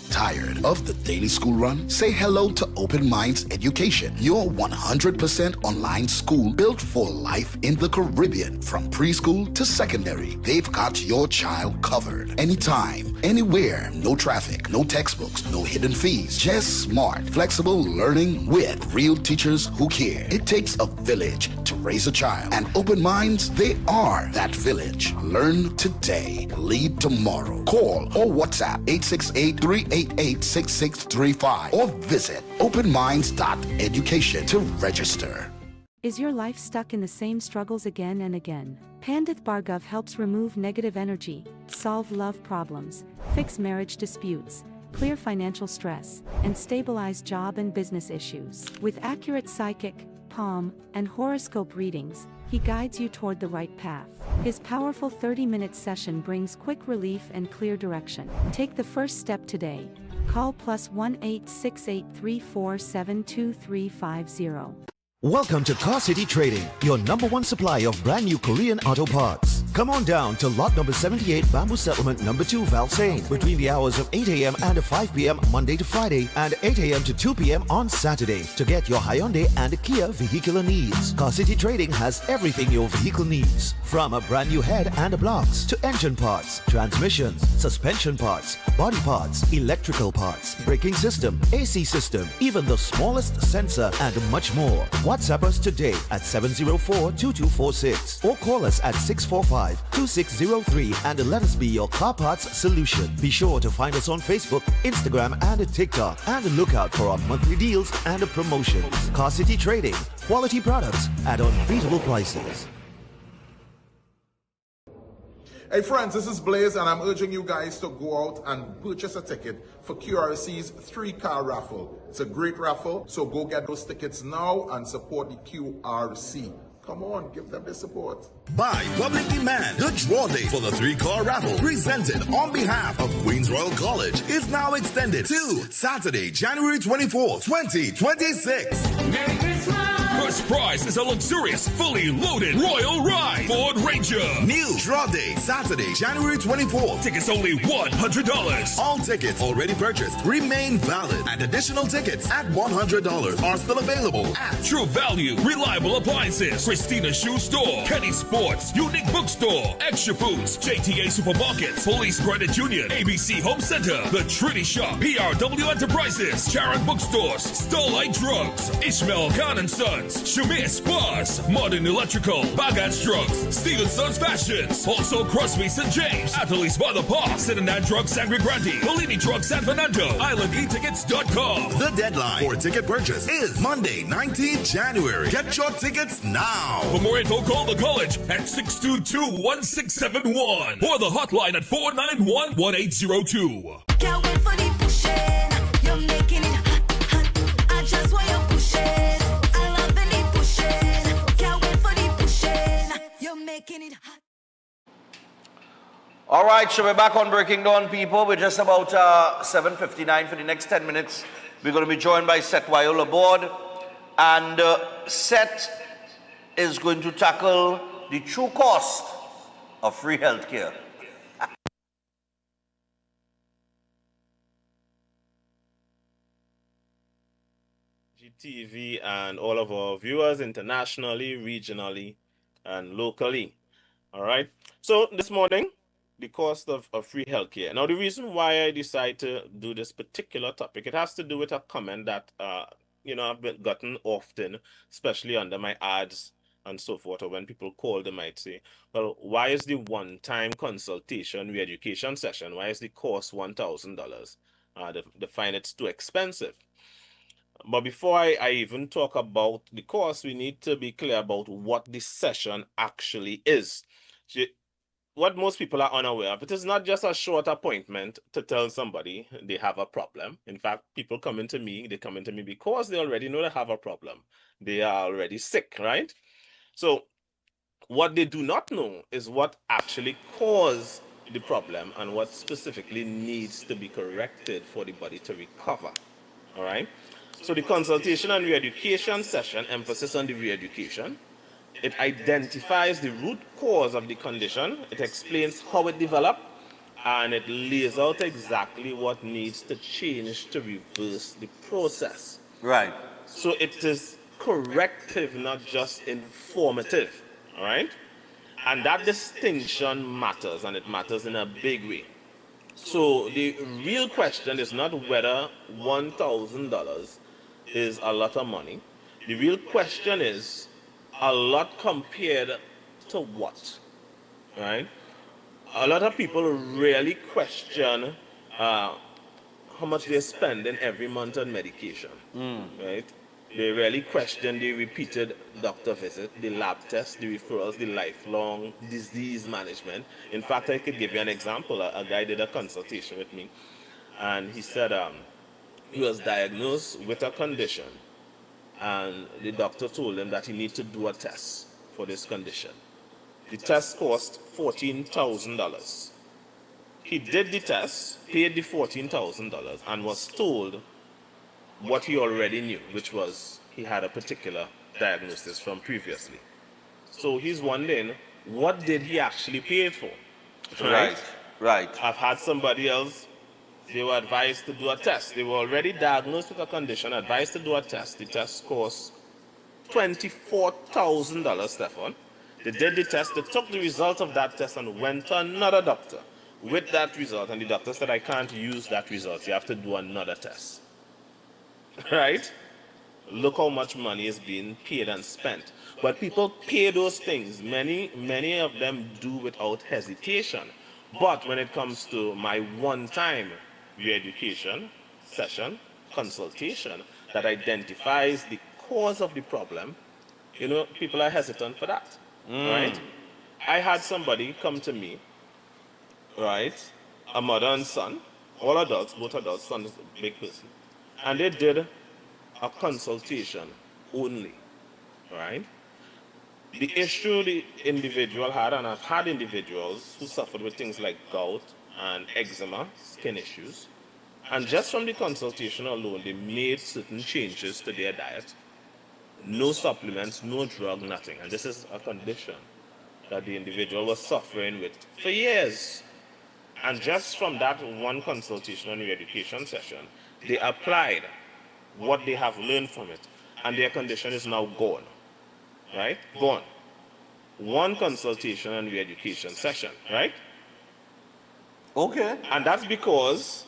Tired of the daily school run? Say hello to Open Minds Education, your 100% online school built for life in the Caribbean. From preschool to secondary, they've got your child covered. Anytime, anywhere, no traffic, no textbooks, no hidden fees. Just smart, flexible learning with real teachers who care. It takes a village to raise a child, and Open Minds, they are that village. Learn today, lead tomorrow. Call or WhatsApp 868-388-6635 or visit openminds.education to register. Is your life stuck in the same struggles again and again? Pandith Bhargav helps remove negative energy, solve love problems, fix marriage disputes, clear financial stress, and stabilize job and business issues. With accurate psychic, palm, and horoscope readings, he guides you toward the right path. His powerful 30-minute session brings quick relief and clear direction. Take the first step today. Call +1 868-347-2350. Welcome to Car City Trading, your #1 supply of brand new Korean auto parts. Come on down to lot number 78 Bamboo Settlement number 2 Valsain between the hours of 8 a.m. and 5 p.m. Monday to Friday and 8 a.m. to 2 p.m. on Saturday to get your Hyundai and Kia vehicular needs. Car City Trading has everything your vehicle needs, from a brand new head and blocks to engine parts, transmissions, suspension parts, body parts, electrical parts, braking system, AC system, even the smallest sensor and much more. WhatsApp us today at 704-2246 or call us at 645-2603 and let us be your car parts solution. Be sure to find us on Facebook, Instagram and TikTok and look out for our monthly deals and promotions. Car City Trading, quality products at unbeatable prices. Hey friends, this is Blaze and I'm urging you guys to go out and purchase a ticket for QRC's 3-car raffle. It's a great raffle, so go get those tickets now and support the QRC. Come on, give them the support. By public demand, the draw date for the 3-car raffle presented on behalf of Queens Royal College is now extended to Saturday, January 24, 2026. Merry Christmas! First prize is a luxurious, fully loaded Royal Ride Ford Ranger. New draw date, Saturday, January 24. Tickets only $100. All tickets already purchased remain valid, and additional tickets at $100 are still available at True Value, Reliable Appliances, Christina Shoe Store, Kenny Sports, Unique Bookstore, Extra Foods, JTA Supermarkets, Police Credit Union, ABC Home Center, The Trinity Shop, PRW Enterprises, Sharon Bookstores, Starlight Drugs, Ishmael Khan and Sons, Shamir Spas, Modern Electrical, Bagat's Drugs, Steven Sons Fashions, also Crosby St. James, Athletes by the Park, Cincinnati Drugs Sangre Grande, Bellini Drugs San Fernando, IslandEtickets.com. The deadline for ticket purchase is Monday, 19th January. Get your tickets now. For more info, call the college at 622-1671 or the hotline at 491-1802. Can't wait for the pushing. You're making it hot, hot. I just want your pushes. I love the pushing. Can't wait for the pushing. You're making it hot. All right, so we're back on Breaking Dawn, people. We're just about 7:59 for the next 10 minutes. We're going to be joined by Seth Wyola aboard. And Seth is going to tackle the true cost of free healthcare. GTV and all of our viewers internationally, regionally, and locally. All right. So this morning, the cost of free healthcare. Now, the reason why I decide to do this particular topic, it has to do with a comment that I've gotten often, especially under my ads and so forth, or when people call, they might say, well, why is the one-time consultation, re-education session, why is the cost $1,000? They find it's too expensive. But before I even talk about the cost, we need to be clear about what the session actually is. What most people are unaware of, it is not just a short appointment to tell somebody they have a problem. In fact, people come into me, they come into me because they already know they have a problem. They are already sick, right? So what they do not know is what actually caused the problem and what specifically needs to be corrected for the body to recover, all right? So the consultation and re-education session, emphasis on the re-education. It identifies the root cause of the condition, it explains how it developed, and it lays out exactly what needs to change to reverse the process. Right. So it is corrective, not just informative, all right? And that distinction matters, and it matters in a big way. So the real question is not whether $1,000 is a lot of money. The real question is, a lot compared to what, right? A lot of people really question how much they're spending every month on medication, right? They really question the repeated doctor visit, the lab tests, the referrals, the lifelong disease management. In fact, I could give you an example. A guy did a consultation with me, and he said he was diagnosed with a condition, and the doctor told him that he needs to do a test for this condition. The test cost $14,000. He did the test, paid the $14,000, and was told what he already knew, which was he had a particular diagnosis from previously. So he's wondering, what did he actually pay for? Right. I've had somebody else, they were advised to do a test. They were already diagnosed with a condition, advised to do a test. The test cost $24,000, Stefan. They did the test, they took the result of that test and went to another doctor with that result. And the doctor said, I can't use that result. You have to do another test. Right? Look how much money is being paid and spent. But people pay those things. Many of them do without hesitation. But when it comes to my one-time re-education session, consultation, that identifies the cause of the problem, people are hesitant for that, right? I had somebody come to me, right, a mother and son, all adults, both adults, son is a big person, and they did a consultation only, right? The issue the individual had, and I've had individuals who suffered with things like gout and eczema, skin issues, and just from the consultation alone, they made certain changes to their diet. No supplements, no drug, nothing. And this is a condition that the individual was suffering with for years. And just from that one consultation and re-education session, they applied what they have learned from it, and their condition is now gone. Right? Gone. One consultation and re-education session, right? Okay. And that's because,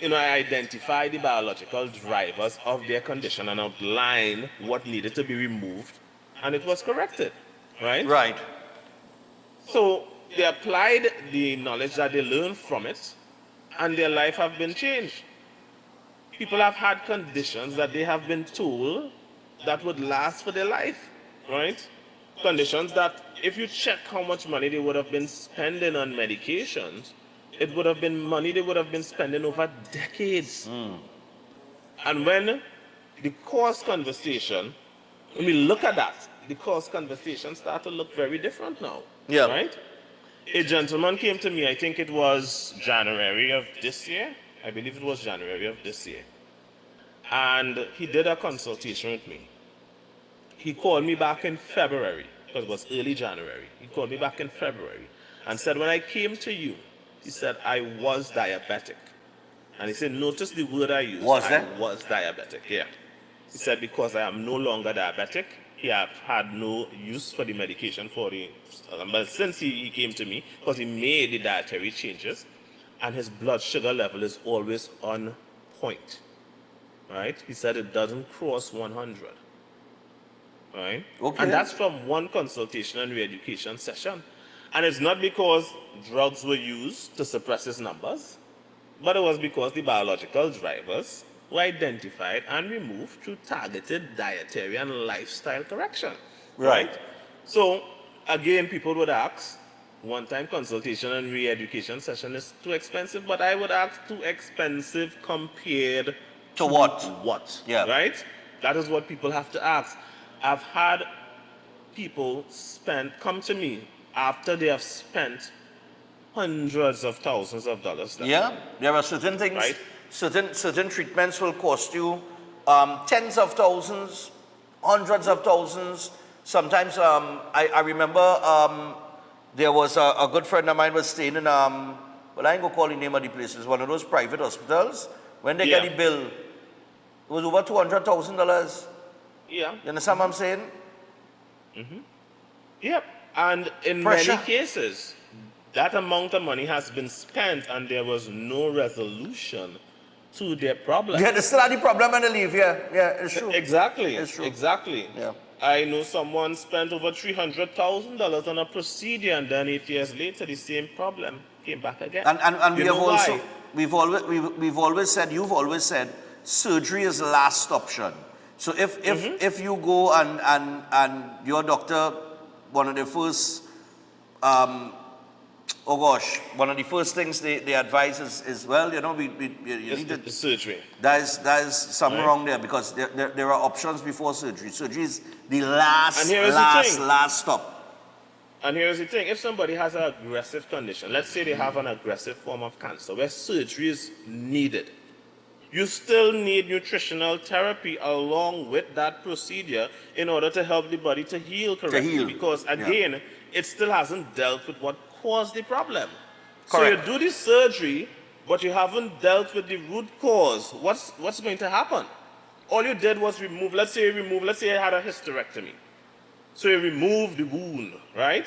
I identified the biological drivers of their condition and outlined what needed to be removed, and it was corrected, right? Right. So they applied the knowledge that they learned from it, and their life have been changed. People have had conditions that they have been told that would last for their life, right? Conditions that, if you check how much money they would have been spending on medications, it would have been money they would have been spending over decades. And when the cost conversation, when we look at that, the cost conversation start to look very different now. Yeah. Right? A gentleman came to me, I think it was January of this year. I believe it was January of this year. And he did a consultation with me. He called me back in February, because it was early January. He called me back in February and said, when I came to you, he said, I was diabetic. And he said, notice the word I used. Was I that? was diabetic, yeah. He said, because I am no longer diabetic, he had no use for the medication but since he came to me, because he made the dietary changes, and his blood sugar level is always on point, right? He said it doesn't cross 100, right? Okay. And that's from one consultation and re-education session. And it's not because drugs were used to suppress his numbers, but it was because the biological drivers were identified and removed through targeted dietary and lifestyle correction. Right. So, again, people would ask, one-time consultation and re-education session is too expensive, but I would ask too expensive compared to what? What? Yeah. Right? That is what people have to ask. I've had people come to me after they have spent hundreds of thousands of dollars. Yeah, there are certain things, right? certain treatments will cost you tens of thousands, hundreds of thousands. Sometimes I remember there was a good friend of mine was staying in well, I ain't gonna call the name of the place. It's one of those private hospitals. When they get the bill, it was over $200,000. Yeah. You understand what I'm saying? Mm-hmm. Yep. And in Pressure. many cases, that amount of money has been spent and there was no resolution to their problem. Yeah, they still have the problem and they leave. Yeah, it's true. Exactly. It's true. Exactly. Yeah. I know someone spent over $300,000 on a procedure, and then 8 years later, the same problem came back again. And we You have know also, why? we've always said, you've always said, surgery is the last option. So if you go and your doctor, one of the first, one of the first things they advise is well, you know, you need to, the surgery. That is something wrong there, because there are options before surgery. Surgery is the last stop. And here's the thing, if somebody has an aggressive condition, let's say they have an aggressive form of cancer where surgery is needed, you still need nutritional therapy along with that procedure in order to help the body to heal correctly. Because again, it still hasn't dealt with what caused the problem. Correct. So you do the surgery, but you haven't dealt with the root cause. What's going to happen? All you did was remove, let's say you had a hysterectomy. So you remove the wound, right?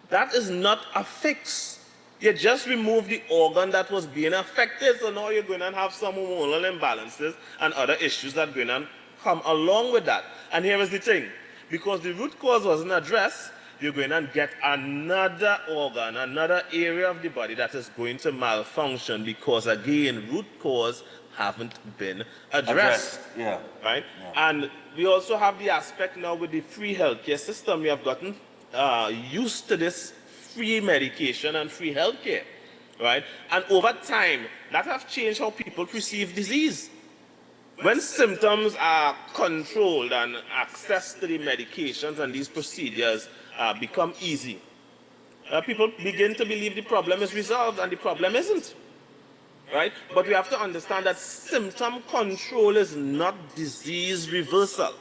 That is not a fix. You just remove the organ that was being affected, so now you're going to have some hormonal imbalances and other issues that are going to come along with that. And here is the thing, because the root cause wasn't addressed, you're going to get another organ, another area of the body that is going to malfunction because, again, root cause haven't been addressed. Yeah. Right? Yeah. And we also have the aspect now with the free healthcare system. We have gotten used to this free medication and free healthcare, right? And over time, that has changed how people perceive disease. When symptoms are controlled and access to the medications and these procedures become easy, people begin to believe the problem is resolved, and the problem isn't. Right? But we have to understand that symptom control is not disease reversal.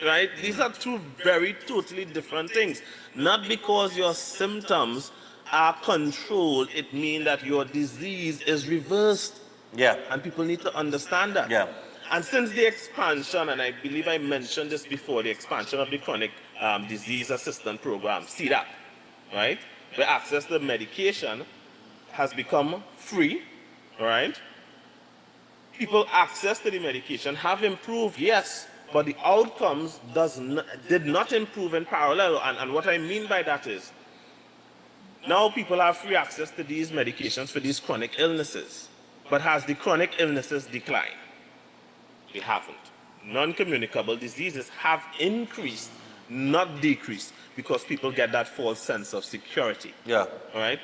Right? These are two very totally different things. Not because your symptoms are controlled, it means that your disease is reversed. Yeah. And people need to understand that. Yeah. And since the expansion, and I believe I mentioned this before, the expansion of the Chronic Disease Assistance Program, CDAP, right? Where access to medication has become free, right? People access to the medication have improved, yes, but the outcomes did not improve in parallel. And what I mean by that is, now people have free access to these medications for these chronic illnesses. But has the chronic illnesses declined? They haven't. Non-communicable diseases have increased, not decreased, because people get that false sense of security. Yeah. All right?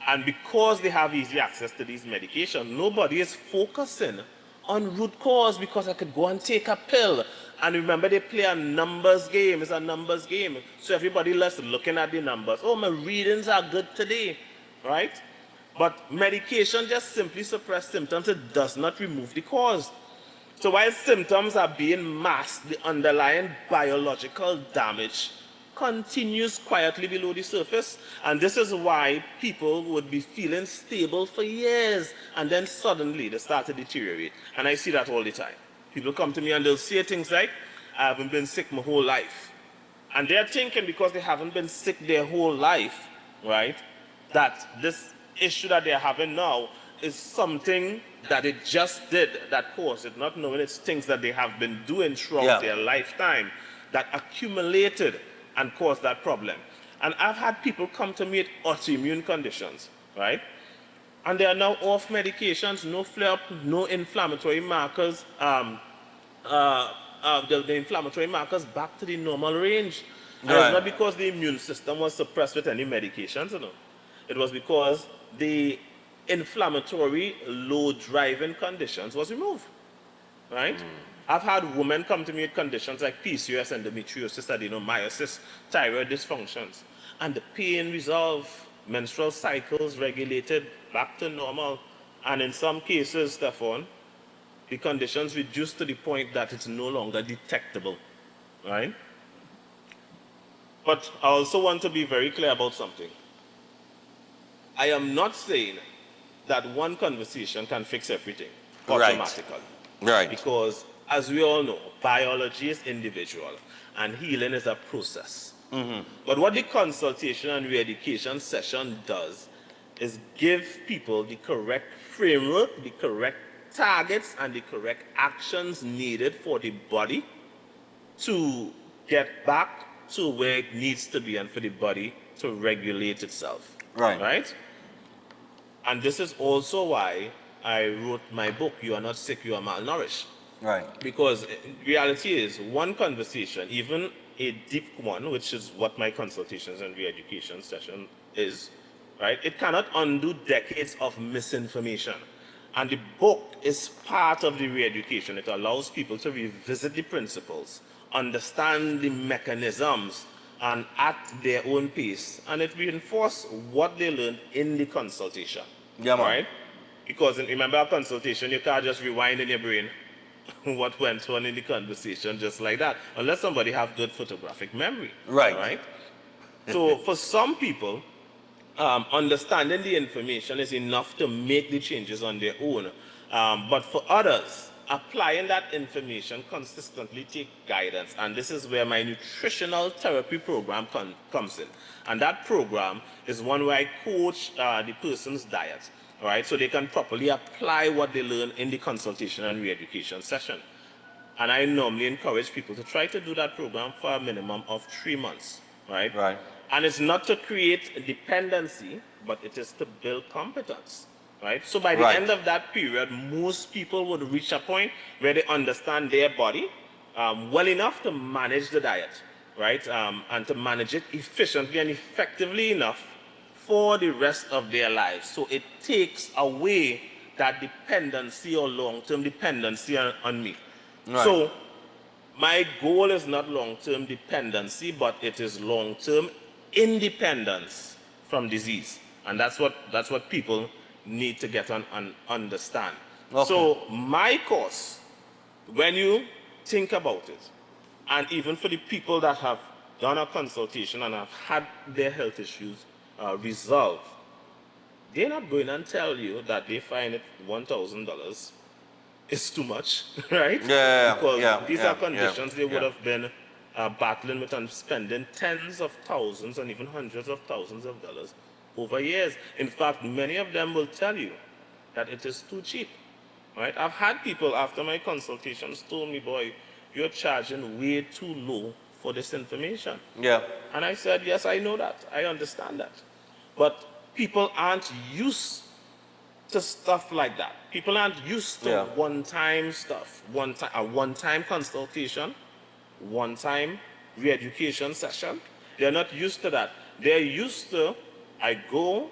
And because they have easy access to these medications, nobody is focusing on root cause, because I could go and take a pill. And remember, they play a numbers game. It's a numbers game. So everybody less looking at the numbers. Oh, my readings are good today, right? But medication just simply suppresses symptoms. It does not remove the cause. So while symptoms are being masked, the underlying biological damage continues quietly below the surface. And this is why people would be feeling stable for years, and then suddenly they start to deteriorate. And I see that all the time. People come to me and they'll say things like, I haven't been sick my whole life. And they're thinking because they haven't been sick their whole life, right, that this issue that they're having now is something that it just did that caused it, not knowing it's things that they have been doing throughout their lifetime that accumulated and caused that problem. And I've had people come to me with autoimmune conditions, right? And they are now off medications, no flare-up, no inflammatory markers, the inflammatory markers back to the normal range. And Right. it's not because the immune system was suppressed with any medications, you know. It was because the inflammatory low-driving conditions was removed, right? I've had women come to me with conditions like PCOS, endometriosis, adenomyosis, thyroid dysfunctions, and the pain resolved, menstrual cycles regulated back to normal, and in some cases, Stefan, the conditions reduced to the point that it's no longer detectable, right? But I also want to be very clear about something. I am not saying that one conversation can fix everything automatically. Right. Because, as we all know, biology is individual and healing is a process. But what the consultation and re-education session does is give people the correct framework, the correct targets, and the correct actions needed for the body to get back to where it needs to be and for the body to regulate itself. Right? And this is also why I wrote my book, You Are Not Sick, You Are Malnourished. Right. Because reality is, one conversation, even a deep one, which is what my consultations and re-education session is, right? It cannot undo decades of misinformation. And the book is part of the re-education. It allows people to revisit the principles, understand the mechanisms, and at their own pace. And it reinforces what they learned in the consultation. Yeah, man. Right? Because remember, a consultation, you can't just rewind in your brain what went on in the conversation just like that, unless somebody have good photographic memory. Right? So for some people, understanding the information is enough to make the changes on their own. But for others, applying that information consistently take guidance. And this is where my nutritional therapy program comes in. And that program is one where I coach the person's diet, right? So they can properly apply what they learn in the consultation and re-education session. And I normally encourage people to try to do that program for a minimum of 3 months, right? Right. And it's not to create dependency, but it is to build competence, right? So by the end of that period, most people would reach a point where they understand their body well enough to manage the diet, right? And to manage it efficiently and effectively enough for the rest of their lives. So it takes away that dependency or long-term dependency on me. Right. So my goal is not long-term dependency, but it is long-term independence from disease. And that's what people need to get on and understand. Okay. So my course, when you think about it, and even for the people that have done a consultation and have had their health issues resolved, they're not going and tell you that they find it $1,000 is too much, right? Because these are conditions they would have been battling with and spending tens of thousands and even hundreds of thousands of dollars over years. In fact, many of them will tell you that it is too cheap, right? I've had people after my consultations told me, boy, you're charging way too low for this information. Yeah. And I said, yes, I know that. I understand that. But people aren't used to stuff like that. People aren't used to one-time stuff. A one-time consultation, one-time re-education session. They're not used to that. They're used to, I go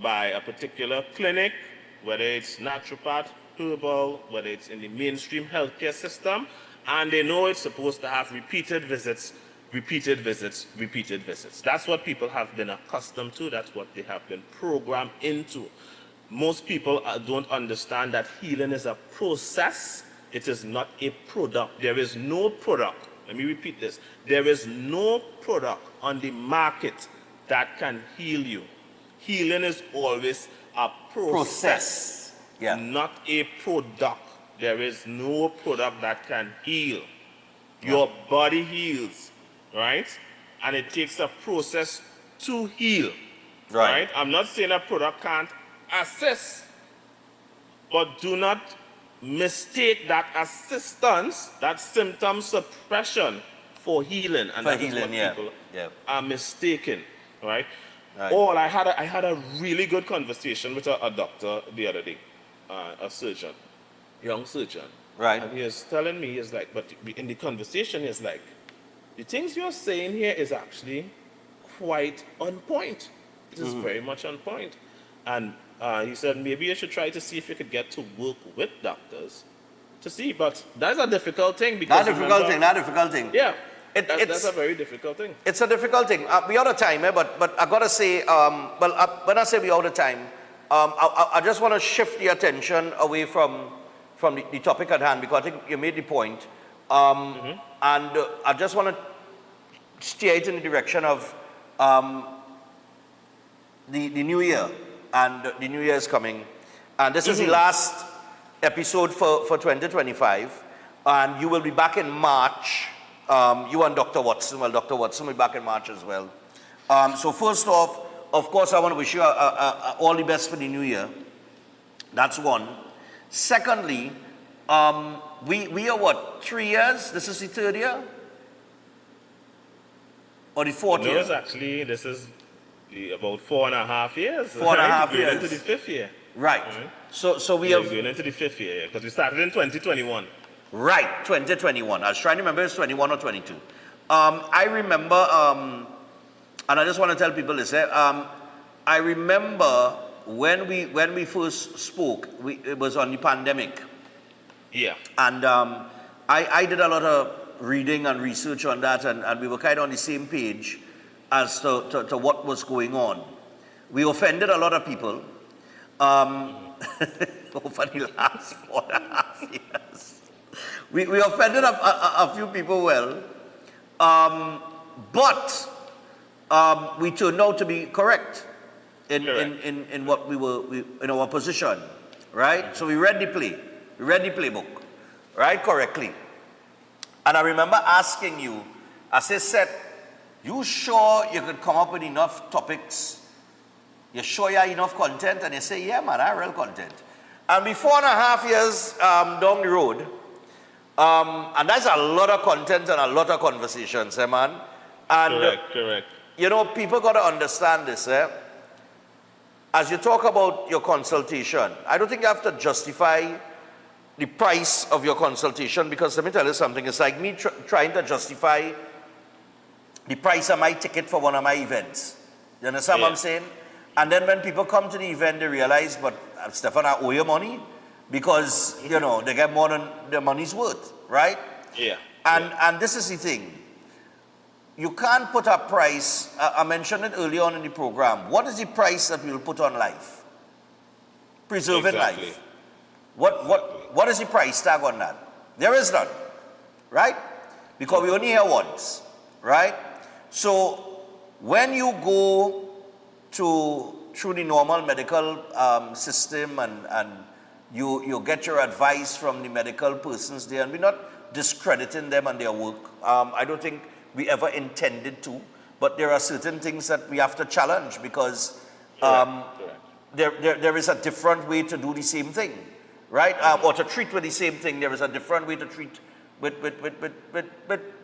by a particular clinic, whether it's naturopath, herbal, whether it's in the mainstream healthcare system, and they know it's supposed to have repeated visits, repeated visits, repeated visits. That's what people have been accustomed to. That's what they have been programmed into. Most people don't understand that healing is a process. It is not a product. There is no product. Let me repeat this. There is no product on the market that can heal you. Healing is always a process. Not a product. There is no product that can heal. Your body heals, right? And it takes a process to heal, right? I'm not saying a product can't assist, but do not mistake that assistance, that symptom suppression for healing. And that is what people are mistaken, right? Or I had a really good conversation with a doctor the other day, a surgeon, young surgeon. Right. And he is telling me, he's like, but in the conversation, he's like, the things you're saying here is actually quite on point. It is very much on point. And he said, maybe you should try to see if you could get to work with doctors to see. But that's a difficult thing. Because Not difficult thing. Yeah. That's a very difficult thing. It's a difficult thing. We out of time, but I gotta say, when I say we out of time, I just want to shift the attention away from the topic at hand, because I think you made the point. And I just want to steer it in the direction of the new year, and the new year is coming. And this is the last episode for 2025, and you will be back in March. You and Dr. Watson. Well, Dr. Watson will be back in March as well. So first off, of course, I want to wish you all the best for the new year. That's one. Secondly, we are what, 3 years? This is the third year? Or the fourth No, year? it's actually, this is about 4.5 years. 4.5 Going years. into the fifth year. Right. So we Yeah, have... going into the fifth year, because we started in 2021. Right, 2021. I was trying to remember it's 21 or 22. I remember, and I just want to tell people this, I remember when we first spoke, it was on the pandemic. Yeah. And I did a lot of reading and research on that, and we were kind of on the same page as to what was going on. We offended a lot of people over the last 4.5 years. We offended a few people well, but we turned out to be correct in what we were in our position, right? So we read the play, we read the playbook, right, correctly. And I remember asking you, I said, Seth, you sure you could come up with enough topics? You sure you have enough content? And you say, yeah, man, I have real content. And be 4.5 years down the road, and that's a lot of content and a lot of conversations, man. And Correct. You know, people got to understand this, As you talk about your consultation, I don't think you have to justify the price of your consultation, because let me tell you something, it's like me trying to justify the price of my ticket for one of my events. You understand what I'm saying? And then when people come to the event, they realize, but Stefan, I owe you money, because, you know, they get more than their money's worth, right? Yeah. And this is the thing. You can't put a price, I mentioned it earlier on in the program. What is the price that we'll put on life? Preserving life. What is the price tag on that? There is none, right? Because we only here once, right? So when you go through the normal medical system and you get your advice from the medical persons there, and we're not discrediting them and their work. I don't think we ever intended to, but there are certain things that we have to challenge, because there is a different way to do the same thing, right? Or to treat with the same thing. There is a different way to treat with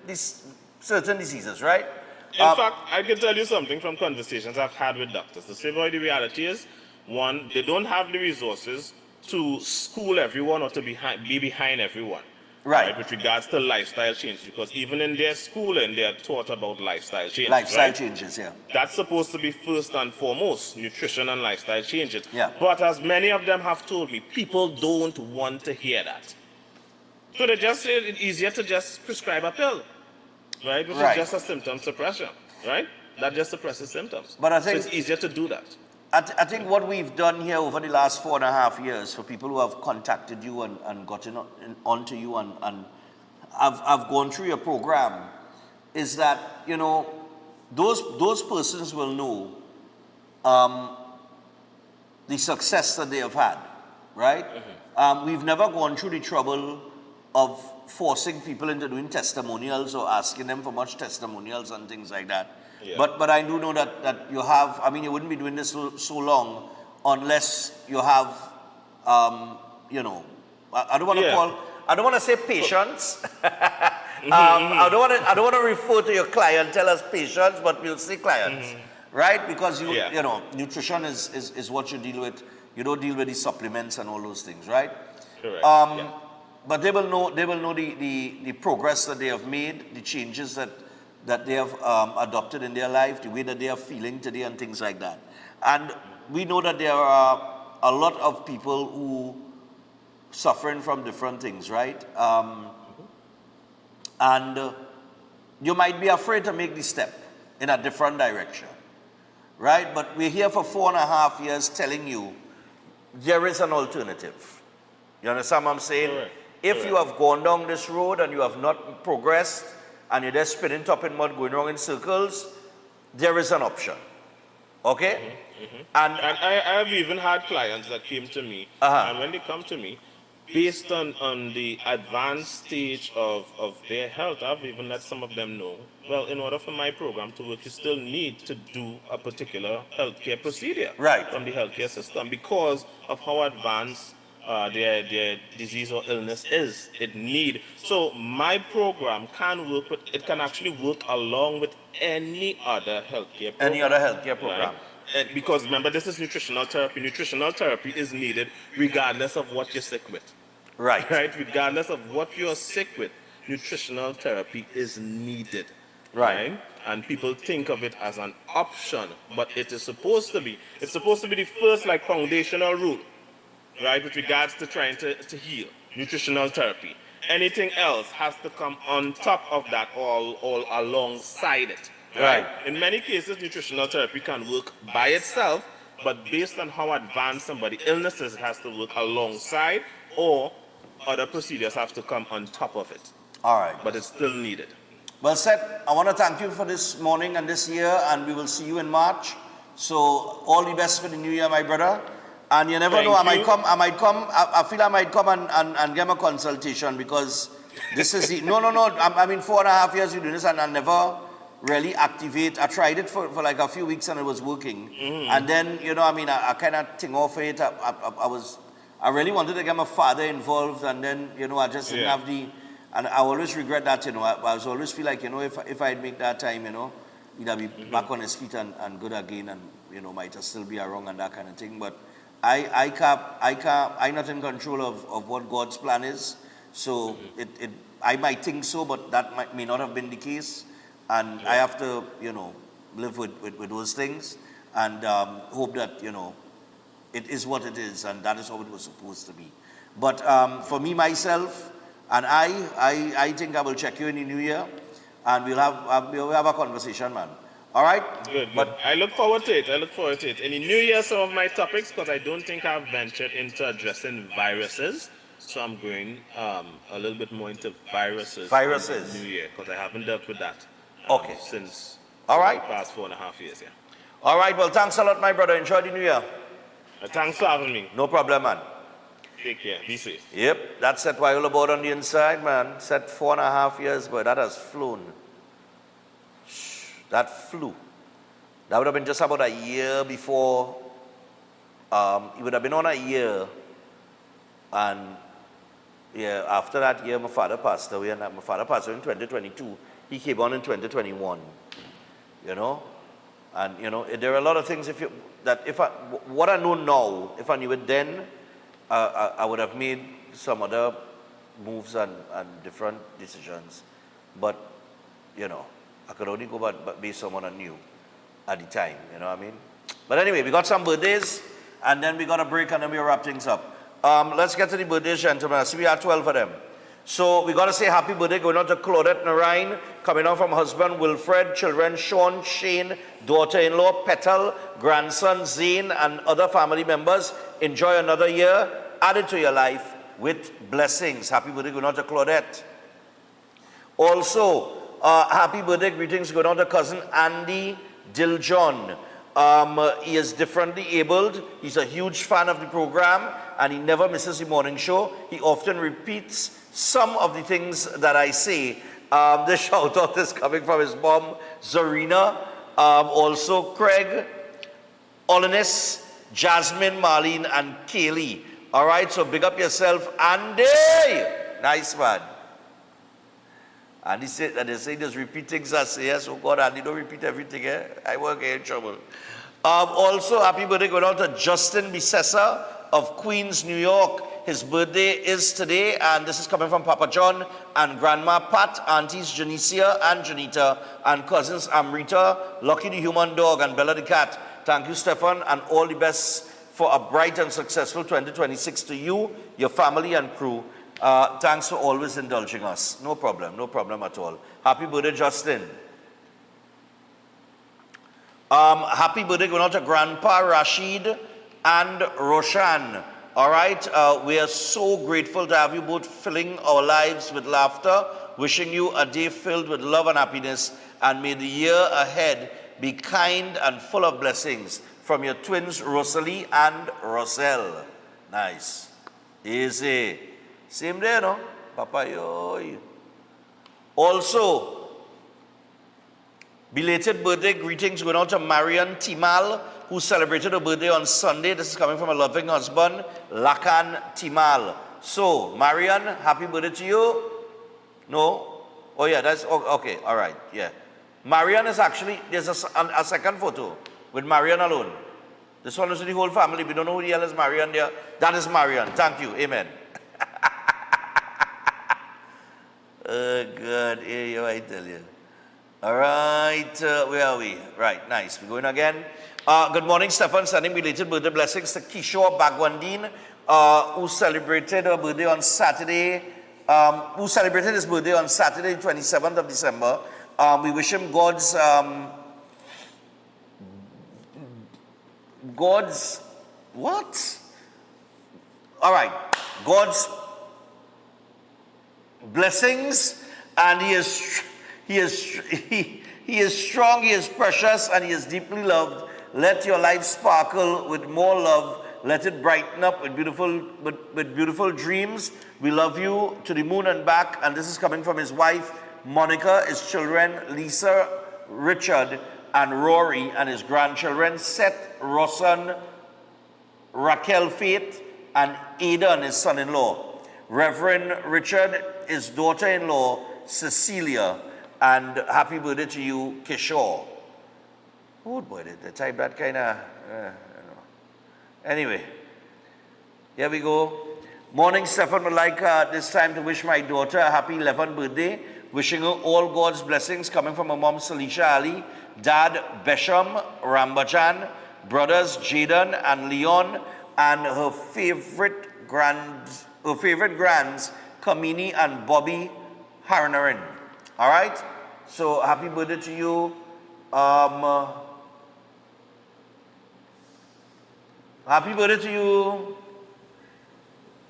these certain diseases, right? In fact, I can tell you something from conversations I've had with doctors. The same way the reality is, one, they don't have the resources to school everyone or to be behind everyone. Right. With regards to lifestyle change, because even in their schooling, they are taught about lifestyle changes. Lifestyle changes, yeah. That's supposed to be first and foremost, nutrition and lifestyle changes. Yeah. But as many of them have told me, people don't want to hear that. So they just say it's easier to just prescribe a pill, right? Which is just a symptom suppression, right? That just suppresses symptoms. But I think so it's easier to do that. I think what we've done here over the last 4.5 years, for people who have contacted you and gotten onto you and I've gone through your program, is that, you know, those persons will know the success that they have had, right? We've never gone through the trouble of forcing people into doing testimonials or asking them for much testimonials and things like that. Yeah. But I do know that you have, I mean, you wouldn't be doing this so long unless you have, you know, I don't want to I don't want to say patience. I don't want to refer to your clientele as patients, but we'll say clients, right? Because you know, nutrition is what you deal with. You don't deal with the supplements and all those things, right? Correct. But they will know the progress that they have made, the changes that they have adopted in their life, the way that they are feeling today, and things like that. And we know that there are a lot of people who suffering from different things, right? And you might be afraid to make the step in a different direction, right? But we're here for 4.5 years telling you there is an alternative. You understand what I'm saying? Correct. If you have gone down this road and you have not progressed and you're just spinning top in mud, going around in circles, there is an option. Okay? And I have even had clients that came to me, and when they come to me, based on the advanced stage of their health, I've even let some of them know, well, in order for my program to work, you still need to do a particular healthcare procedure from the healthcare system because of how advanced their disease or illness is. It need. So my program can work with, it can actually work along with any other healthcare program. Any other healthcare program. Right? And because remember, this is nutritional therapy. Nutritional therapy is needed regardless of what you're sick with. Right. Right? Regardless of what you're sick with, nutritional therapy is needed. Right. And people think of it as an option, but it is supposed to be. It's supposed to be the first like foundational rule, right, with regards to trying to heal. Nutritional therapy. Anything else has to come on top of that, all alongside it. Right. In many cases, nutritional therapy can work by itself, but based on how advanced somebody's illness is, it has to work alongside, or other procedures have to come on top of it. All right. But it's still needed. Well, Seth, I want to thank you for this morning and this year, and we will see you in March. So all the best for the new year, my brother. And you never know, I might come, I feel I might come and get a consultation because this is the, no, I mean 4.5 years you do this and I never really activate. I tried it for like a few weeks and it was working. And then, you know, I mean, I kind of think off it. I really wanted to get my father involved and then, you know, I just didn't have the, and I always regret that, you know, I always feel like, you know, if I'd make that time, you know, he'd be back on his feet and good again and, you know, might still be around and that kind of thing. But I'm not in control of what God's plan is. So I might think so, but that may not have been the case. And I have to, you know, live with those things and hope that, you know, it is what it is and that is how it was supposed to be. But for me, myself, and I think I will check you in the new year and we'll have a conversation, man. All right? Good. But I look forward to it. In the new year, some of my topics, because I don't think I've ventured into addressing viruses. So I'm going a little bit more into viruses. In the new year, because I haven't dealt with that since the past 4.5 years. Yeah. All right. Well, thanks a lot, my brother. Enjoy the new year. Thanks for having me. No problem, man. Take care. Be safe. Yep. That's Seth Waiula board on the inside, man. Seth 4.5 years, but that has flown. That flew. That would have been just about a year before. It would have been on a year. And yeah, after that year, my father passed away. And my father passed away in 2022. He came on in 2021. You know? And, you know, there are a lot of things what I know now, if I knew it then, I would have made some other moves and different decisions. But, you know, I could only go based on what I knew at the time, you know what I mean? But anyway, we got some birthdays, and then we got a break, and then we'll wrap things up. Let's get to the birthdays, gentlemen. I see we have 12 of them. So we got to say happy birthday going on to Claudette Narine, coming on from husband Wilfred, children Sean, Shane, daughter-in-law Petal, grandson Zane, and other family members. Enjoy another year added to your life with blessings. Happy birthday going on to Claudette. Also, happy birthday greetings going on to cousin Andy Diljon. He is differently abled. He's a huge fan of the program and he never misses the morning show. He often repeats some of the things that I say. The shout out is coming from his mom, Zarina, also Craig, Olenis, Jasmine, Marlene, and Kaylee. All right, so big up yourself, Andy. Nice man. And they say there's repeating us. Yes, oh God, Andy, don't repeat everything. I won't get in trouble. Also, happy birthday going out to Justin Bisessa of Queens, New York. His birthday is today, and this is coming from Papa John and Grandma Pat, aunties Janicia and Janita, and cousins Amrita, Lucky the Human Dog, and Bella the Cat. Thank you, Stefan, and all the best for a bright and successful 2026 to you, your family, and crew. Thanks for always indulging us. No problem at all. Happy birthday, Justin. Happy birthday going out to Grandpa Rashid and Roshan. All right, we are so grateful to have you both filling our lives with laughter, wishing you a day filled with love and happiness, and may the year ahead be kind and full of blessings from your twins, Rosalie and Roselle. Nice. Easy. Same day, no? Papa, yo. Also, belated birthday greetings going out to Marian Timal, who celebrated her birthday on Sunday. This is coming from a loving husband, Lakan Timal. So, Marian, happy birthday to you. No? Oh yeah, that's, okay, all right, yeah. Marian is actually, there's a second photo with Marian alone. This one is with the whole family. We don't know who the hell is Marian there. That is Marian. Thank you. Amen. Oh, God. Hey, I tell you. All right. Where are we? Right. Nice. We're going again. Good morning, Stefan. Sending belated birthday blessings to Kishore Bagwandin, who celebrated her birthday on Saturday. Who celebrated his birthday on Saturday, 27th of December. We wish him God's what? All right. God's blessings, and he is strong, he is precious, and he is deeply loved. Let your life sparkle with more love. Let it brighten up with beautiful dreams. We love you to the moon and back. And this is coming from his wife, Monica, his children, Lisa, Richard, and Rory, and his grandchildren, Seth, Rossan, Raquel Faith, and Aidan, his son-in-law. Reverend Richard, his daughter-in-law, Cecilia, and happy birthday to you, Kishore. Oh boy, they type that kind of, Anyway, here we go. Morning, Stefan would like this time to wish my daughter a happy 11th birthday. Wishing her all God's blessings coming from her mom, Salisha Ali, dad, Besham Rambajan, brothers, Jaden and Leon, and her favorite grands, Kamini and Bobby Harnarin. All right? So, happy birthday to you. Happy birthday to you,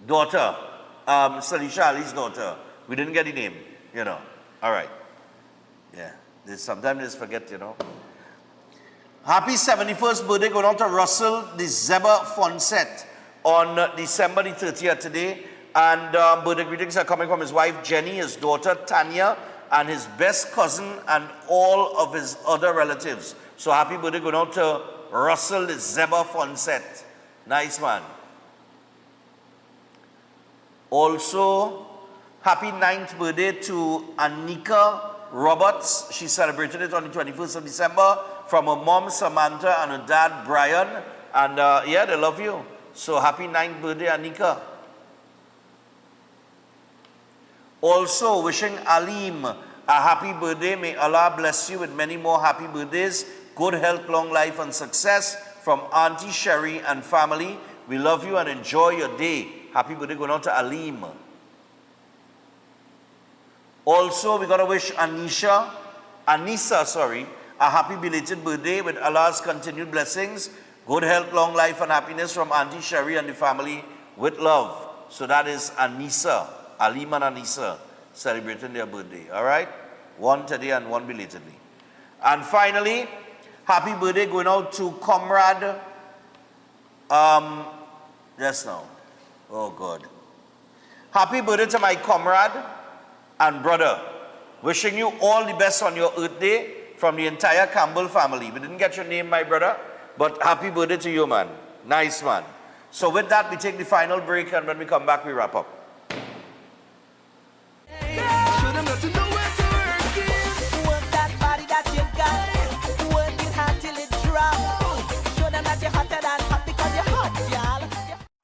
daughter. Salisha Ali's daughter. We didn't get the name, you know. All right. Yeah. Sometimes they forget, you know. Happy 71st birthday going on to Russell the Zeba Fonset on December the 30th today. And birthday greetings are coming from his wife Jenny, his daughter Tanya, and his best cousin and all of his other relatives. So happy birthday going on to Russell the Zeba Fonset. Nice man. Also, happy 9th birthday to Anika Roberts. She celebrated it on the 21st of December from her mom Samantha and her dad Brian. And yeah, they love you. So happy 9th birthday, Anika. Also wishing Alim a happy birthday. May Allah bless you with many more happy birthdays. Good health, long life, and success from Auntie Sherry and family. We love you and enjoy your day. Happy birthday going on to Alim. Also, we got to wish Anissa, a happy belated birthday with Allah's continued blessings. Good health, long life, and happiness from Auntie Sherry and the family with love. So that is Anissa, Alim and Anissa celebrating their birthday. All right? One today and one belatedly. And finally, happy birthday going out to Comrade, just now. Oh God. Happy birthday to my comrade and brother. Wishing you all the best on your Earth Day from the entire Campbell family. We didn't get your name, my brother, but happy birthday to you, man. Nice, man. So with that, we take the final break, and when we come back, we wrap up. Show them that you know where to work it. Work that body that you got. Work it hard till it drop. Show them that you're hotter than hot because you're hot, y'all.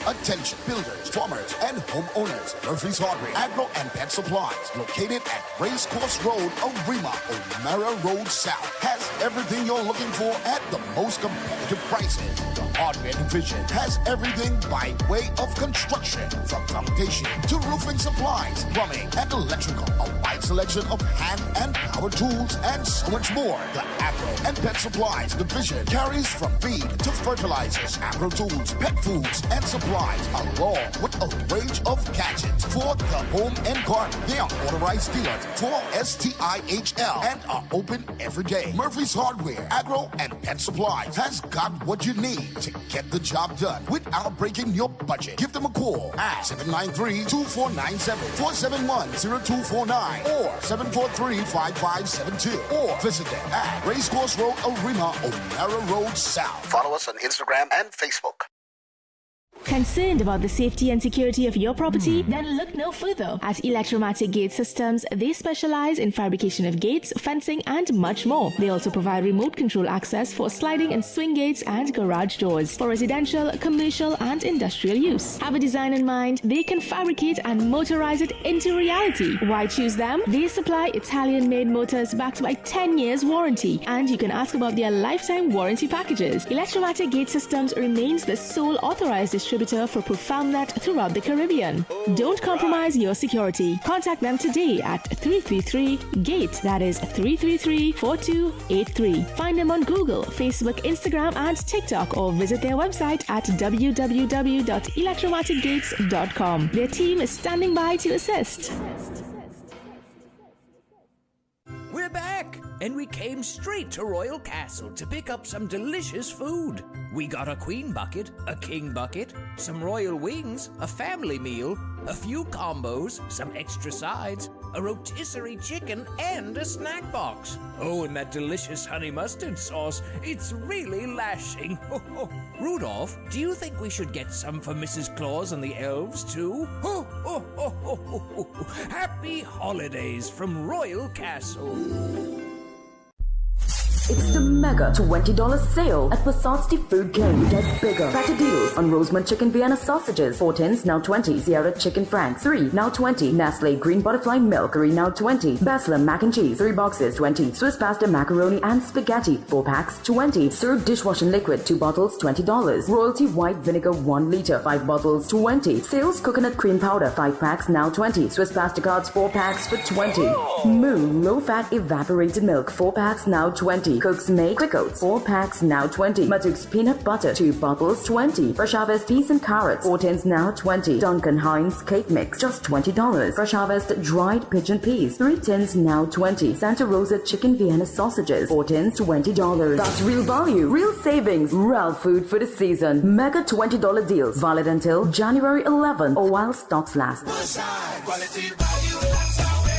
Attention builders, farmers, and homeowners. Murphy's Hardware, Agro and Pet Supplies, located at Racecourse Road, Arima, O'Mara Road South, has everything you're looking for at the most competitive prices. The hardware division has everything by way of construction, from foundation to roofing supplies, plumbing, and electrical. A wide selection of hand and power tools, and so much more. The Agro and Pet Supplies division carries from feed to fertilizers, agro tools, pet foods, and supplies, along with a range of gadgets for the home and garden. They are authorized dealers for STIHL and are open every day. Murphy's Hardware, Agro, and Pet Supplies has got what you need to get the job done without breaking your budget. Give them a call at 793-2497, 471-0249, or 743-5572, or visit them at Racecourse Road, Arima, O'Mara Road South. Follow us on Instagram and Facebook. Concerned about the safety and security of your property? Then look no further. At Electromatic Gate Systems, they specialize in fabrication of gates, fencing, and much more. They also provide remote control access for sliding and swing gates and garage doors for residential, commercial, and industrial use. Have a design in mind? They can fabricate and motorize it into reality. Why choose them? They supply Italian-made motors backed by 10 years warranty, and you can ask about their lifetime warranty packages. Electromatic Gate Systems remains the sole authorized distributor for ProfoundNet throughout the Caribbean. Don't compromise your security. Contact them today at 333-GATE, that is 333-4283. Find them on Google, Facebook, Instagram, and TikTok, or visit their website at www.electromaticgates.com. Their team is standing by to assist. We're back, and we came straight to Royal Castle to pick up some delicious food. We got a queen bucket, a king bucket, some royal wings, a family meal, a few combos, some extra sides, a rotisserie chicken, and a snack box. Oh, and that delicious honey mustard sauce, it's really lashing. Rudolph, do you think we should get some for Mrs. Claus and the elves too? Happy holidays from Royal Castle. It's the mega $20 sale at Passat's The Food King. Get bigger, fatter deals on Rosemont Chicken Vienna sausages. 4 tins, now 20. Sierra Chicken Franks, 3, now 20. Nestle Green Butterfly Milk, 3, now 20. Basler Mac and Cheese, 3 boxes, 20. Swiss Pasta Macaroni and Spaghetti, 4 packs, 20. Syrup Dishwashing Liquid, 2 bottles, $20. Royalty White Vinegar, 1 liter, 5 bottles, 20. Sales Coconut Cream Powder, 5 packs, now 20. Swiss Pasta Cards, 4 packs for 20. Moo Low Fat Evaporated Milk, 4 packs, now 20. Cook's Make Quick Oats, 4 packs, now 20. Matuk's Peanut Butter, 2 bottles, 20. Fresh Harvest Peas and Carrots, 4 tins, now 20. Duncan Hines Cake Mix, just $20. Fresh Harvest Dried Pigeon Peas, 3 tins, now 20. Santa Rosa Chicken Vienna Sausages, 4 tins, $20. That's real value, real savings, real food for the season. Mega $20 deals, valid until January 11 or while stocks last. Quality value, that's our way.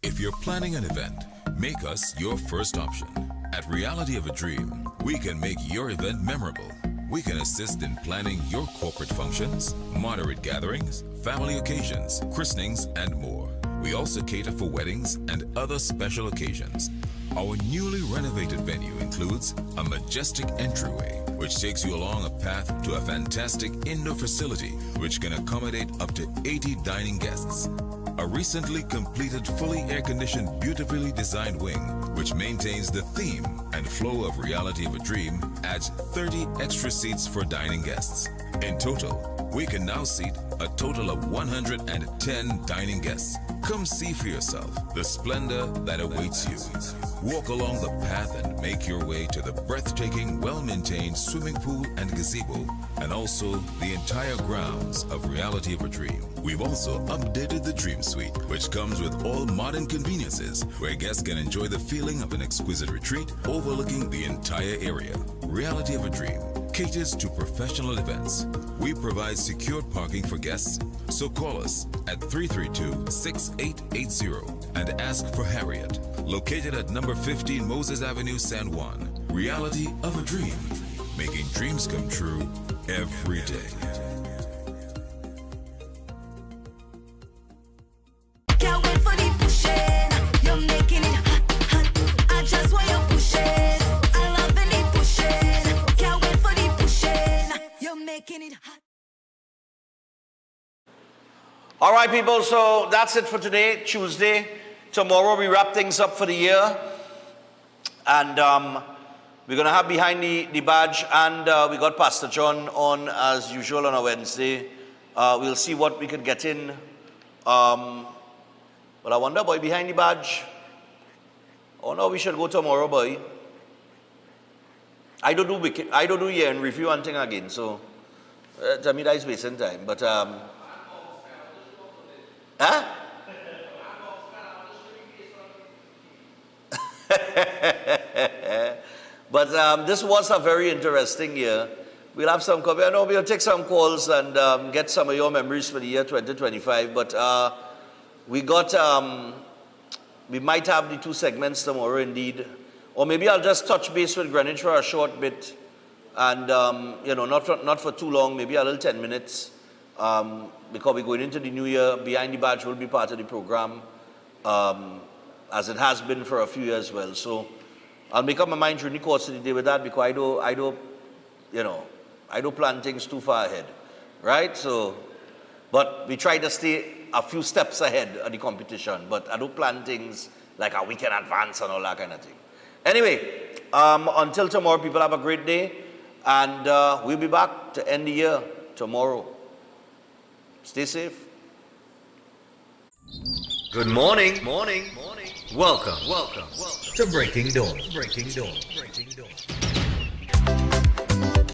If you're planning an event, make us your first option. At Reality of a Dream, we can make your event memorable. We can assist in planning your corporate functions, moderate gatherings, family occasions, christenings, and more. We also cater for weddings and other special occasions. Our newly renovated venue includes a majestic entryway, which takes you along a path to a fantastic indoor facility which can accommodate up to 80 dining guests. A recently completed, fully air-conditioned, beautifully designed wing, which maintains the theme and flow of Reality of a Dream, adds 30 extra seats for dining guests. In total, We can now seat a total of 110 dining guests. Come see for yourself the splendor that awaits you. Walk along the path and make your way to the breathtaking, well-maintained swimming pool and gazebo, and also the entire grounds of Reality of a Dream. We've also updated the Dream Suite, which comes with all modern conveniences, where guests can enjoy the feeling of an exquisite retreat overlooking the entire area. Reality of a Dream caters to professional events. We provide secured parking for guests, so call us at 332-6880 and ask for Harriet, located at number 15 Moses Avenue, San Juan. Reality of a Dream, making dreams come true every day. Can't wait for the pushing. You're making it hot, hot. I just want you pushing. I love the pushing. Can't wait for the pushing. You're making it hot. All right, people, so that's it for today, Tuesday. Tomorrow we wrap things up for the year. And we're going to have Behind the Badge, and we got Pastor John on as usual on a Wednesday. We'll see what we could get in. But I wonder, boy, Behind the Badge. Oh no, we should go tomorrow, boy. I don't do year in review and thing again, so to me that is wasting time. But huh? But this was a very interesting year. We'll have some, I know we'll take some calls and get some of your memories for the year 2025. But we might have the two segments tomorrow indeed. Or maybe I'll just touch base with Greenwich for a short bit. And, not for too long, maybe a little 10 minutes. Because we're going into the new year. Behind the Badge will be part of the program. As it has been for a few years as well. So I'll make up my mind during the course of the day with that, because I don't plan things too far ahead, right? So, but we try to stay a few steps ahead of the competition, but I don't plan things like a week in advance and all that kind of thing. Anyway, until tomorrow, people have a great day, and we'll be back to end the year tomorrow. Stay safe. Good morning. Welcome to Breaking Dawn.